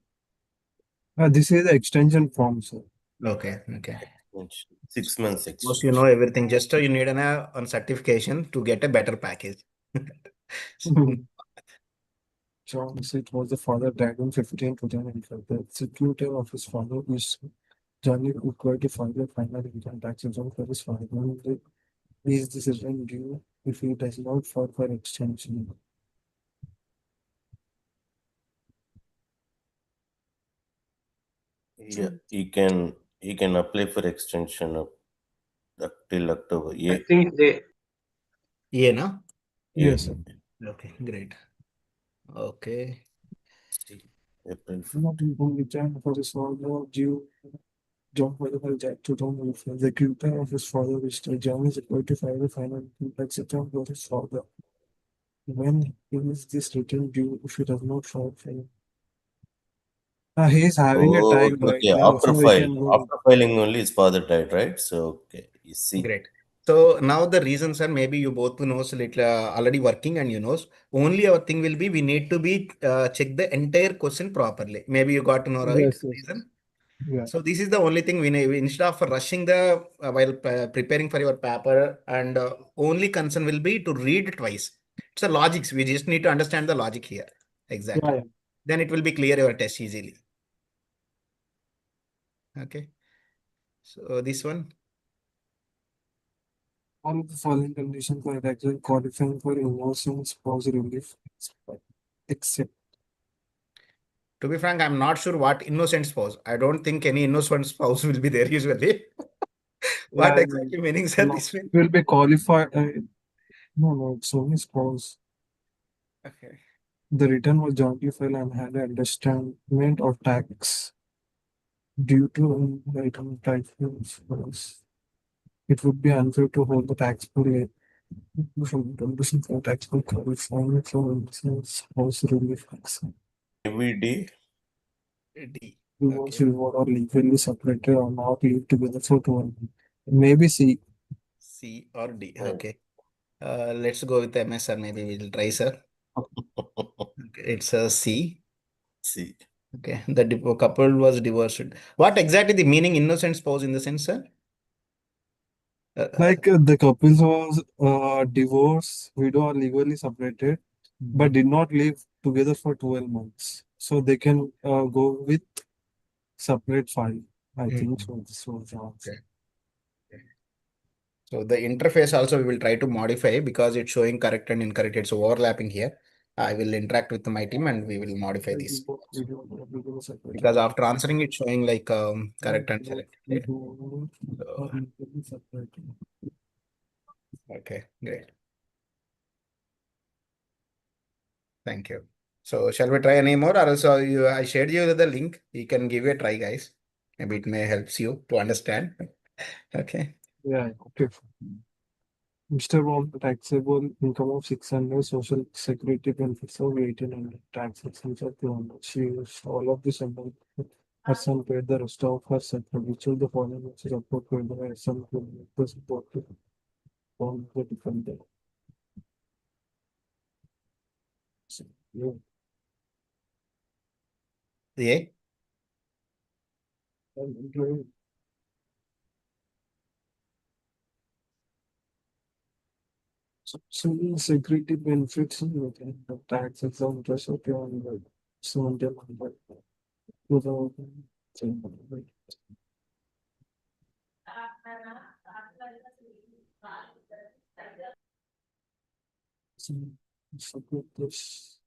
This is the extension form, sir. Okay. 6 months Most you extension. know everything. Just you need an certification to get a better package. John said was the father died on 15/2005. The executor of his father is Johnny required to file a final income tax return for his father. Is this return due if he does not file for extension? Yeah, he can apply for extension of till October. I Yeah. think they. Yeah, no? Yes, sir. Okay, great. Okay. April Not income return for his father due. John Oliver Jack to Tom Wilson. The executor of his father, Mr. John, is required to file a final income tax return for his father. When is this return due if he does not file? He is having a Oh, time okay, right okay. now, After so we file, can go. after filing only his father died, right? So okay, you see. Great. So now the reasons are maybe you both knows little already working and you knows only our thing will be we need to be check the entire question properly. Maybe you got to know right Yes, yes, reason. yeah. So this is the only thing we need. Instead of rushing the while preparing for your paper and only concern will be to read twice. It's a logics. We just need to understand the logic here. Exactly. Yeah. Then it will be clear your test easily. Okay. So this one. All of the following conditions for actually qualifying for invoicing spouse relief, except To be frank, I'm not sure what innocent spouse. I don't think any innocent spouse will be there usually. What exactly meaning, sir? no, This mean? will be qualified. No, it's only spouse. Okay. The return was jointly filed and had an understandment of tax due to item type spouse. It would be unfair to hold the taxable from condition for taxable qualifying for spouse relief tax. Maybe D. D. Divorce, Okay. reward, or legally separated or not live together for 12 months. Maybe C. C or D. Oh. Okay. Let's go with MS, sir. Maybe we'll try, sir. Okay. It's a C. See. Okay. The couple was divorced. What exactly the meaning innocent spouse in the sense, sir? Like the couples was divorced, widow or legally separated, but did not live together for 12 months. So they can go with separate file. I think so. This was the answer. Okay. So the interface also we will try to modify because it's showing correct and incorrect. It's overlapping here. I will interact with my team and we will modify this. Because after answering it's showing like correct and selected. So, okay, great. Thank you. So shall we try any more or else I shared you the link. You can give it a try, guys. Maybe it may helps you to understand. Okay. Yeah, okay. Mr. Wong, taxable income of 600, social security benefits of 1800, tax exemption of 200. She used all of this amount. Her son paid the rest of her salary, which of the following is support paid by her son to support on the defendant. Yeah. Yeah. Social security benefits and the tax exemption of 200. So, 2000. Support this.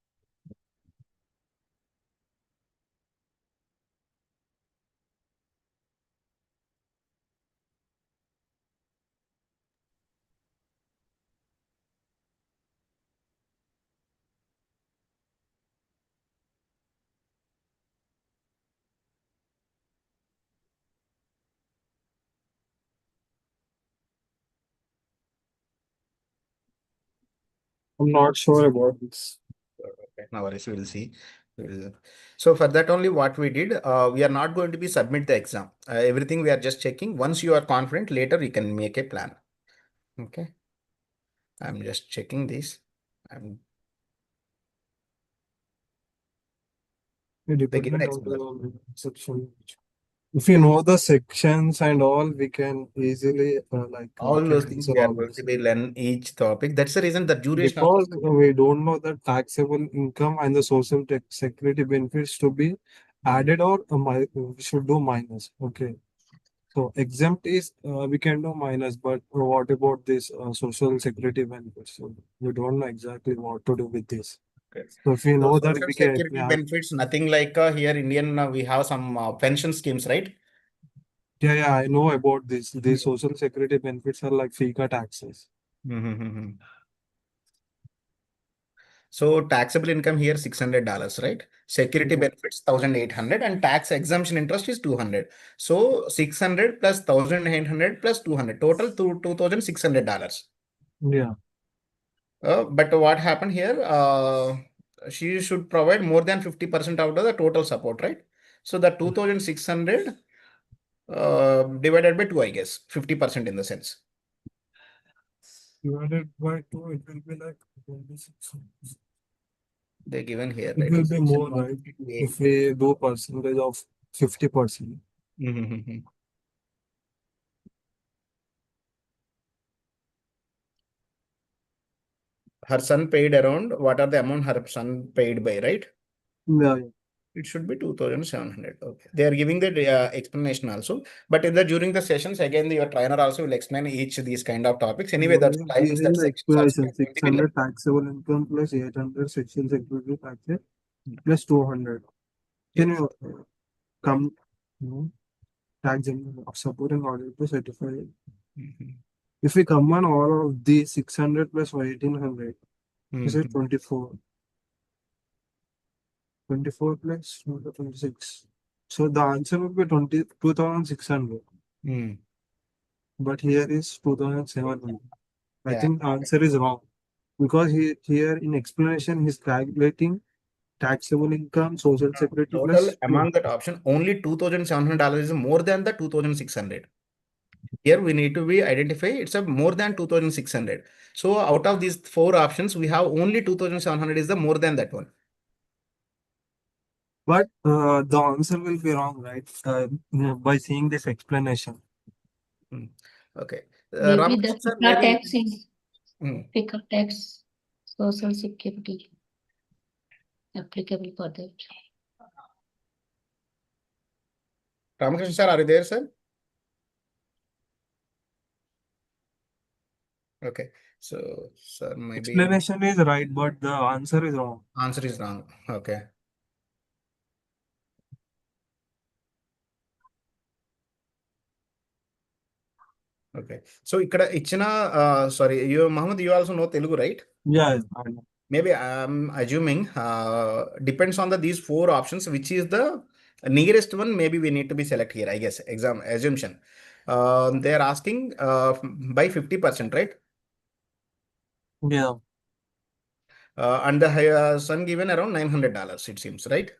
I'm not sure about this. Okay, no worries, we'll see. So for that only what we did, we are not going to be submit the exam. Everything we are just checking. Once you are confident, later we can make a plan. Okay. I'm just checking this. It They given dependent on explanation. the section. If you know the sections and all, we can easily All can those things answer we are all going this. to be learn each topic. That's the reason the duration of Because we don't know the taxable income and the social security benefits to be added or we should do minus. Okay. So exempt is we can do minus, but what about this social security benefits? So we don't know exactly what to do with this. Okay. So if we So know that social we can, security yeah, benefits, nothing like here Indian, we have some pension schemes, right? yeah, I know about this. The social security benefits are like FICA taxes. Mm-hmm. So taxable income here $600, right? Security Yeah. benefits 1,800 and tax exemption interest is 200. So 600 plus 1,800 plus 200, total to $2,600. Yeah. But what happened here? She should provide more than 50% out of the total support, right? So the 2,600 divided by 2, I guess, 50% in the sense. Divided by 2, it will be like 26. They given here, It right? will It's be section more, right? 152A. If we do percentage of 50%. Mm-hmm. Her son paid around, what are the amount her son paid by, right? Yeah. It should be 2,700. Okay. They are giving the explanation also. But in the during the sessions, again, your trainer also will explain each of these kind of topics. Anyway, that's time is that Given the sections also we explanation, are going to be learning. 600 taxable income plus 800 social security taxes plus 200. Can Yes. you come, tax of supporting order to certify it? Mhm. If we combine all of these 600 plus 1800, is it Mhm. 24? 24 plus 26. So the answer would be 22,600. Mm. But here is 2,700. I Yeah. think the answer is wrong. Because here in explanation, he's calculating taxable income, social security Total plus among that option, only $2,700 is more than the 2,600. Here we need to be identify it's a more than 2,600. So out of these 4 options, we have only 2,700 is the more than that one. But the answer will be wrong, right? By seeing this explanation. Okay. Maybe the Ramakrishna sir, FICA maybe. tax is FICA tax, social security applicable for that. Ramakrishna sir, are you there, sir? Okay. So, sir, maybe Explanation is right, but the answer is wrong. answer is wrong. Okay. Okay. So, ikkada ichina, sorry, you, Mohammed, you also know Telugu, right? Yeah, I know. Maybe I'm assuming depends on these 4 options, which is the nearest one. Maybe we need to be select here, I guess. Exam assumption. They are asking by 50%, right? Yeah. And the son given around $900, it seems, right?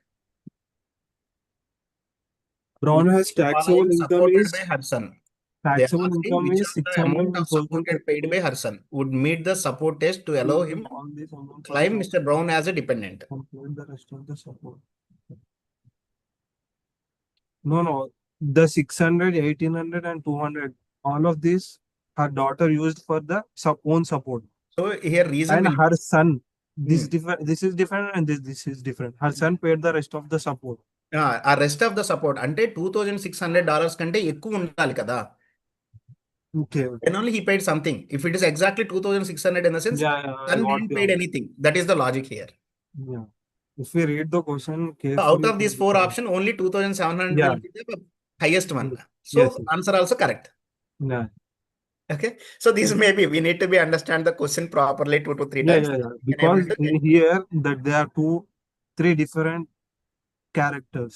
Brown has taxable income supported is by her son. They are taxable asking income which is of the 600 amount and of social supported paid by her son would meet the support test to allow him all these amounts are claim Mr. Brown as a dependent. complete the rest of the support. No. The 600, 1800 and 200, all of these her daughter used for the own support. So here reason And will her son, be, this is different and this is different. Her son paid the rest of the support. ఆ rest of the support అంటే $2,600 కంటే ఎక్కువ ఉండాలి కదా. Okay. Then only he paid something. If it is exactly 2,600 in the sense, Yeah, I son got didn't you. paid anything. That is the logic here. Yeah. If we read the question So carefully. out of these 4 options, only 2,700 Yeah. will be the highest one. So Yes. answer also correct. Yeah. Okay. So this maybe we need to be understand the question properly 2 to 3 times. Yeah. Because in here that there are 3 different characters.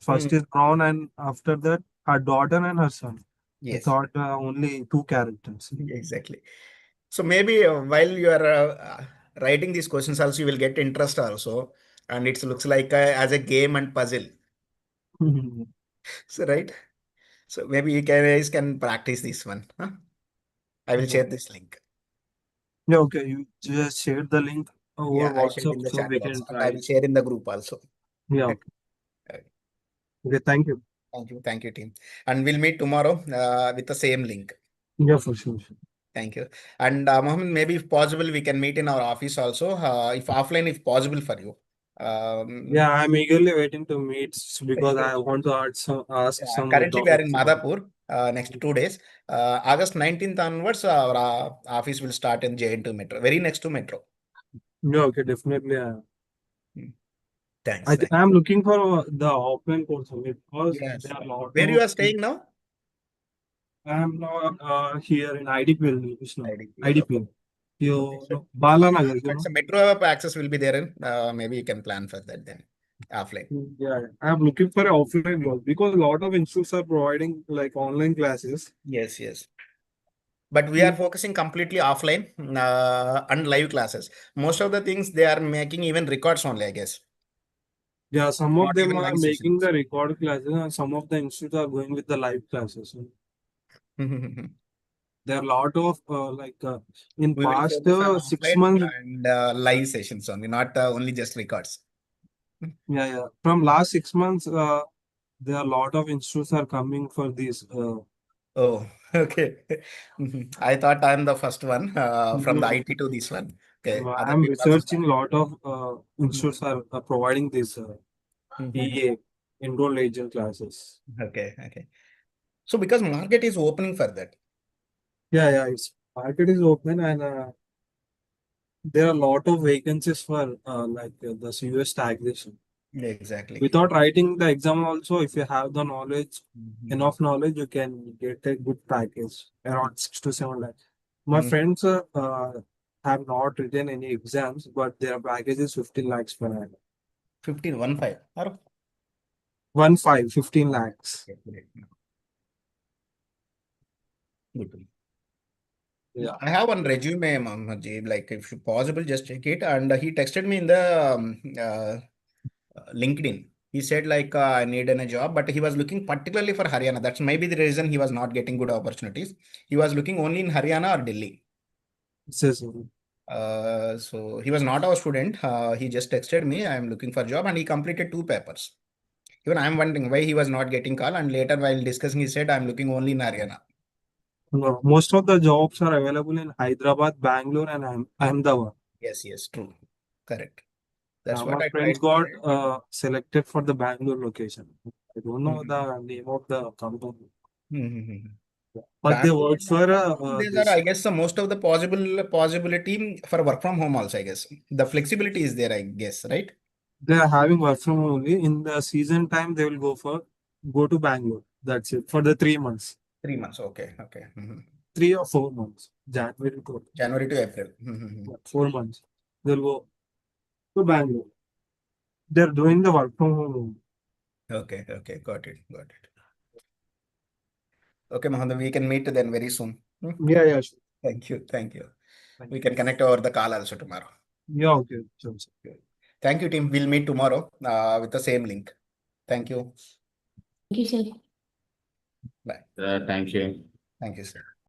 First is Brown and after that her daughter and her son. I Yes. thought only 2 characters. Exactly. So maybe while you are writing these questions also, you will get interest also. And it looks like as a game and puzzle. So, right. So maybe you guys can practice this one. Huh? I will share this link. Yeah, okay. You just share the link over Yeah, I shared WhatsApp in the so chat we box can and try. I will share in the group also. Yeah. Okay. Okay, thank you. Thank you, team. And we'll meet tomorrow with the same link. Yeah, for sure. Thank you. And Mohammed, maybe if possible, we can meet in our office also, if offline, if possible for you. Yeah, I'm eagerly waiting to meet because I want to ask some Currently, we are in doubts. Madhapur next 2 days. August 19th onwards, our office will start in JN2 Metro, very next to Metro. Yeah, okay, definitely. Thanks. I'm looking for the offline course only because Yes. there are a lot Where you are of. staying now? I'm now here in IDPL, IDPL. IDPL. You know, Balanagar, you It's know. a metro access will be there. Maybe you can plan for that then offline. Yeah, I'm looking for an offline course because a lot of institutes are providing like online classes. Yes, yes. But we are focusing completely offline and live classes. Most of the things they are making even records only, I guess. Yeah, some Not of them even are live making sessions. the record classes, and some of the institutes are going with the live classes. There are a lot of in We will past focus on 6 months. offline and live sessions only, not only just records. Yeah. From last 6 months, there are a lot of institutes are coming for this. Oh, okay. I thought I'm the first one from the IT to this one. Okay, other I'm people also researching a lot of institutes are providing this EA, enrolled agent classes. Okay. So because market is opening for that. Yeah. It's market is open and there are a lot of vacancies for the US taxation. Exactly. Without writing the exam also, if you have the knowledge, enough knowledge, you can get a good package around 6 to 7 lakhs. My friends have not written any exams, but their package is 15 lakhs per annum. 15 or 15 lakhs. Good. Yeah. I have one resume, Mohammed. Like, if possible, just check it. And he texted me in the LinkedIn. He said, like, I need a job, but he was looking particularly for Haryana. That's maybe the reason he was not getting good opportunities. He was looking only in Haryana or Delhi. So he was not our student. He just texted me, I am looking for a job, and he completed 2 papers. Even I'm wondering why he was not getting call. And later, while discussing, he said, I'm looking only in Haryana. No, most of the jobs are available in Hyderabad, Bangalore, and Ahmedabad. Yes, true. Correct. That's My what I friends tried to got say. selected for the Bangalore location. I don't know the name of the company, but they Bangalore, work for these are, this. I guess, the most of the possibility for work from home also, I guess. The flexibility is there, I guess, right? They are having work from home only. In the season time, they will go to Bangalore. That's it for the 3 months. 3 months, okay. 3 or 4 months. January to April. 4 months. They'll go to Bangalore. They're doing the work from home. Okay, got it. Okay, Mohammed, we can meet then very soon. Yeah, sure. Thank you. We can connect over the call also tomorrow. Yeah, okay. Sure. Thank you, team. We'll meet tomorrow with the same link. Thank you. Thank you, sir. Bye. Thank you. Thank you, sir.